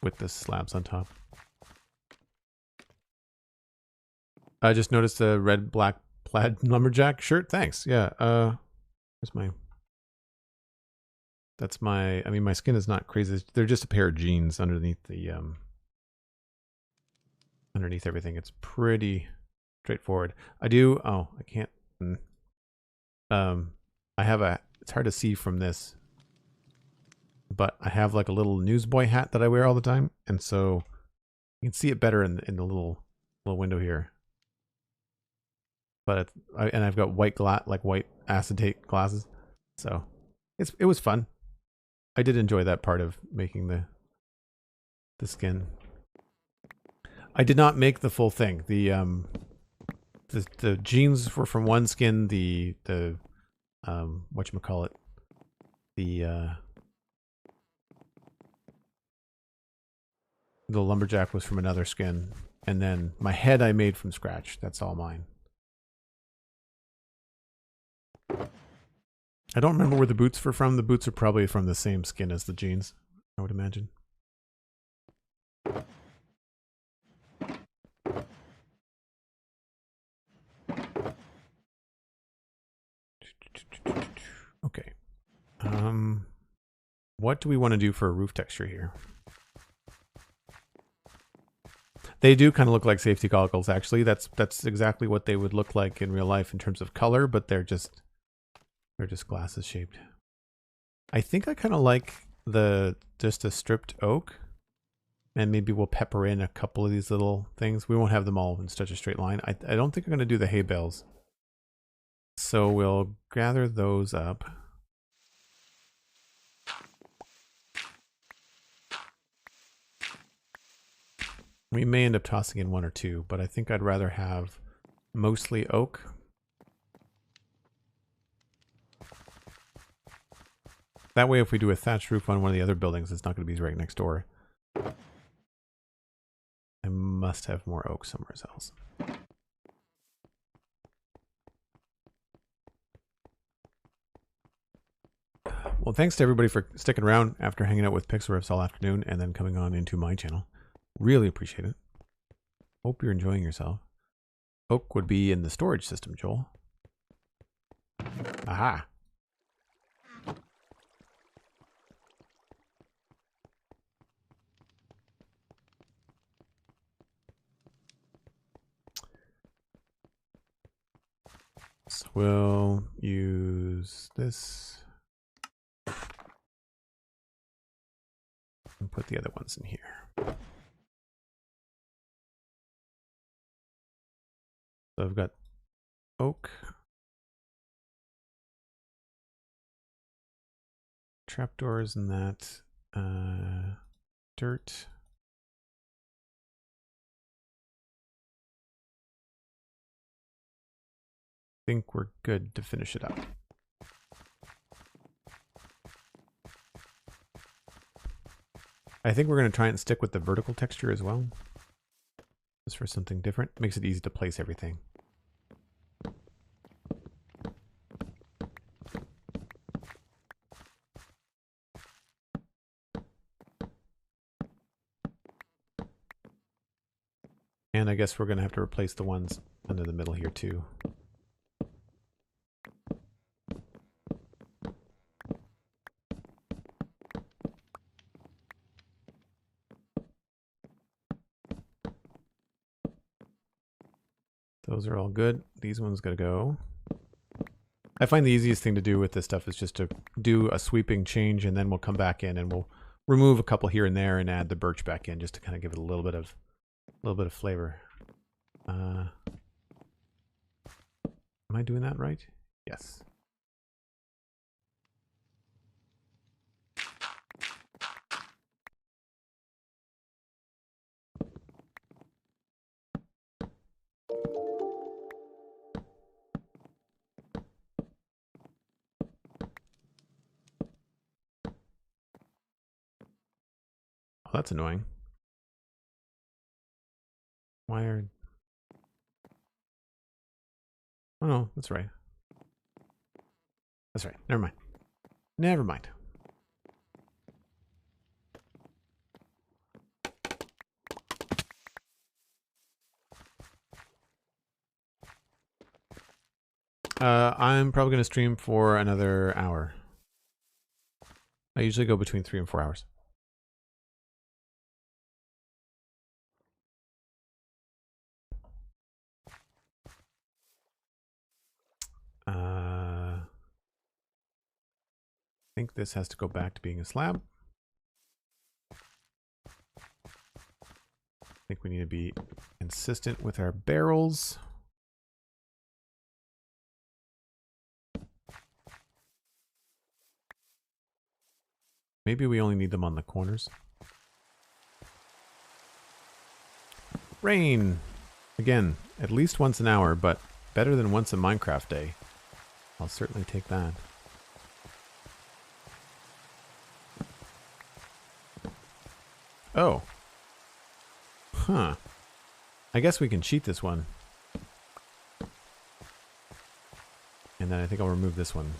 with the slabs on top. I just noticed a red, black, plaid lumberjack shirt. Thanks. Yeah. Where's my... That's my... I mean, my skin is not crazy. They're just a pair of jeans underneath the... underneath everything. It's pretty straightforward. I do... Oh, I can't... I have a... It's hard to see from this, but I have like a little newsboy hat that I wear all the time, and so you can see it better in the little window here. But and I've got white white acetate glasses, so it was fun. I did enjoy that part of making the skin. I did not make the full thing. The jeans were from one skin. The whatchamacallit, the lumberjack was from another skin, and then my head I made from scratch. That's all mine. I don't remember where the boots were from. The boots are probably from the same skin as the jeans, I would imagine. Okay. What do we want to do for a roof texture here? They do kind of look like safety goggles, actually. That's exactly what they would look like in real life in terms of color, but they're just glasses shaped. I think I kind of like just a stripped oak, and maybe we'll pepper in a couple of these little things. We won't have them all in such a straight line. I don't think I'm going to do the hay bales. So we'll gather those up. We may end up tossing in one or two, but I think I'd rather have mostly oak. That way, if we do a thatched roof on one of the other buildings, it's not going to be right next door. I must have more oak somewhere else. Well, thanks to everybody for sticking around after hanging out with Pixel Riffs all afternoon and then coming on into my channel. Really appreciate it. Hope you're enjoying yourself. Oak would be in the storage system, Joel. Aha. So we'll use this and put the other ones in here. So I've got oak, trapdoors and that, dirt. I think we're good to finish it up. I think we're going to try and stick with the vertical texture as well. Just for something different. Makes it easy to place everything. And I guess we're going to have to replace the ones under the middle here too. Those are all good. These ones gotta go. I find the easiest thing to do with this stuff is just to do a sweeping change, and then we'll come back in and we'll remove a couple here and there and add the birch back in just to kind of give it a little bit of flavor. Am I doing that right? Yes. Oh, that's annoying. Why are... Oh no, that's right. That's right. Never mind. Never mind. I'm probably going to stream for another hour. I usually go between 3 and 4 hours. I think this has to go back to being a slab. I think we need to be consistent with our barrels. Maybe we only need them on the corners. Rain! Again, at least once an hour, but better than once a Minecraft day. I'll certainly take that. Oh. Huh. I guess we can cheat this one. And then I think I'll remove this one.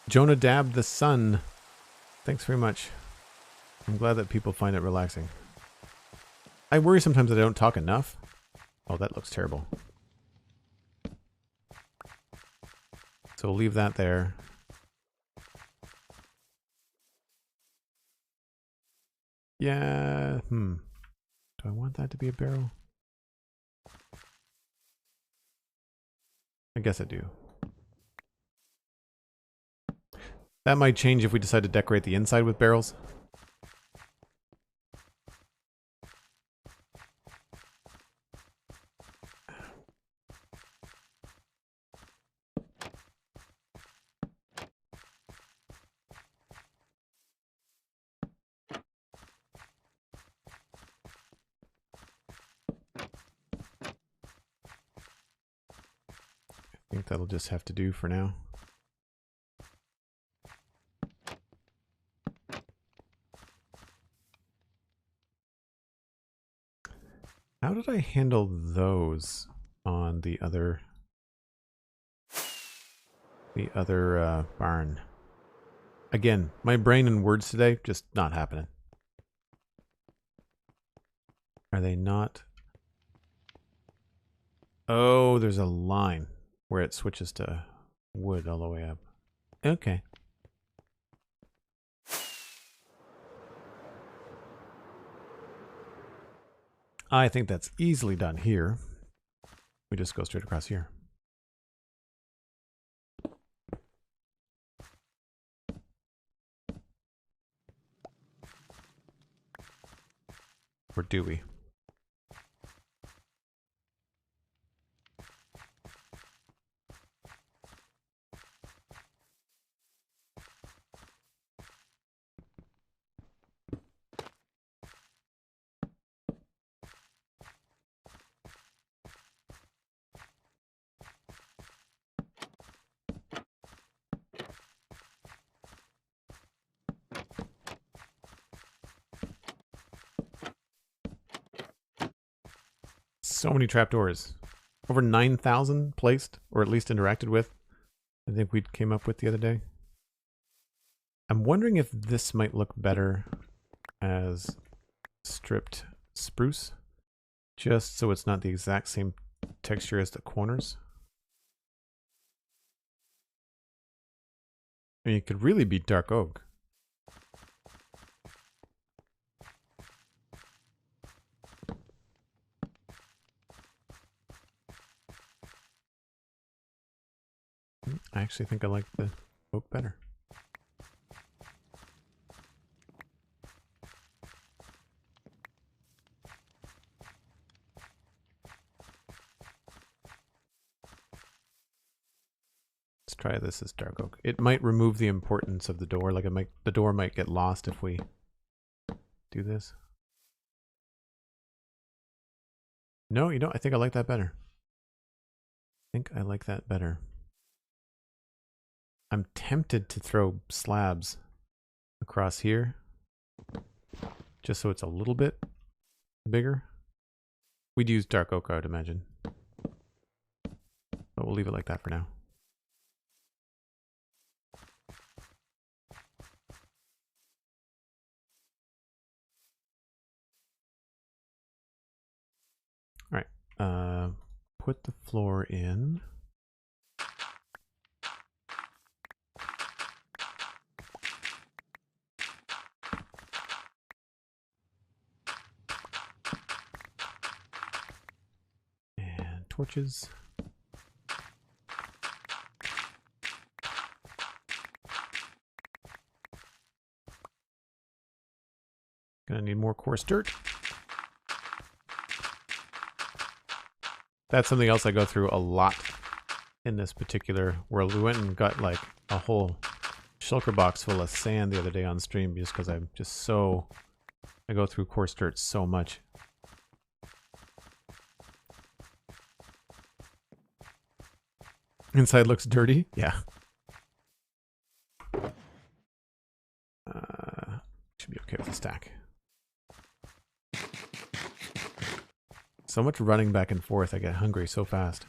Jonah Dab the Sun. Thanks very much. I'm glad that people find it relaxing. I worry sometimes that I don't talk enough. Oh, that looks terrible. So we'll leave that there. Yeah, Do I want that to be a barrel? I guess I do. That might change if we decide to decorate the inside with barrels. I think that'll just have to do for now. How did I handle those on the other barn? Again, my brain and words today just not happening. Are they not? Oh, there's a line where it switches to wood all the way up. Okay. I think that's easily done here. We just go straight across here. Or do we? So many trapdoors. Over 9,000 placed, or at least interacted with. I think we came up with the other day. I'm wondering if this might look better as stripped spruce, just so it's not the exact same texture as the corners. I mean, it could really be dark oak. I actually think I like the oak better. Let's try this as dark oak. It might remove the importance of the door. Like the door might get lost if we do this. No, you don't. I think I like that better. I think I like that better. I'm tempted to throw slabs across here, just so it's a little bit bigger. We'd use dark oak, I would imagine. But we'll leave it like that for now. All right. Put the floor in. And torches. Gonna need more coarse dirt. That's something else I go through a lot in this particular world. We went and got like a whole shulker box full of sand the other day on stream just because I'm just so... I go through coarse dirt so much. Inside looks dirty? Yeah. Should be okay with the stack. So much running back and forth, I get hungry so fast.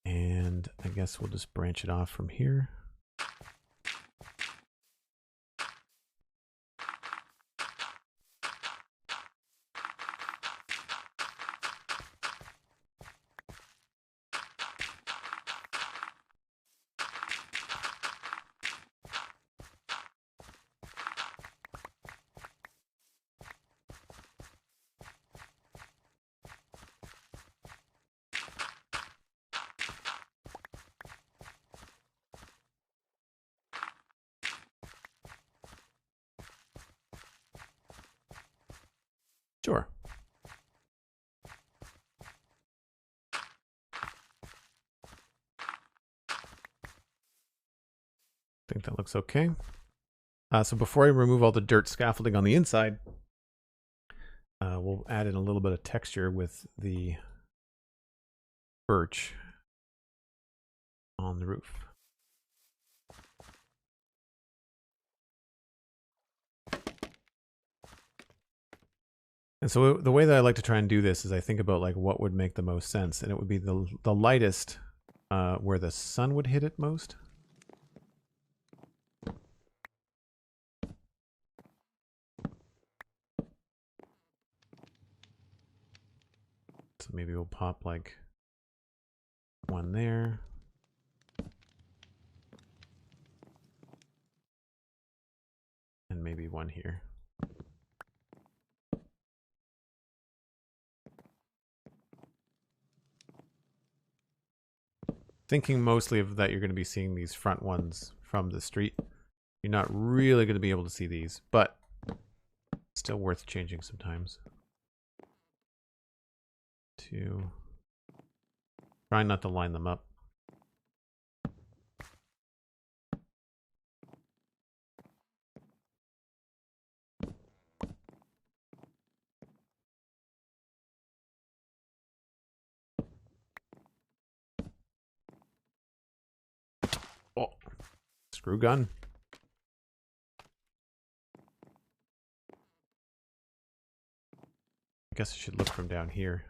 And I guess we'll just branch it off from here. Sure. I think that looks okay. So before I remove all the dirt scaffolding on the inside, we'll add in a little bit of texture with the birch on the roof. And so the way that I like to try and do this is I think about like what would make the most sense, and it would be the lightest where the sun would hit it most. So maybe we'll pop like one there. And maybe one here. Thinking mostly of that you're going to be seeing these front ones from the street. You're not really going to be able to see these, but still worth changing sometimes. To try not to line them up. Oh, screw gun. I guess I should look from down here.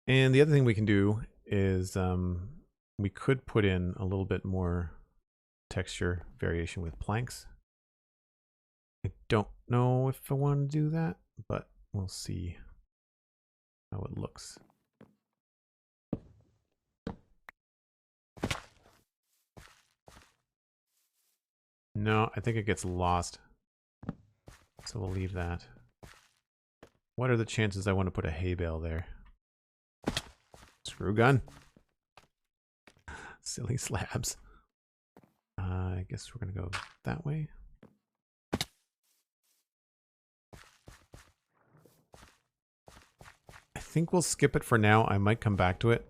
And the other thing we can do is we could put in a little bit more texture variation with planks. I don't know if I want to do that, but we'll see how it looks. No, I think it gets lost. So we'll leave that. What are the chances I want to put a hay bale there? Screw gun. Silly slabs. I guess we're going to go that way. I think we'll skip it for now. I might come back to it,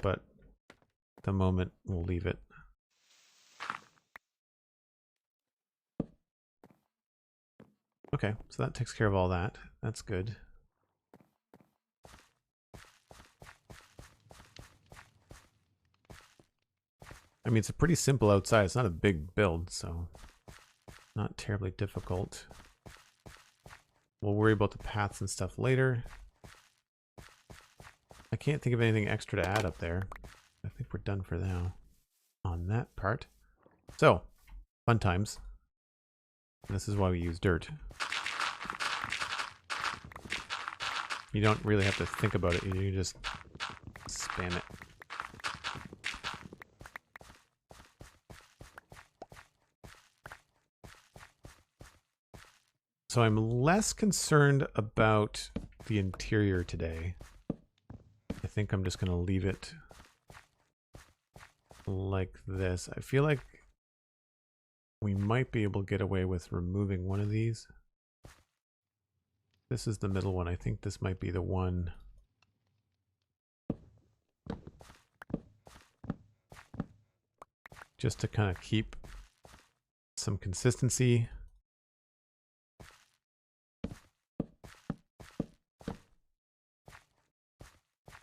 but at the moment we'll leave it. Okay, so that takes care of all that. That's good. I mean, it's a pretty simple outside. It's not a big build, so not terribly difficult. We'll worry about the paths and stuff later. I can't think of anything extra to add up there. I think we're done for now on that part. So, fun times. This is why we use dirt. You don't really have to think about it. You just spam it. So I'm less concerned about the interior today. I think I'm just going to leave it like this. I feel like we might be able to get away with removing one of these. This is the middle one. I think this might be the one. Just to kind of keep some consistency.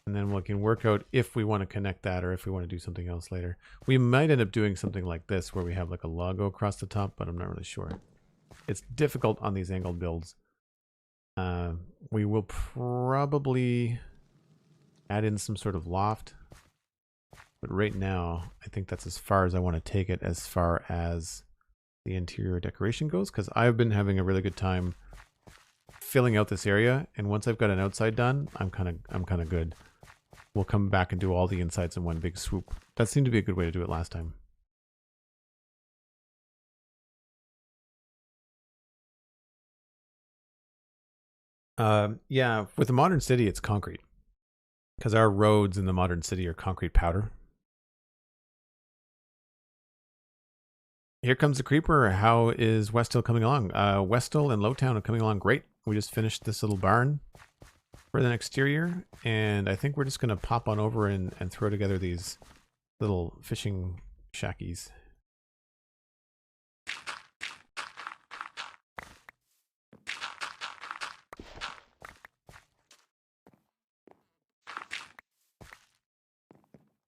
And then we can work out if we want to connect that or if we want to do something else later. We might end up doing something like this where we have like a logo across the top, but I'm not really sure. It's difficult on these angled builds. We will probably add in some sort of loft. But right now, I think that's as far as I want to take it as far as the interior decoration goes, because I've been having a really good time filling out this area, and once I've got an outside done, I'm kind of good. We'll come back and do all the insides in one big swoop. That seemed to be a good way to do it last time. Yeah, with the modern city, it's concrete. Because our roads in the modern city are concrete powder. Here comes the creeper. How is Westhill coming along? Westhill and Lowtown are coming along great. We just finished this little barn for an exterior, and I think we're just going to pop on over and throw together these little fishing shackies.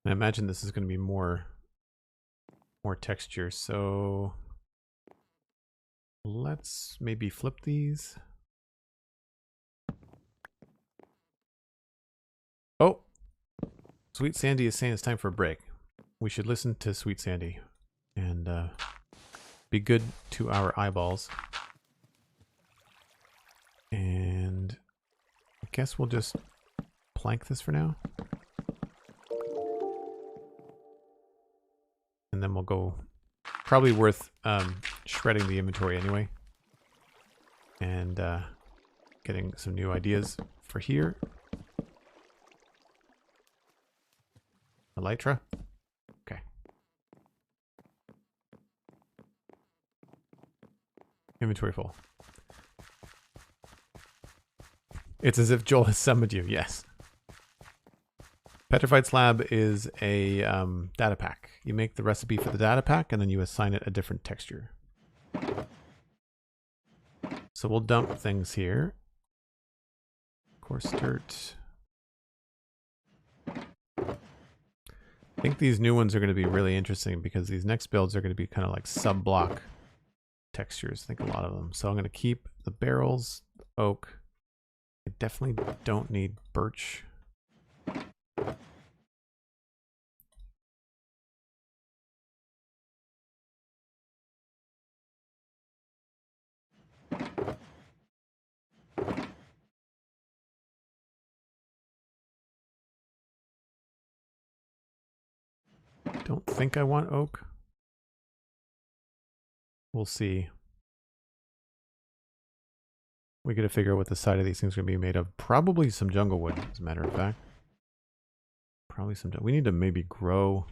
I imagine this is going to be more texture, so let's maybe flip these. Oh, Sweet Sandy is saying it's time for a break. We should listen to Sweet Sandy and be good to our eyeballs. And I guess we'll just plank this for now. And then we'll go, probably worth shredding the inventory anyway. And getting some new ideas for here. Elytra. Okay. Inventory full. It's as if Joel has summoned you, yes. Petrified Slab is a data pack. You make the recipe for the data pack and then you assign it a different texture. So we'll dump things here. Coarse dirt. I think these new ones are going to be really interesting because these next builds are going to be kind of like sub-block textures. I think a lot of them. So I'm going to keep the barrels, the oak. I definitely don't need birch. Don't think I want oak. We'll see. We gotta figure out what the side of these things are gonna be made of. Probably some jungle wood, as a matter of fact. Probably some. We need to maybe grow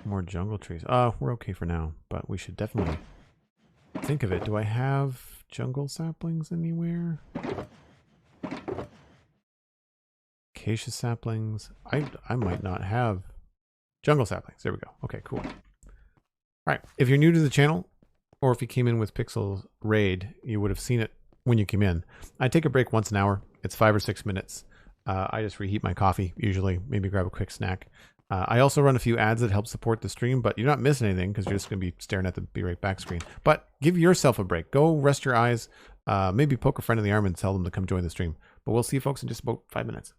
more jungle trees. We're okay for now, but we should definitely think of it. Do I have jungle saplings anywhere? Acacia saplings. I might not have jungle saplings. There we go. Okay, cool. All right. If you're new to the channel, or if you came in with Pixel Raid, you would have seen it when you came in. I take a break once an hour. It's 5 or 6 minutes. I just reheat my coffee, usually, maybe grab a quick snack. I also run a few ads that help support the stream, but you're not missing anything because you're just going to be staring at the Be Right Back screen. But give yourself a break. Go rest your eyes. Maybe poke a friend in the arm and tell them to come join the stream. But we'll see you folks in just about 5 minutes.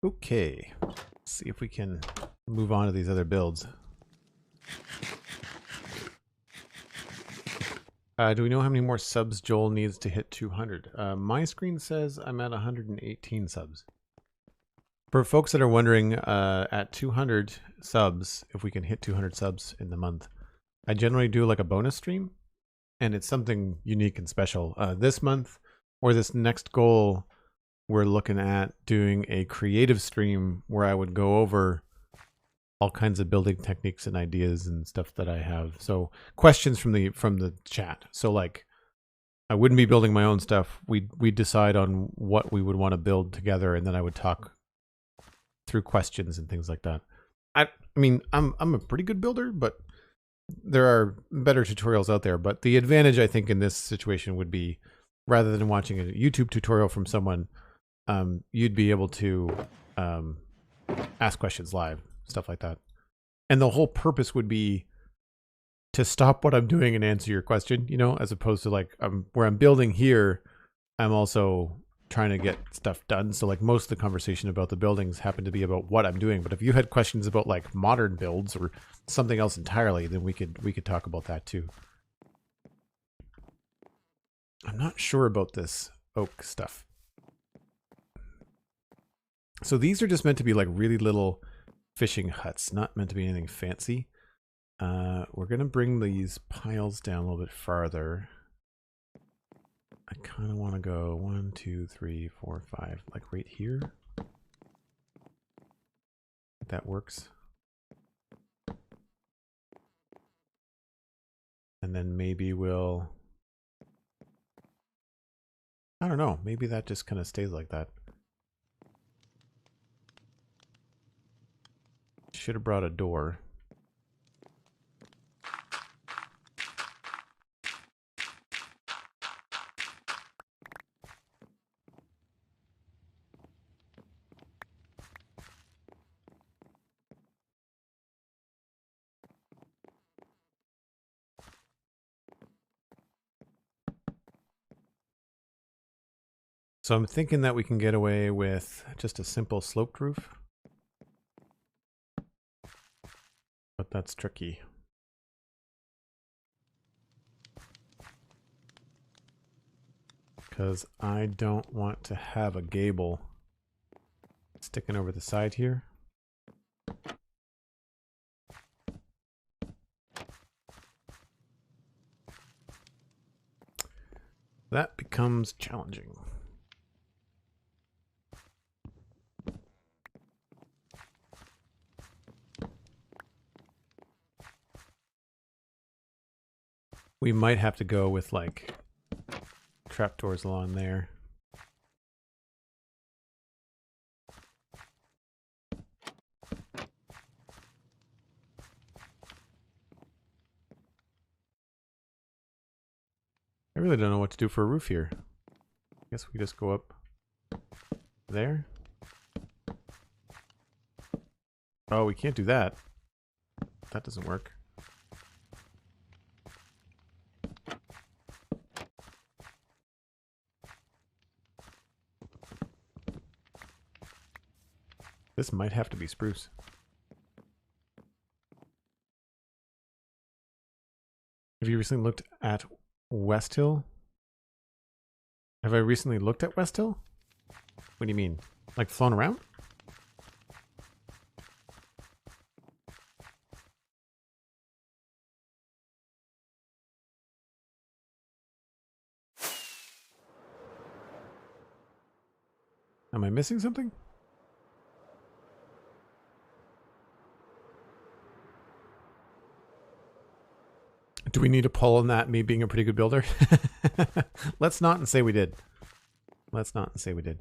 Okay, let's see if we can move on to these other builds. Do we know how many more subs Joel needs to hit 200? My screen says I'm at 118 subs. For folks that are wondering, at 200 subs, if we can hit 200 subs in the month, I generally do like a bonus stream, and it's something unique and special. This month, or this next goal, we're looking at doing a creative stream where I would go over all kinds of building techniques and ideas and stuff that I have. So questions from the chat. So like, I wouldn't be building my own stuff. We'd decide on what we would want to build together, and then I would talk through questions and things like that. I mean, I'm a pretty good builder, but there are better tutorials out there. But the advantage, I think, in this situation would be, rather than watching a YouTube tutorial from someone, you'd be able to ask questions live, stuff like that. And the whole purpose would be to stop what I'm doing and answer your question, you know, as opposed to like where I'm building here, I'm also trying to get stuff done. So like most of the conversation about the buildings happen to be about what I'm doing. But if you had questions about like modern builds or something else entirely, then we could talk about that too. I'm not sure about this oak stuff. So these are just meant to be like really little fishing huts, not meant to be anything fancy. We're going to bring these piles down a little bit farther. I kind of want to go 1, 2, 3, 4, 5, like right here. That works. And then maybe we'll, I don't know, maybe that just kind of stays like that. Should have brought a door. So I'm thinking that we can get away with just a simple sloped roof. But that's tricky. Because I don't want to have a gable sticking over the side here. That becomes challenging. We might have to go with like trapdoors along there. I really don't know what to do for a roof here. I guess we just go up there. Oh, we can't do that. That doesn't work. This might have to be spruce. Have you recently looked at West Hill? Have I recently looked at West Hill? What do you mean? Like flown around? Am I missing something? Do we need a poll on that, me being a pretty good builder? Let's not and say we did. Let's not and say we did.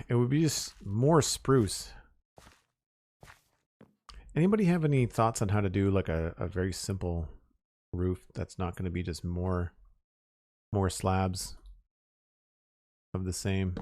It would be just more spruce. Anybody have any thoughts on how to do like a very simple roof that's not going to be just more slabs of the same?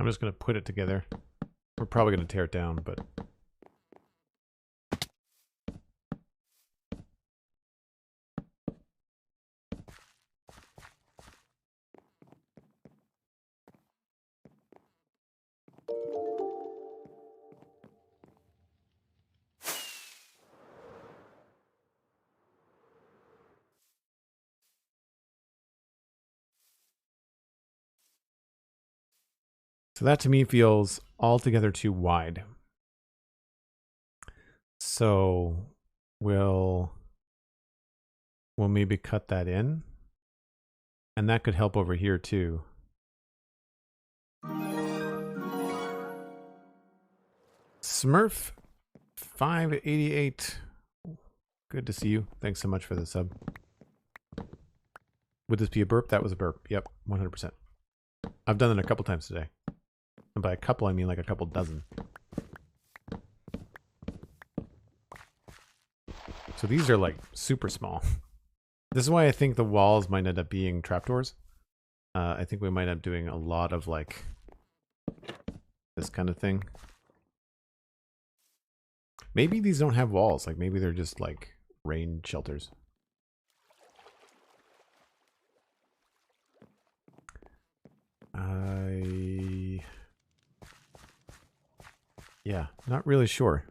I'm just going to put it together. We're probably going to tear it down, but... So that to me feels altogether too wide. So we'll maybe cut that in. And that could help over here too. Smurf 588. Good to see you. Thanks so much for the sub. Would this be a burp? That was a burp. Yep, 100%. I've done it a couple times today. And by a couple, I mean like a couple dozen. So these are like super small. This is why I think the walls might end up being trapdoors. I think we might end up doing a lot of like this kind of thing. Maybe these don't have walls. Like maybe they're just like rain shelters. Yeah, not really sure.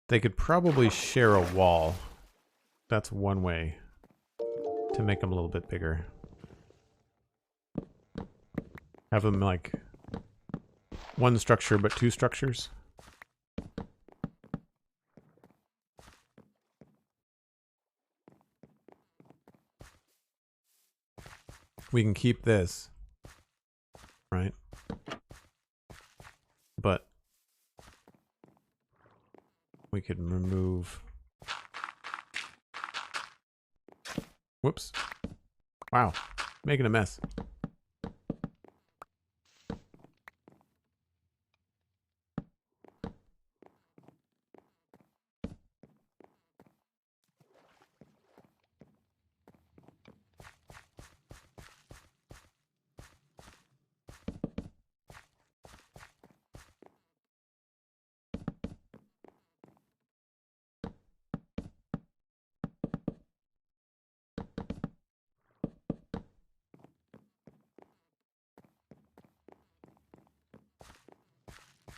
They could probably share a wall. That's one way to make them a little bit bigger. Have them like one structure but two structures. We can keep this, right? But we could remove... Whoops. Wow. Making a mess.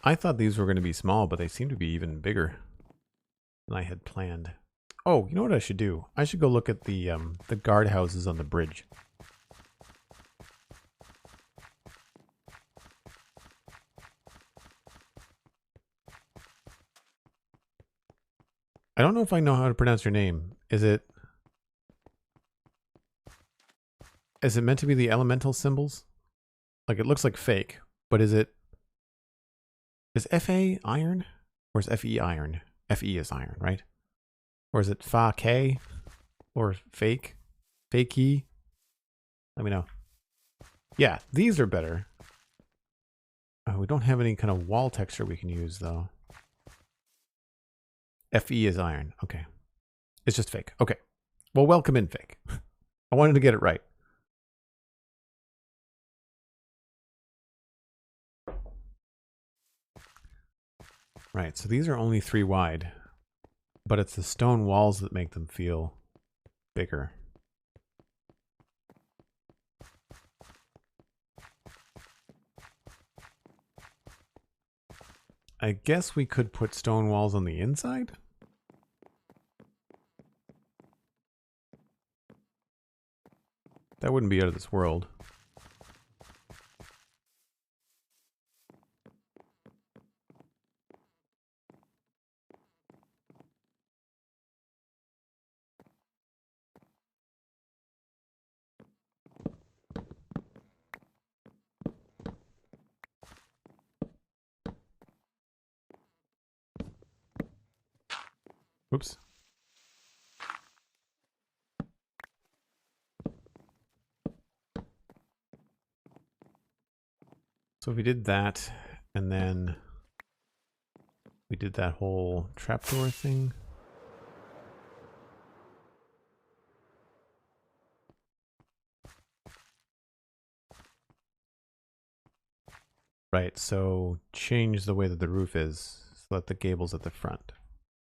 I thought these were going to be small, but they seem to be even bigger than I had planned. Oh, you know what I should do? I should go look at the guardhouses on the bridge. I don't know if I know how to pronounce your name. Is it meant to be the elemental symbols? Like it looks like fake, but is FA iron? Or is FE iron? FE is iron, right? Or is it Fa K? Or fake? Fakey? Let me know. Yeah, these are better. We don't have any kind of wall texture we can use, though. FE is iron. Okay. It's just fake. Okay. Well, welcome in, fake. I wanted to get it right. Right, so these are only 3 wide, but it's the stone walls that make them feel bigger. I guess we could put stone walls on the inside? That wouldn't be out of this world. Whoops. So if we did that, and then we did that whole trapdoor thing. Right, so change the way that the roof is so that the gable's at the front.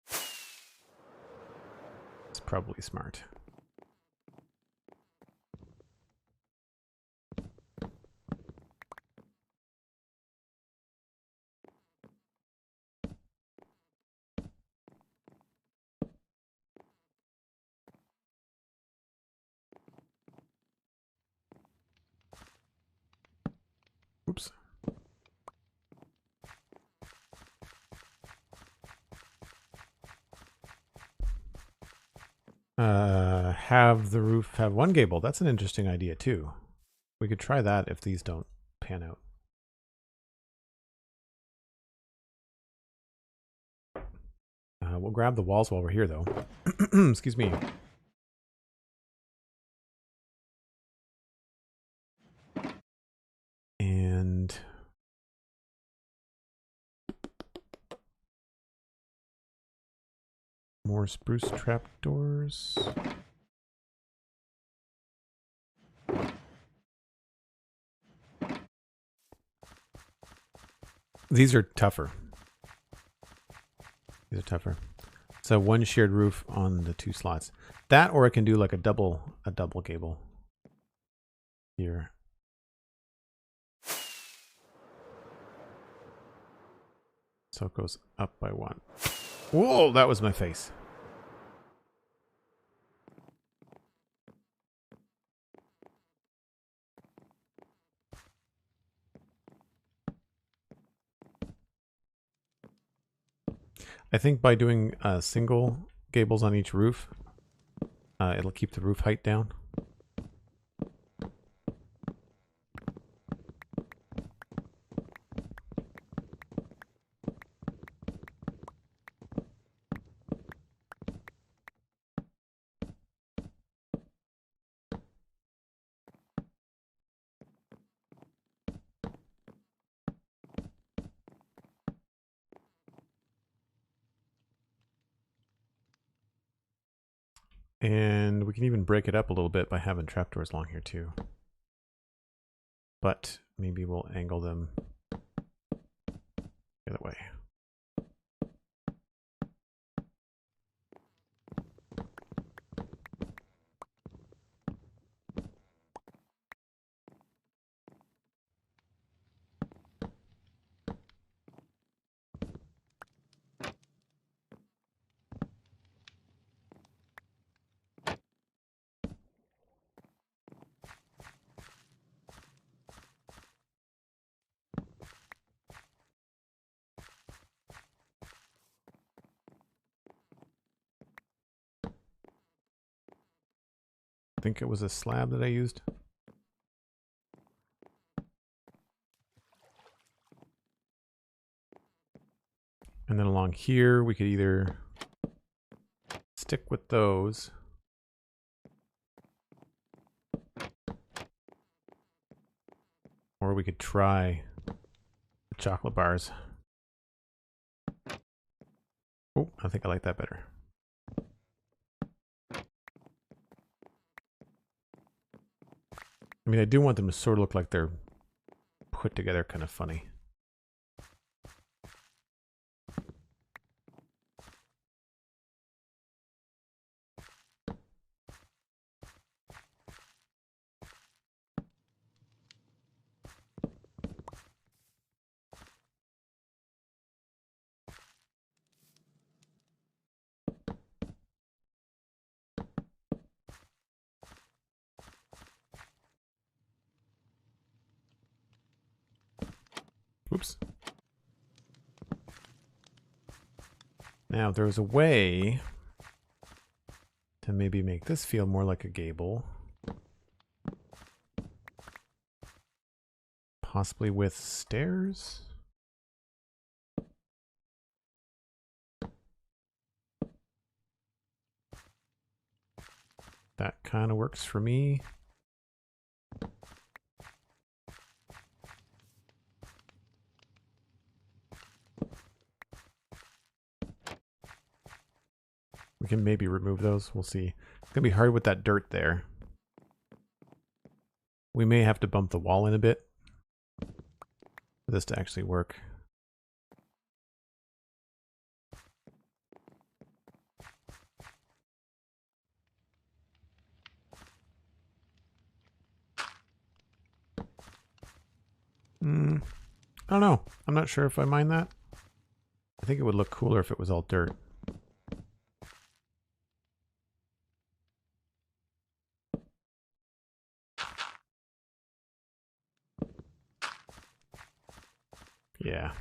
It's probably smart. Oops. Have the roof have one gable. That's an interesting idea too. We could try that if these don't pan out. We'll grab the walls while we're here though. Excuse me. And more spruce trapdoors. These are tougher. These are tougher. So one shared roof on the 2 slots. That, or I can do like a double gable here. So it goes up by 1. Whoa, that was my face. I think by doing single gables on each roof, it'll keep the roof height down. And we can even break it up a little bit by having trapdoors along here too. But maybe we'll angle them the other way. I think it was a slab that I used. And then along here, we could either stick with those, or we could try the chocolate bars. Oh, I think I like that better. I mean, I do want them to sort of look like they're put together kind of funny. Oops. Now, there's a way to maybe make this feel more like a gable. Possibly with stairs? That kind of works for me. We can maybe remove those. We'll see. It's going to be hard with that dirt there. We may have to bump the wall in a bit. for this to actually work. I don't know. I'm not sure if I mind that. I think it would look cooler if it was all dirt. Yeah.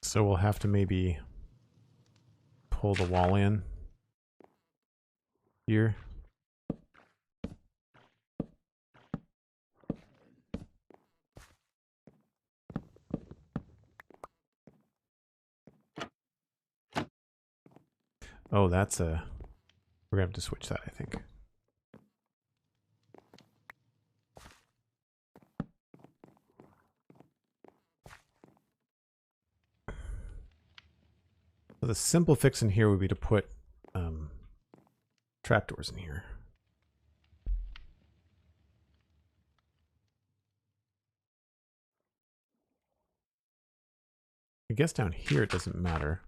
So we'll have to maybe pull the wall in here. Oh, that's a... We're going to have to switch that, I think. So the simple fix in here would be to put trapdoors in here. I guess down here it doesn't matter.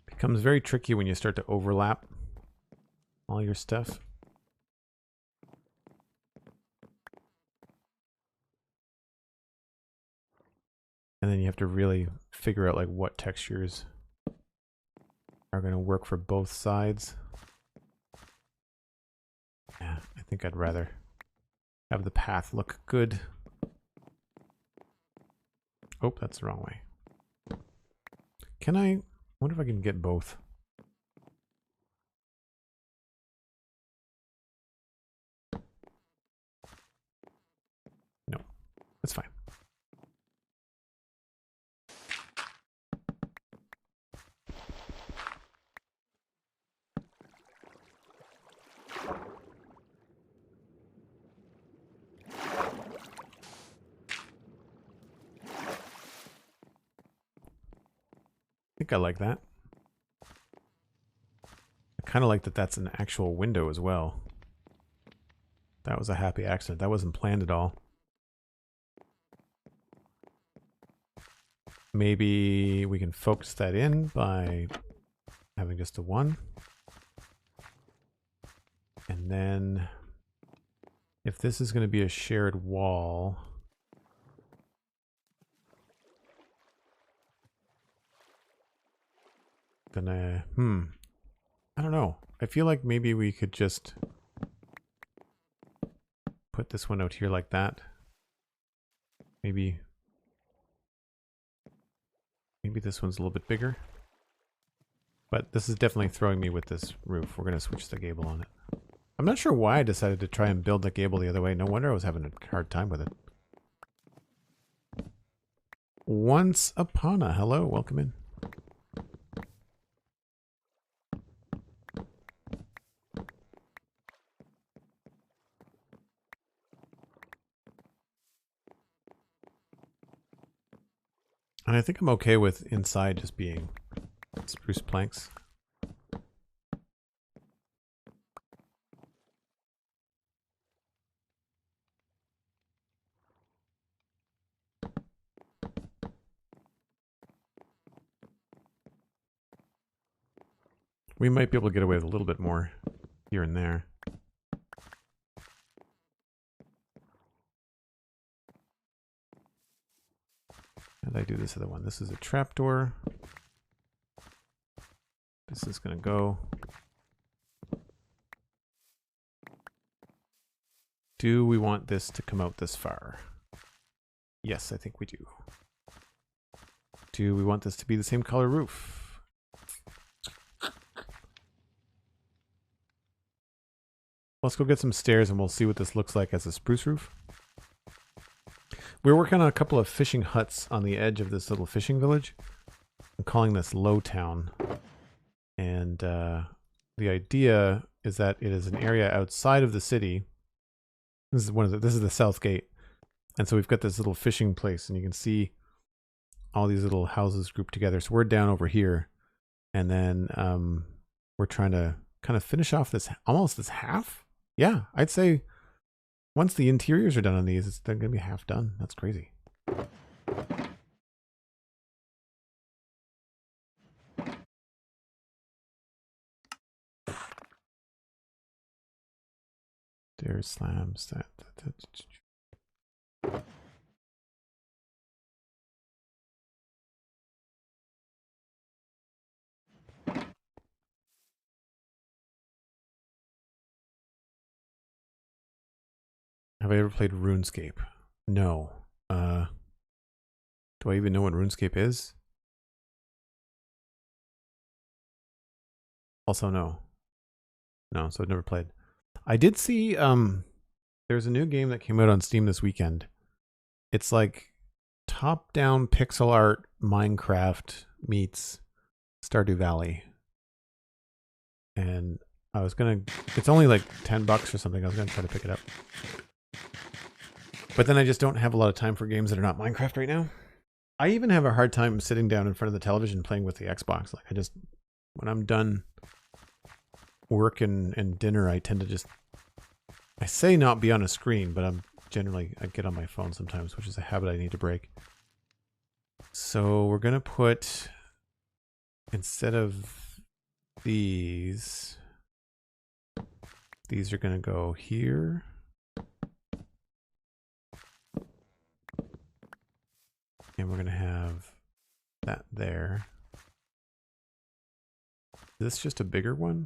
Becomes very tricky when you start to overlap all your stuff. And then you have to really figure out like what textures are going to work for both sides. Yeah, I think I'd rather have the path look good. Oh, that's the wrong way. Can I wonder if I can get both? No, that's fine. I think I like that. I kind of like that that's an actual window as well. That was a happy accident. That wasn't planned at all. Maybe we can focus that in by having just a one. And then if this is going to be a shared wall, then I don't know. I feel like maybe we could just put this one out here like that. Maybe this one's a little bit bigger. But this is definitely throwing me with this roof. We're going to switch the gable on it. I'm not sure why I decided to try and build the gable the other way. No wonder I was having a hard time with it. Once upon a... Hello, welcome in. And I think I'm okay with inside just being spruce planks. We might be able to get away with a little bit more here and there. How did I do this other one? This is a trapdoor. This is going to go. Do we want this to come out this far? Yes, I think we do. Do we want this to be the same color roof? Let's go get some stairs and we'll see what this looks like as a spruce roof. we're working on a couple of fishing huts on the edge of this little fishing village. I'm calling this Low Town. And the idea is that it is an area outside of the city. This is the south gate. And so we've got this little fishing place, and you can see all these little houses grouped together. So we're down over here, and then we're trying to kind of finish off this half. Yeah, I'd say once the interiors are done on these, they're going to be half done. That's crazy. Stairs, slams, that. Have I ever played RuneScape? No. Do I even know what RuneScape is? Also, no. No, so I've never played. I did see, there's a new game that came out on Steam this weekend. It's like top-down pixel art Minecraft meets Stardew Valley. And I was gonna, it's only like $10 or something. I was gonna try to pick it up. But then I just don't have a lot of time for games that are not Minecraft right now. I even have a hard time sitting down in front of the television playing with the Xbox. Like when I'm done work and dinner, I tend to just, I say not be on a screen, but I get on my phone sometimes, which is a habit I need to break. So we're going to put, instead of these are going to go here. And we're going to have that there. Is this just a bigger one?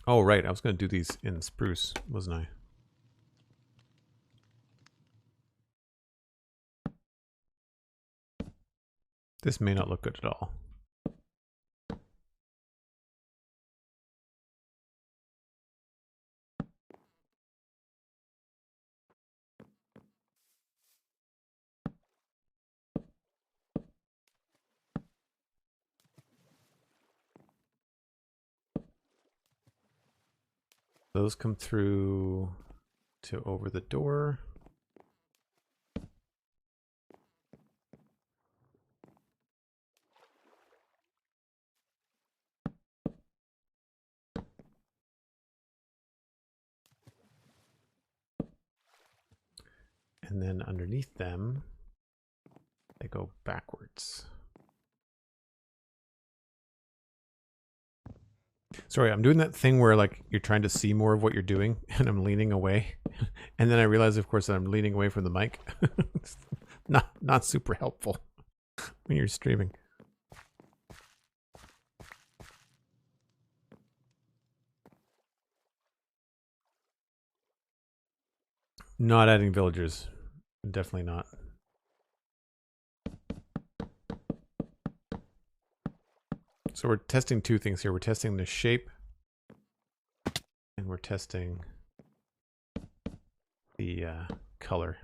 Oh, right. I was going to do these in spruce, wasn't I? This may not look good at all. Those come through to over the door. And then underneath them, they go backwards. Sorry, I'm doing that thing where like you're trying to see more of what you're doing and I'm leaning away. And then I realize, of course, that I'm leaning away from the mic. It's not super helpful when you're streaming. Not adding villagers. Definitely not. So we're testing two things here. We're testing the shape and we're testing the color.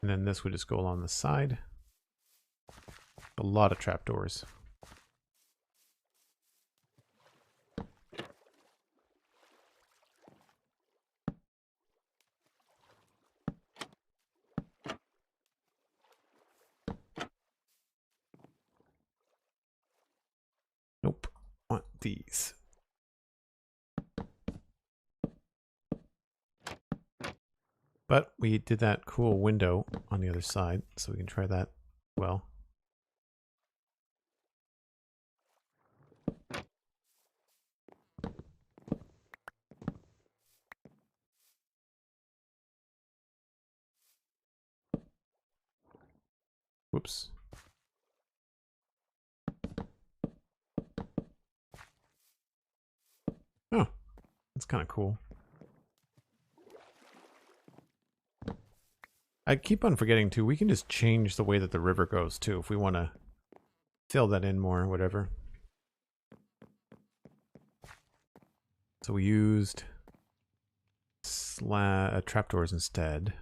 And then this would just go along the side. A lot of trapdoors. Nope. Want these. But we did that cool window on the other side, so we can try that well. Whoops. Oh, that's kind of cool. I keep on forgetting too, we can just change the way that the river goes too if we want to fill that in more or whatever. So we used trapdoors instead.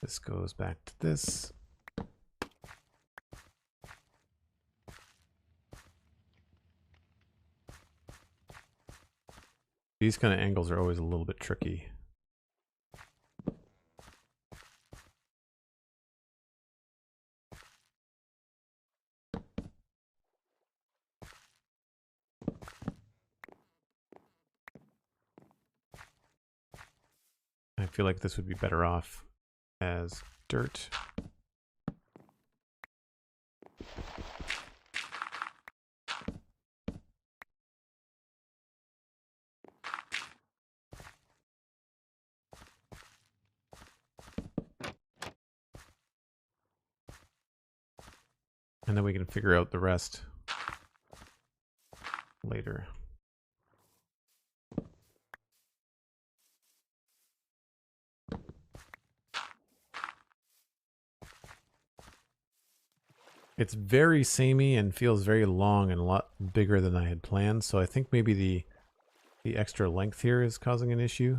This goes back to this. These kind of angles are always a little bit tricky. I feel like this would be better off as dirt. And then we can figure out the rest later. It's very samey and feels very long and a lot bigger than I had planned, so I think maybe the extra length here is causing an issue.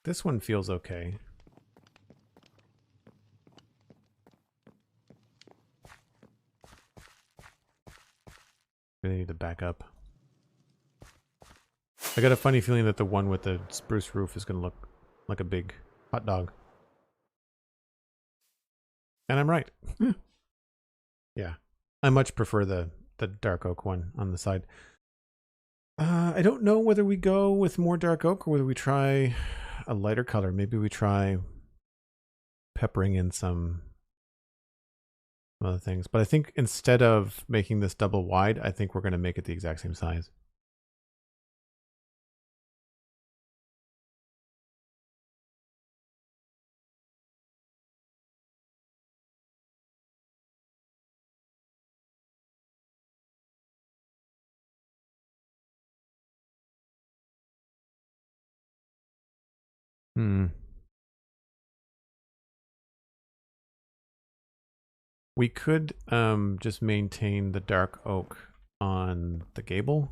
This one feels okay. Really need to back up. I got a funny feeling that the one with the spruce roof is going to look like a big hot dog. And I'm right. Yeah. I much prefer the dark oak one on the side. I don't know whether we go with more dark oak or whether we try a lighter color. Maybe we try peppering in some other things. But I think instead of making this double wide, I think we're going to make it the exact same size. We could just maintain the dark oak on the gable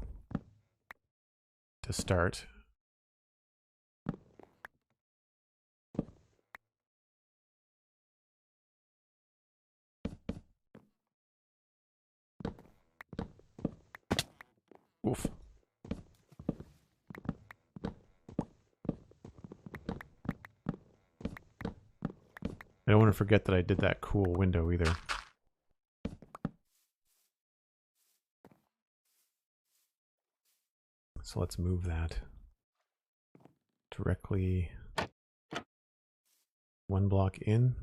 to start. Oof. I don't want to forget that I did that cool window either. So let's move that directly one block in.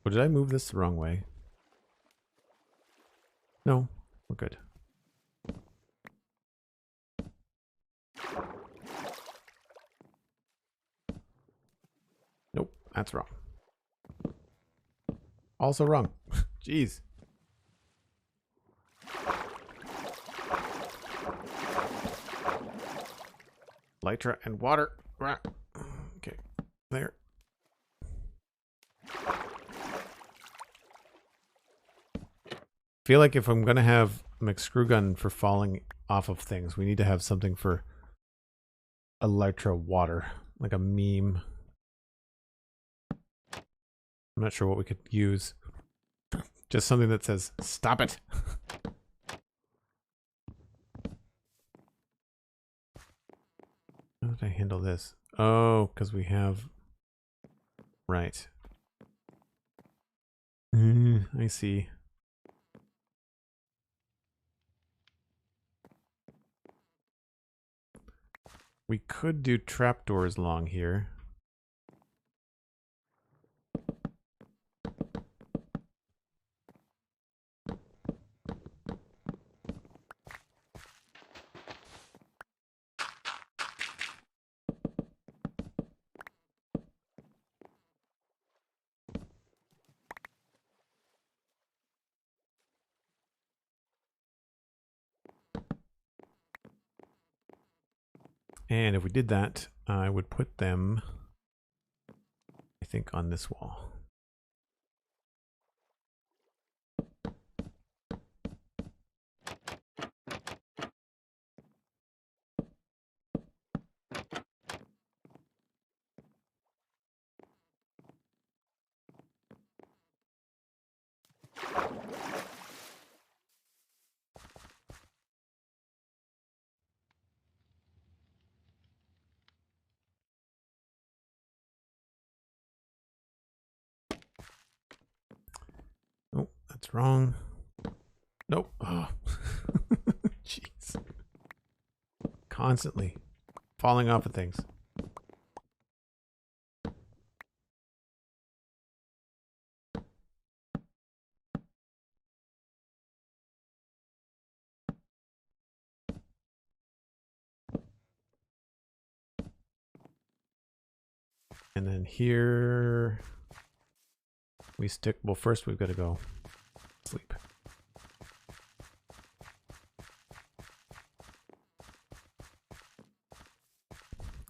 Oh, did I move this the wrong way? No, we're good. Nope, that's wrong. Also wrong. Jeez. Lytra and water. Okay, there. Feel like if I'm gonna have McScrewgun for falling off of things, we need to have something for Elytra water, like a meme. I'm not sure what we could use. Just something that says, stop it. How did I handle this? Oh, because we have... Right. I see. We could do trapdoors along here. And if we did that, I would put them, I think, on this wall. Oh, that's wrong. Nope. Oh. Jeez. Constantly falling off of things. And then here we stick, well, first we've got to go sleep.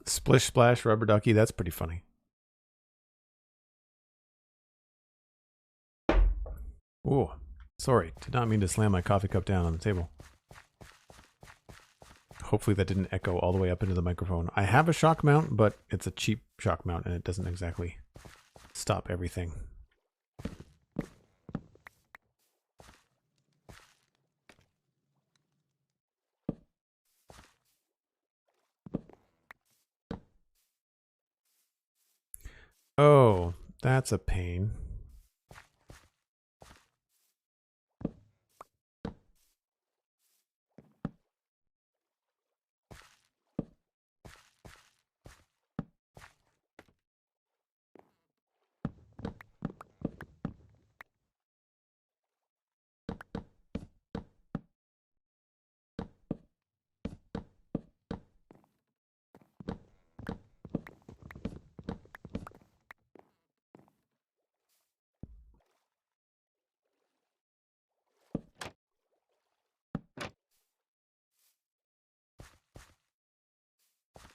Splish splash rubber ducky, that's pretty funny. Oh, sorry, did not mean to slam my coffee cup down on the table. Hopefully that didn't echo all the way up into the microphone. I have a shock mount, but it's a cheap shock mount and it doesn't exactly stop everything. Oh, that's a pain.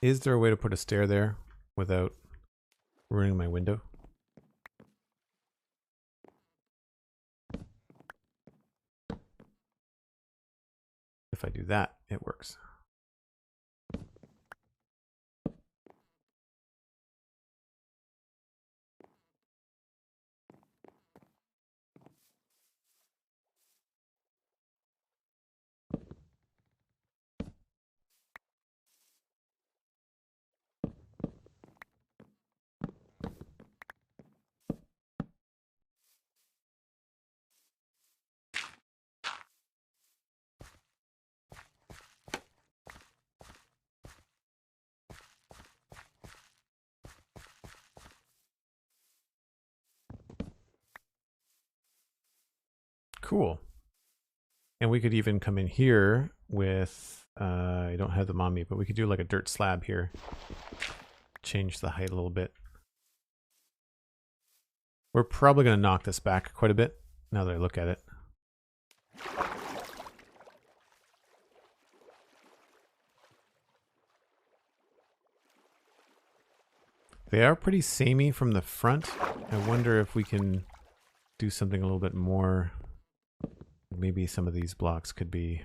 Is there a way to put a stair there without ruining my window? If I do that, it works. Cool. And we could even come in here with, I don't have them on me, but we could do like a dirt slab here. Change the height a little bit. We're probably going to knock this back quite a bit now that I look at it. They are pretty samey from the front. I wonder if we can do something a little bit more. Maybe some of these blocks could be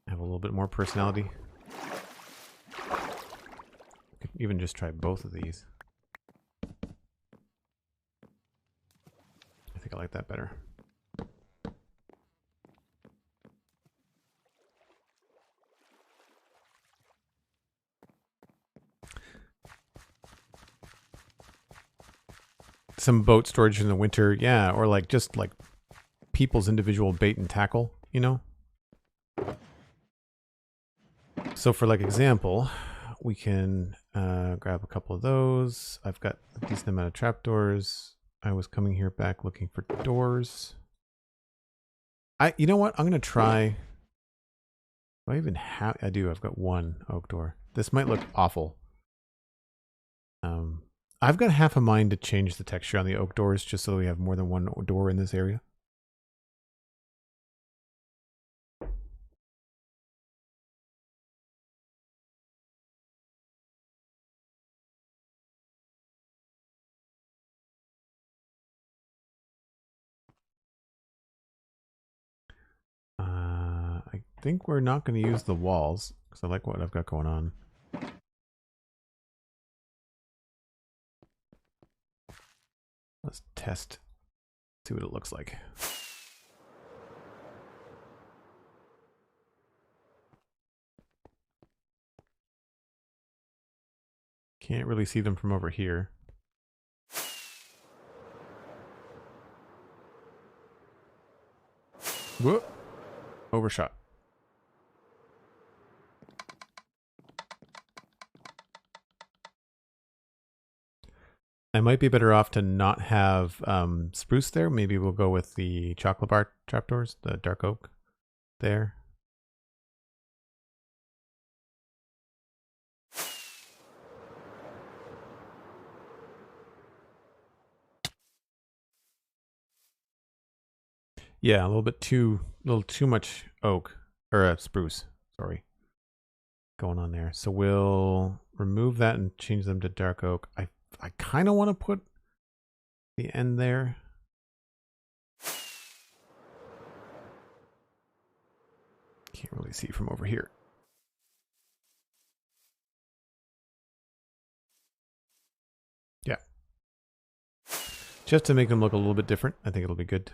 have a little bit more personality. Could even just try both of these. I think I like that better. Some boat storage in the winter, yeah, or like just like people's individual bait and tackle, you know? So for like example, we can grab a couple of those. I've got a decent amount of trapdoors. I was coming here back looking for doors. You know what? I'm gonna try. Do I even have? I do. I've got one oak door. This might look awful. I've got half a mind to change the texture on the oak doors just so we have more than one door in this area. I think we're not going to use the walls because I like what I've got going on. Let's test, see what it looks like. Can't really see them from over here. Whoop! Overshot. I might be better off to not have spruce there. Maybe we'll go with the chocolate bar trapdoors, the dark oak there. Yeah, a little too much oak or spruce. Sorry, going on there. So we'll remove that and change them to dark oak. I kind of want to put the end there. Can't really see from over here. Yeah. Just to make them look a little bit different. I think it'll be good.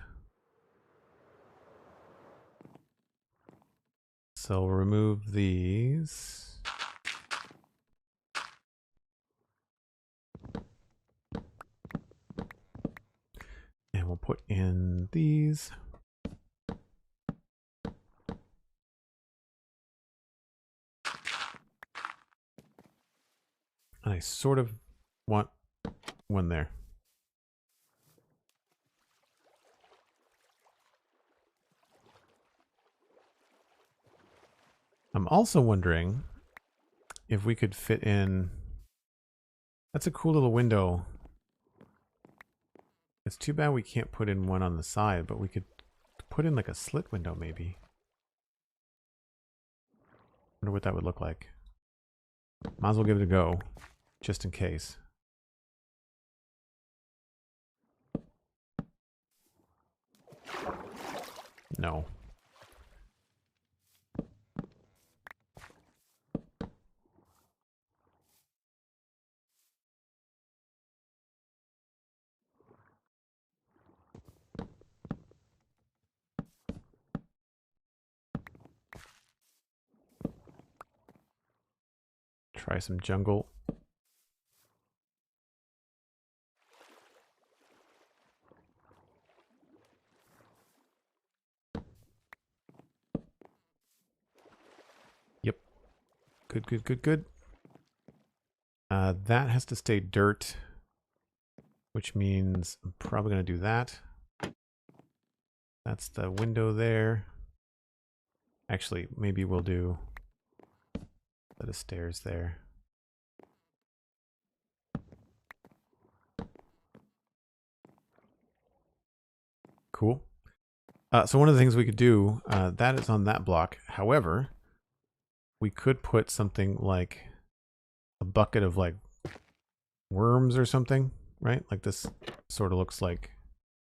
So we'll remove these. And we'll put in these. And I sort of want one there. I'm also wondering if we could fit in... That's a cool little window. It's too bad we can't put in one on the side, but we could put in like a slit window maybe. Wonder what that would look like. Might as well give it a go, just in case. No. Try some jungle. Yep. Good, good, good, good. That has to stay dirt, which means I'm probably going to do that. That's the window there. Actually, maybe we'll do a set of stairs there. Cool. So one of the things we could do, that is on that block. However, we could put something like a bucket of like worms or something, right? Like this sort of looks like,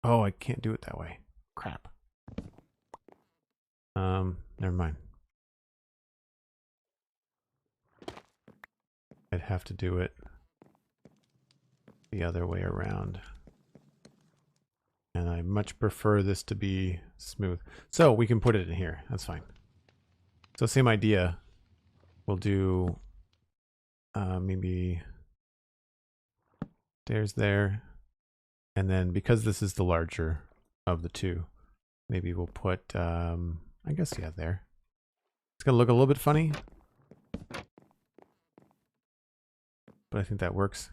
oh, I can't do it that way. Crap. Never mind. I'd have to do it the other way around. And I much prefer this to be smooth. So we can put it in here. That's fine. So same idea. We'll do maybe stairs there. And then because this is the larger of the two, maybe we'll put, I guess, yeah, there. It's going to look a little bit funny, but I think that works.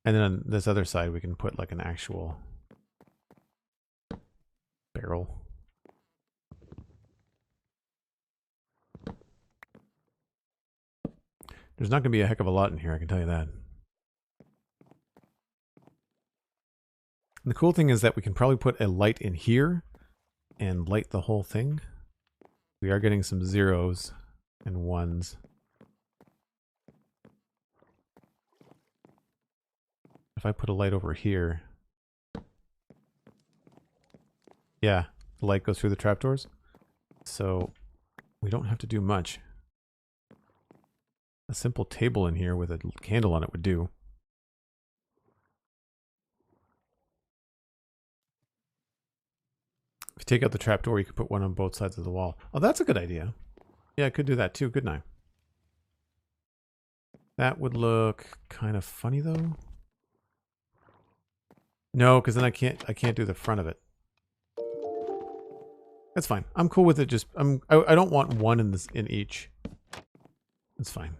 And then on this other side, we can put like an actual barrel. There's not going to be a heck of a lot in here, I can tell you that. And the cool thing is that we can probably put a light in here and light the whole thing. We are getting some zeros and ones. If I put a light over here, yeah, the light goes through the trapdoors. So we don't have to do much. A simple table in here with a candle on it would do. If you take out the trapdoor, you could put one on both sides of the wall. Oh, that's a good idea. Yeah, I could do that too, couldn't I? That would look kind of funny though. No, because then I can't do the front of it. That's fine. I'm cool with it. Just I don't want one in each. That's fine.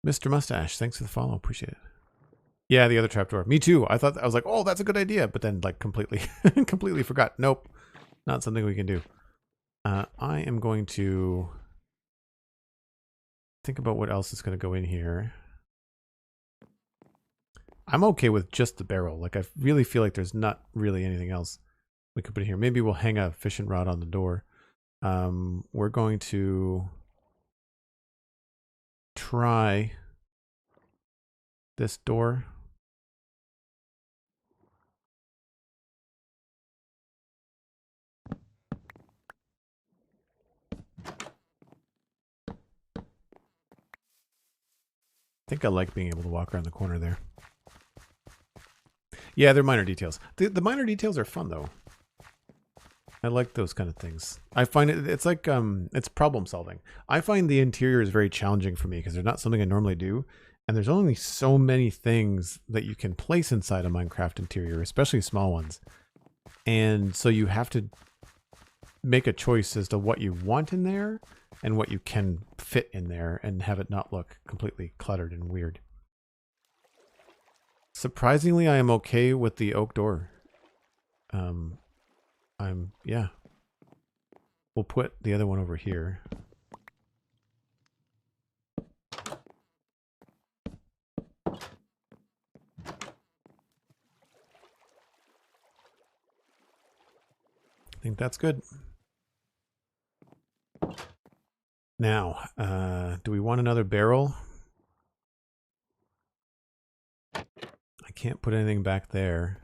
Mr. Mustache, thanks for the follow. Appreciate it. Yeah, the other trapdoor. Me too. I was like, oh, that's a good idea, but then like completely completely forgot. Nope, not something we can do. I am going to think about what else is going to go in here. I'm okay with just the barrel. Like, I really feel like there's not really anything else we could put in here. Maybe we'll hang a fishing rod on the door. We're going to try this door. I think I like being able to walk around the corner there. Yeah, they're minor details. The minor details are fun, though. I like those kind of things. I find it's like, it's problem solving. I find the interior is very challenging for me because they're not something I normally do. And there's only so many things that you can place inside a Minecraft interior, especially small ones. And so you have to make a choice as to what you want in there and what you can fit in there and have it not look completely cluttered and weird. Surprisingly, I am okay with the oak door. Yeah. We'll put the other one over here. I think that's good. Now, do we want another barrel? I can't put anything back there.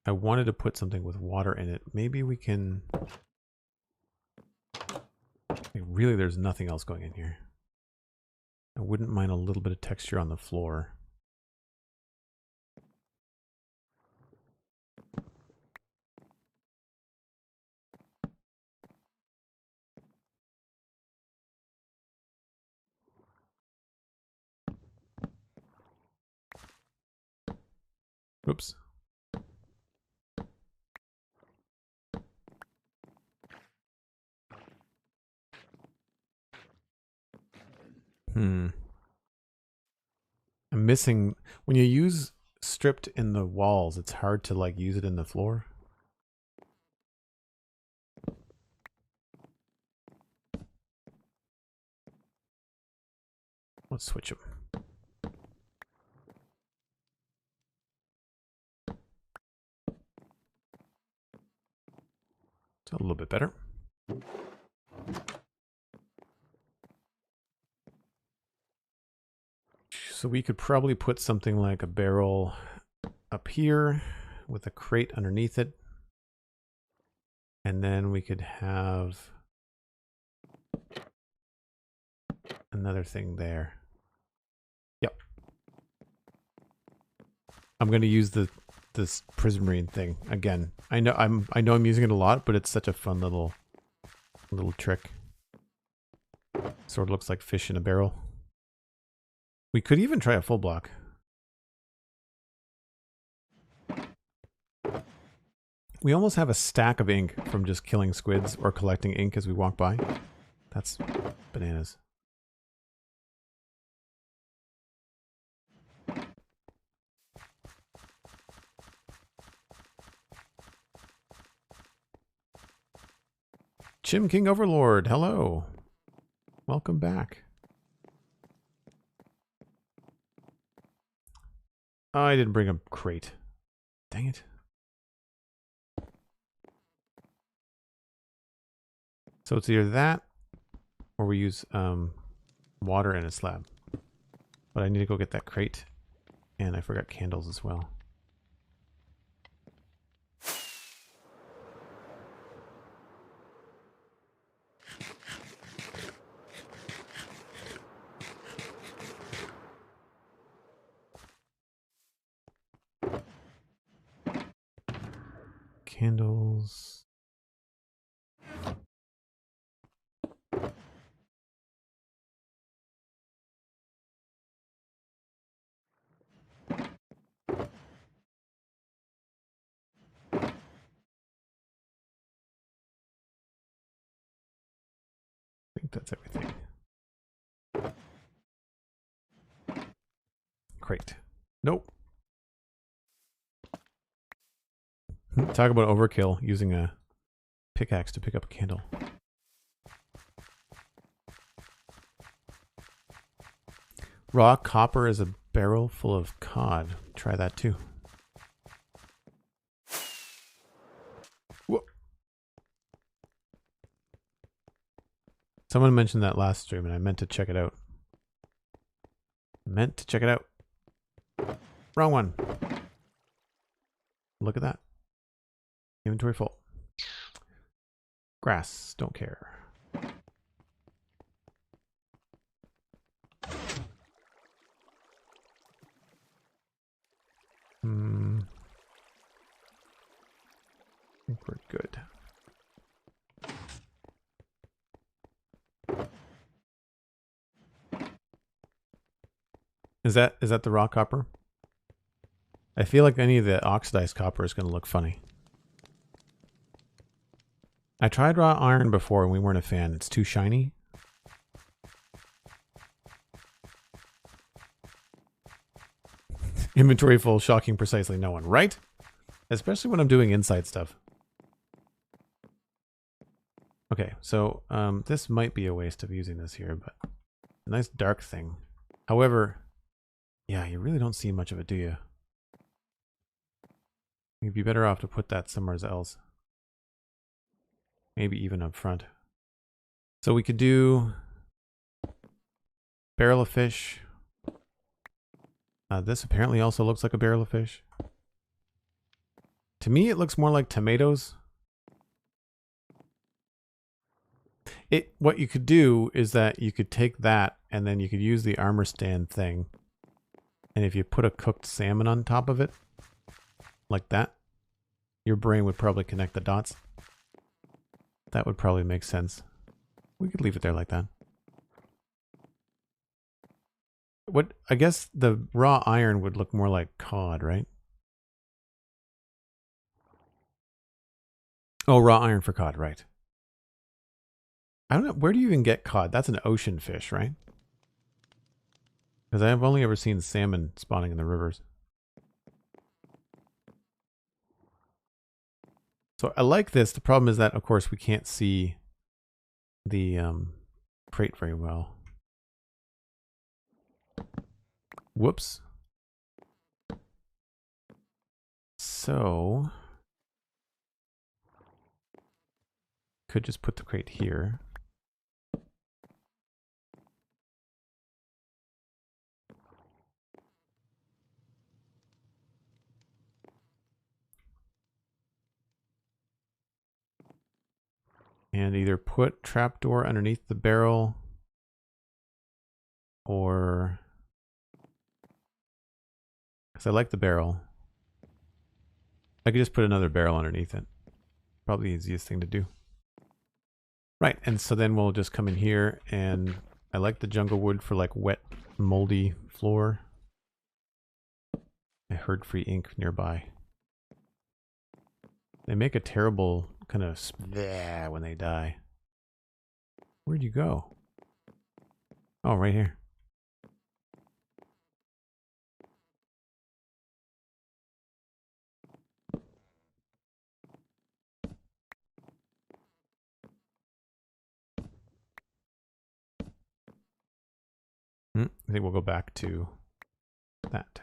I wanted to put something with water in it. Maybe we can... Really, there's nothing else going in here. I wouldn't mind a little bit of texture on the floor. Oops. I'm missing... When you use stripped in the walls, it's hard to like use it in the floor. Let's switch them. It's a little bit better. So we could probably put something like a barrel up here with a crate underneath it. And then we could have another thing there. Yep. I'm going to use this prismarine thing again. I know I'm using it a lot, but it's such a fun little trick. Sort of looks like fish in a barrel. We could even try a full block. We almost have a stack of ink from just killing squids or collecting ink as we walk by. That's bananas. Chim King Overlord, hello. Welcome back. Oh, I didn't bring a crate. Dang it. So it's either that or we use water and a slab. But I need to go get that crate. And I forgot candles as well. Candles. I think that's everything. Crate. Nope. Talk about overkill using a pickaxe to pick up a candle. Raw copper is a barrel full of cod. Try that too. Whoa. Someone mentioned that last stream and I meant to check it out. Wrong one. Look at that. Inventory full. Grass, don't care. I think we're good. Is that the raw copper? I feel like any of the oxidized copper is going to look funny. I tried raw iron before and we weren't a fan. It's too shiny. Inventory full, shocking precisely no one, right? Especially when I'm doing inside stuff. Okay, so this might be a waste of using this here, but a nice dark thing. However, yeah, you really don't see much of it, do you? You'd be better off to put that somewhere else. Maybe even up front. So we could do barrel of fish. This apparently also looks like a barrel of fish. To me, it looks more like tomatoes. What you could do is that you could take that and then you could use the armor stand thing. And if you put a cooked salmon on top of it, like that, your brain would probably connect the dots. That would probably make sense. We could leave it there like that. I guess the raw iron would look more like cod, right? Oh, raw iron for cod, right. I don't know, where do you even get cod? That's an ocean fish, right? Because I've only ever seen salmon spawning in the rivers. So I like this. The problem is that, of course, we can't see the crate very well. Whoops. So could just put the crate here. And either put trapdoor underneath the barrel or... Because I like the barrel. I could just put another barrel underneath it. Probably the easiest thing to do. Right, and so then we'll just come in here, and I like the jungle wood for like wet, moldy floor. I heard free ink nearby. They make a terrible kind of bleh when they die. Where'd you go? Oh, right here. I think we'll go back to that.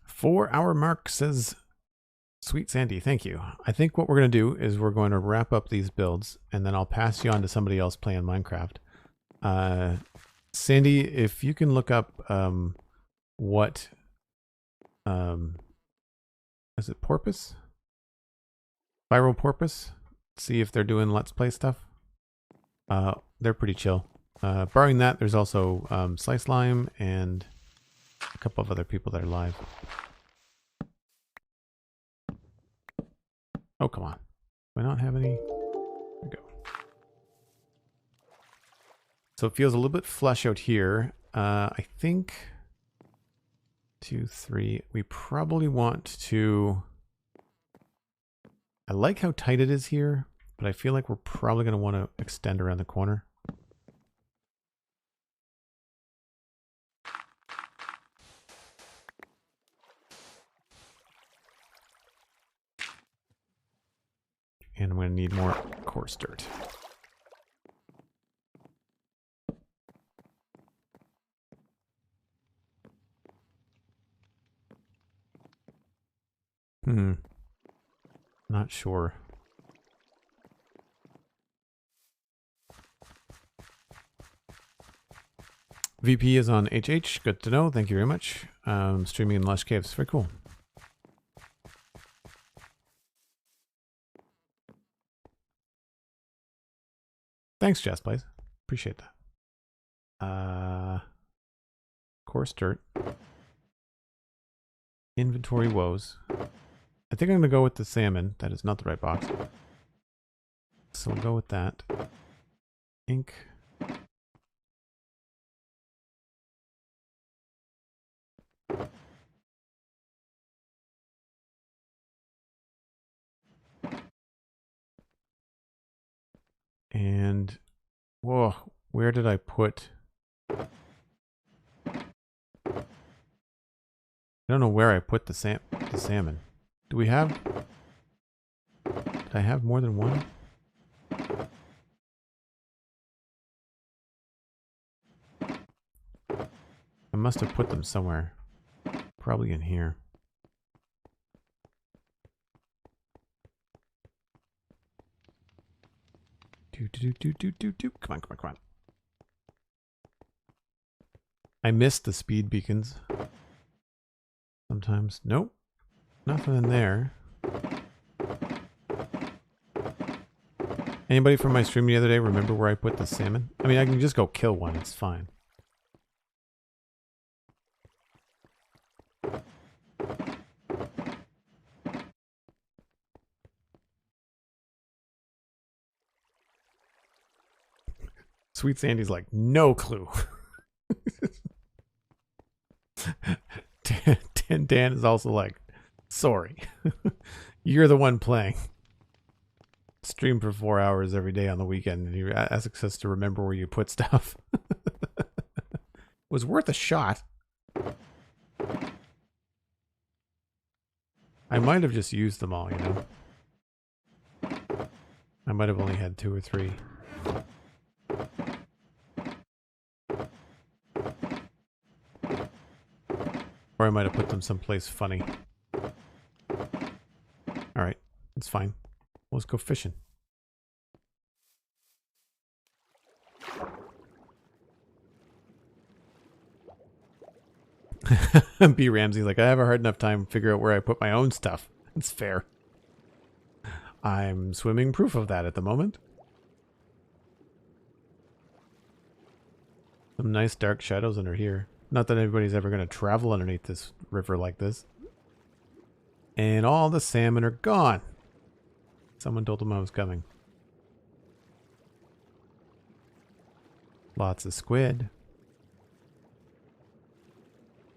"4-hour mark," says Sweet Sandy. Thank you. I think what we're going to do is we're going to wrap up these builds, and then I'll pass you on to somebody else playing Minecraft. Sandy, if you can look up what... is it Porpoise? Viral Porpoise? See if they're doing Let's Play stuff. They're pretty chill. Barring that, there's also Slice Lime and a couple of other people that are live. Oh, come on. Do I not have any? There we go. So it feels a little bit flush out here. I think 2, 3. We probably want to... I like how tight it is here, but I feel like we're probably going to want to extend around the corner. And I'm going to need more coarse dirt. Not sure. VP is on HH. Good to know. Thank you very much. Streaming in Lush Caves. Very cool. Thanks, Jazz Plays. Appreciate that. Coarse dirt. Inventory woes. I think I'm going to go with the salmon. That is not the right box. So we'll go with that. Ink. And, whoa, where did I put... I don't know where I put the salmon. Do we have... Did I have more than one? I must have put them somewhere. Probably in here. Come on, come on, come on. I missed the speed beacons. Sometimes. Nope. Nothing in there. Anybody from my stream the other day remember where I put the salmon? I mean, I can just go kill one. It's fine. Sweet Sandy's like, no clue. Dan is also like, sorry. You're the one playing. Stream for 4 hours every day on the weekend and you ask us to remember where you put stuff. Was worth a shot. I might have just used them all, you know. I might have only had 2 or 3. Or I might have put them someplace funny. Alright, it's fine. Let's go fishing. B. Ramsey's like, I have a hard enough time to figure out where I put my own stuff. It's fair. I'm swimming proof of that at the moment. Some nice dark shadows under here. Not that anybody's ever going to travel underneath this river like this. And all the salmon are gone. Someone told them I was coming. Lots of squid.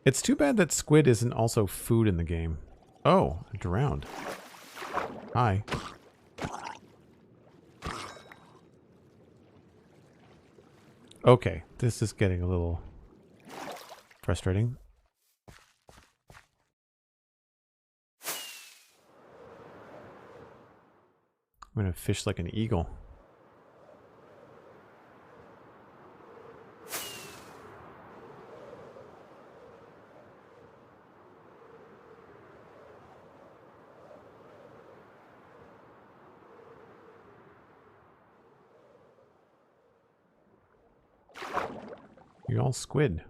It's too bad that squid isn't also food in the game. Oh, I drowned. Hi. Okay, this is getting a little frustrating. I'm gonna fish like an eagle. You're all squid.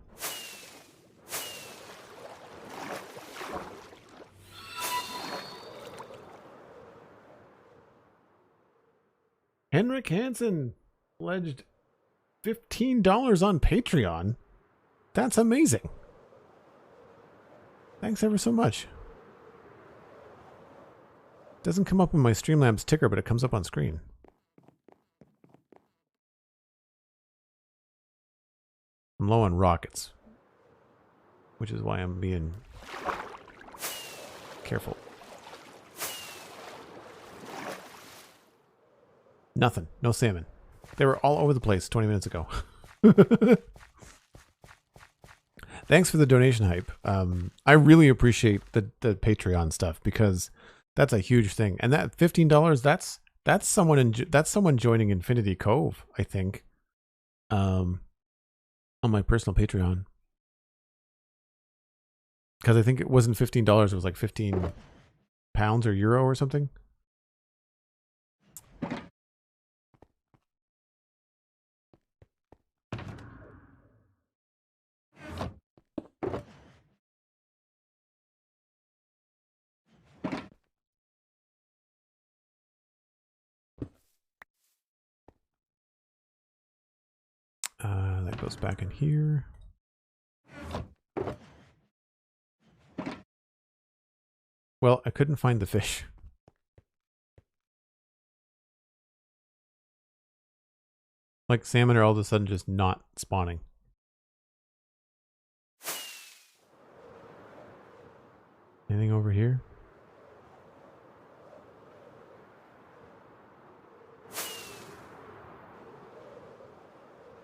Henrik Hansen pledged $15 on Patreon. That's amazing. Thanks ever so much. Doesn't come up in my Streamlabs ticker, but it comes up on screen. I'm low on rockets, which is why I'm being careful. Nothing. No salmon. They were all over the place 20 minutes ago. Thanks for the donation hype. I really appreciate the Patreon stuff because that's a huge thing. And that $15, that's someone joining Infinity Cove, I think. On my personal Patreon. Because I think it wasn't $15, it was like 15 pounds or euro or something. That goes back in here. Well, I couldn't find the fish. Like salmon are all of a sudden just not spawning. Anything over here?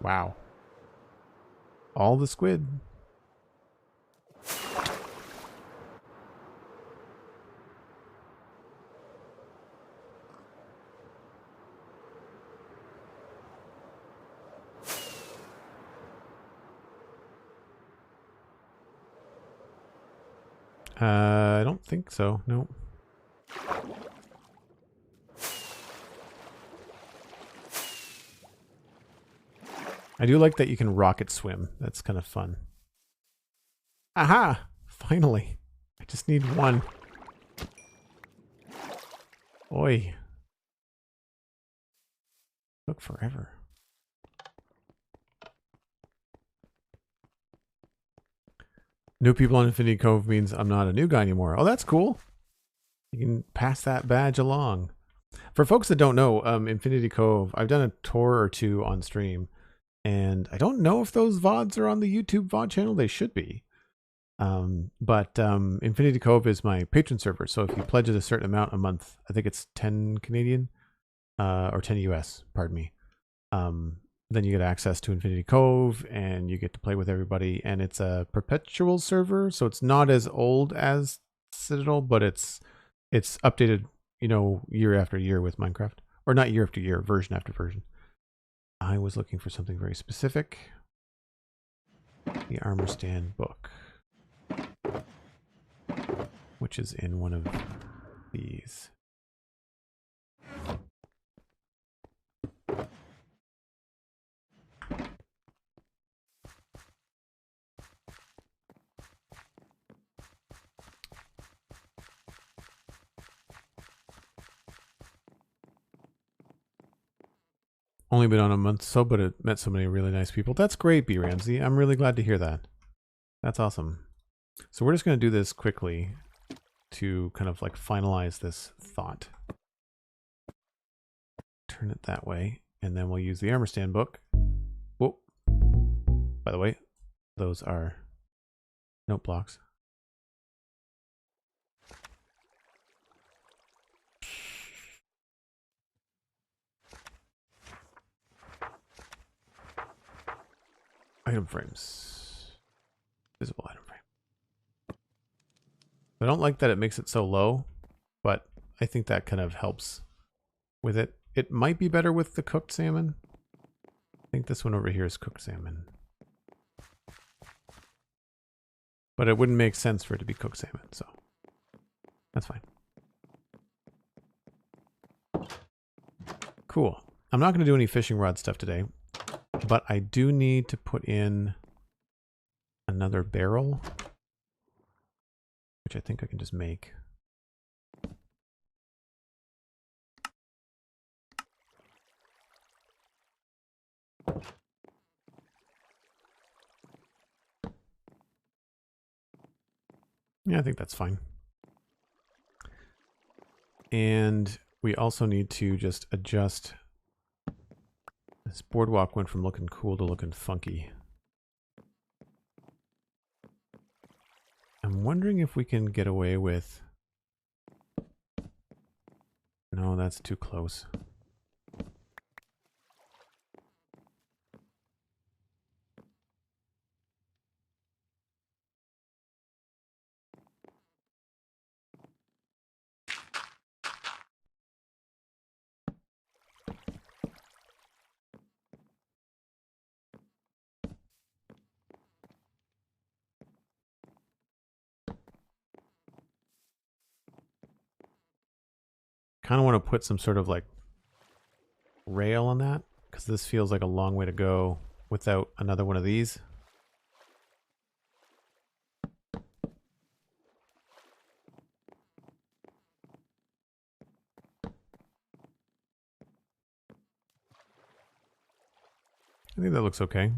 Wow. All the squid. I don't think so. No. I do like that you can rocket swim. That's kind of fun. Aha! Finally. I just need one. Oi. Took forever. New people on Infinity Cove means I'm not a new guy anymore. Oh, that's cool. You can pass that badge along. For folks that don't know, Infinity Cove, I've done a tour or two on stream. And I don't know if those VODs are on the YouTube VOD channel. They should be. But Infinity Cove is my patron server. So if you pledge a certain amount a month, I think it's 10 Canadian or 10 US, pardon me. Then you get access to Infinity Cove and you get to play with everybody. And it's a perpetual server. So it's not as old as Citadel, but it's updated, you know, year after year with Minecraft. Or not year after year, version after version. I was looking for something very specific. The armor stand book. Which is in one of these. only been on a month so, but it met so many really nice people. That's great, B. Ramsey. I'm really glad to hear that. That's awesome. So we're just going to do this quickly to kind of like finalize this thought. Turn it that way, and then we'll use the armor stand book. Whoa. By the way, those are note blocks. Item frames. Visible item frame. I don't like that it makes it so low, but I think that kind of helps with it. It might be better with the cooked salmon. I think this one over here is cooked salmon. But it wouldn't make sense for it to be cooked salmon, so that's fine. Cool. I'm not going to do any fishing rod stuff today, but I do need to put in another barrel, which I think I can just make. Yeah, I think that's fine. And we also need to just adjust. This boardwalk went from looking cool to looking funky. I'm wondering if we can get away with... No, that's too close. Kind of want to put some sort of like rail on that, because this feels like a long way to go without another one of these. I think that looks okay.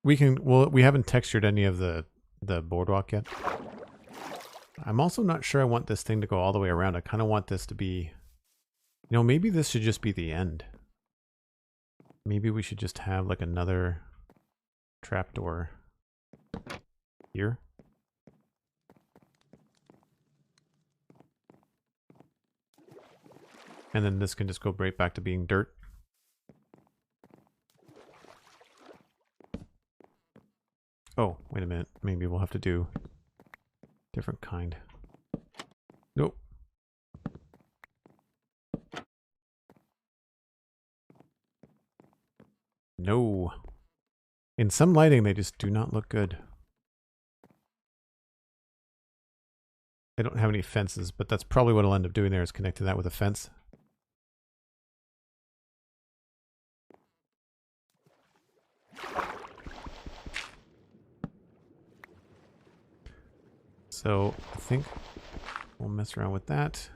We can, well, we haven't textured any of the boardwalk yet. I'm also not sure I want this thing to go all the way around. I kind of want this to be, you know, maybe this should just be the end. Maybe we should just have like another trapdoor here. And then this can just go right back to being dirt. Oh, wait a minute. Maybe we'll have to do different kind. Nope. No. In some lighting, they just do not look good. They don't have any fences, but that's probably what I'll end up doing there, is connecting that with a fence. So I think we'll mess around with that.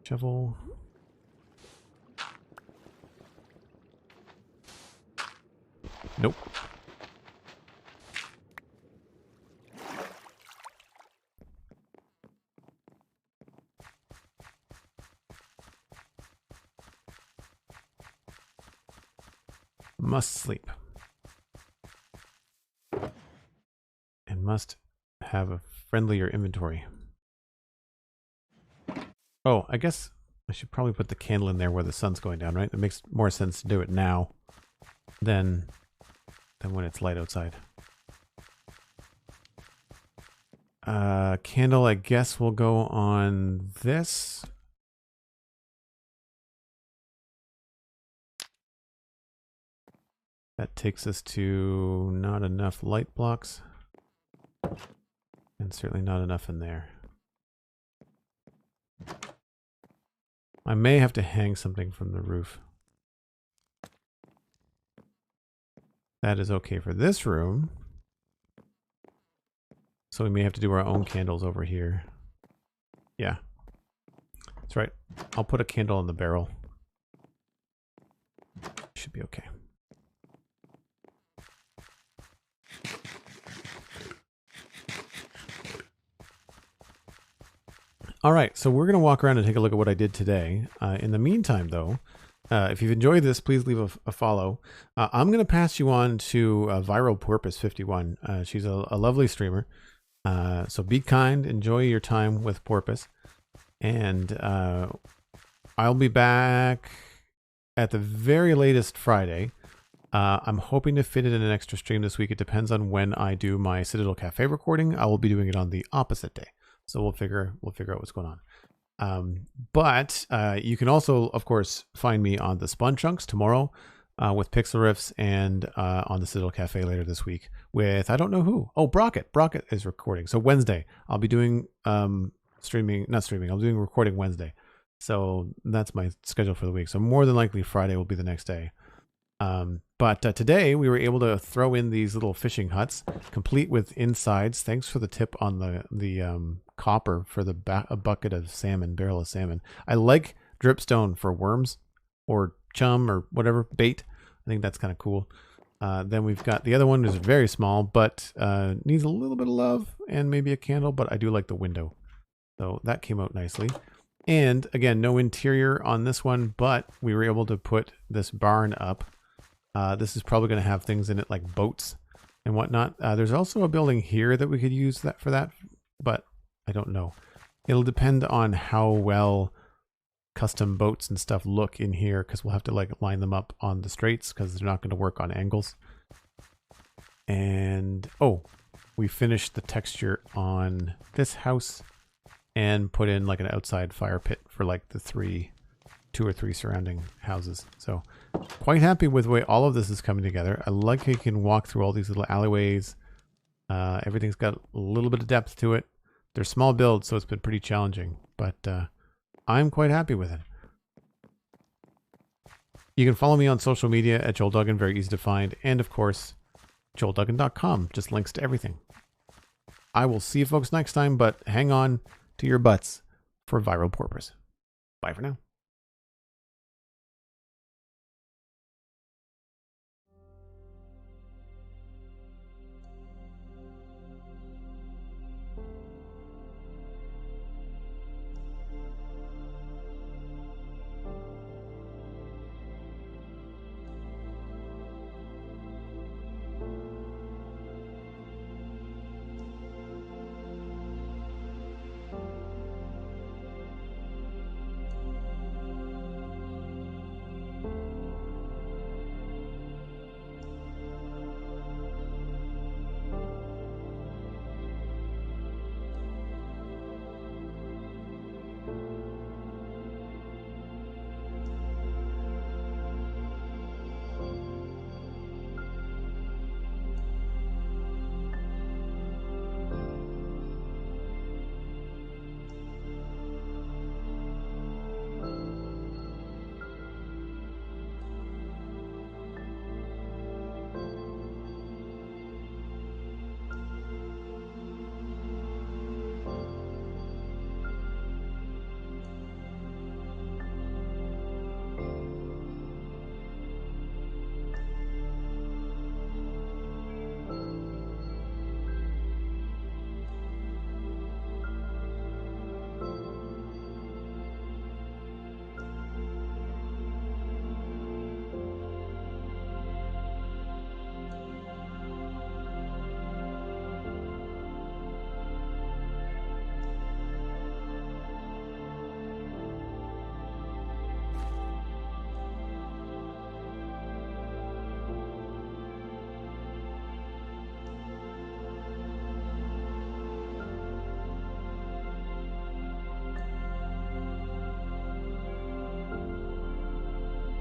Shovel. Nope. Must sleep. And must have a friendlier inventory. Oh, I guess I should probably put the candle in there where the sun's going down, right? It makes more sense to do it now than when it's light outside. Candle, I guess, will go on this. That takes us to not enough light blocks. And certainly not enough in there. I may have to hang something from the roof. That is okay for this room. So we may have to do our own candles over here. Yeah. That's right. I'll put a candle in the barrel. Should be okay. All right, so we're going to walk around and take a look at what I did today. In the meantime, though, if you've enjoyed this, please leave a follow. I'm going to pass you on to Viral Porpoise 51. She's a lovely streamer. So be kind, enjoy your time with Porpoise. And I'll be back at the very latest Friday. I'm hoping to fit it in an extra stream this week. It depends on when I do my Citadel Cafe recording. I will be doing it on the opposite day. So we'll figure out what's going on. But you can also, of course, find me on the Spawn Chunks tomorrow with Pixel Riffs, and on the Citadel Cafe later this week with I don't know who. Oh, Brocket. Brocket is recording. So Wednesday, I'll be doing not streaming. I'll be doing recording Wednesday. So that's my schedule for the week. So more than likely Friday will be the next day. But today we were able to throw in these little fishing huts, complete with insides. Thanks for the tip on the copper for a bucket of salmon, barrel of salmon. I like dripstone for worms or chum or whatever bait. I think that's kind of cool. Then we've got the other one is very small, but needs a little bit of love and maybe a candle. But I do like the window, so that came out nicely. And again, no interior on this one, but we were able to put this barn up. This is probably going to have things in it like boats and whatnot. There's also a building here that we could use for that, but I don't know. It'll depend on how well custom boats and stuff look in here, because we'll have to like line them up on the straights because they're not going to work on angles. And oh, we finished the texture on this house and put in like an outside fire pit for like the two or three surrounding houses. So quite happy with the way all of this is coming together. I like how you can walk through all these little alleyways. Everything's got a little bit of depth to it. They're small builds, so it's been pretty challenging, but I'm quite happy with it. You can follow me on social media at Joel Duggan, very easy to find. And of course, joelduggan.com, just links to everything. I will see you folks next time, but hang on to your butts for Viral Porpoise. Bye for now.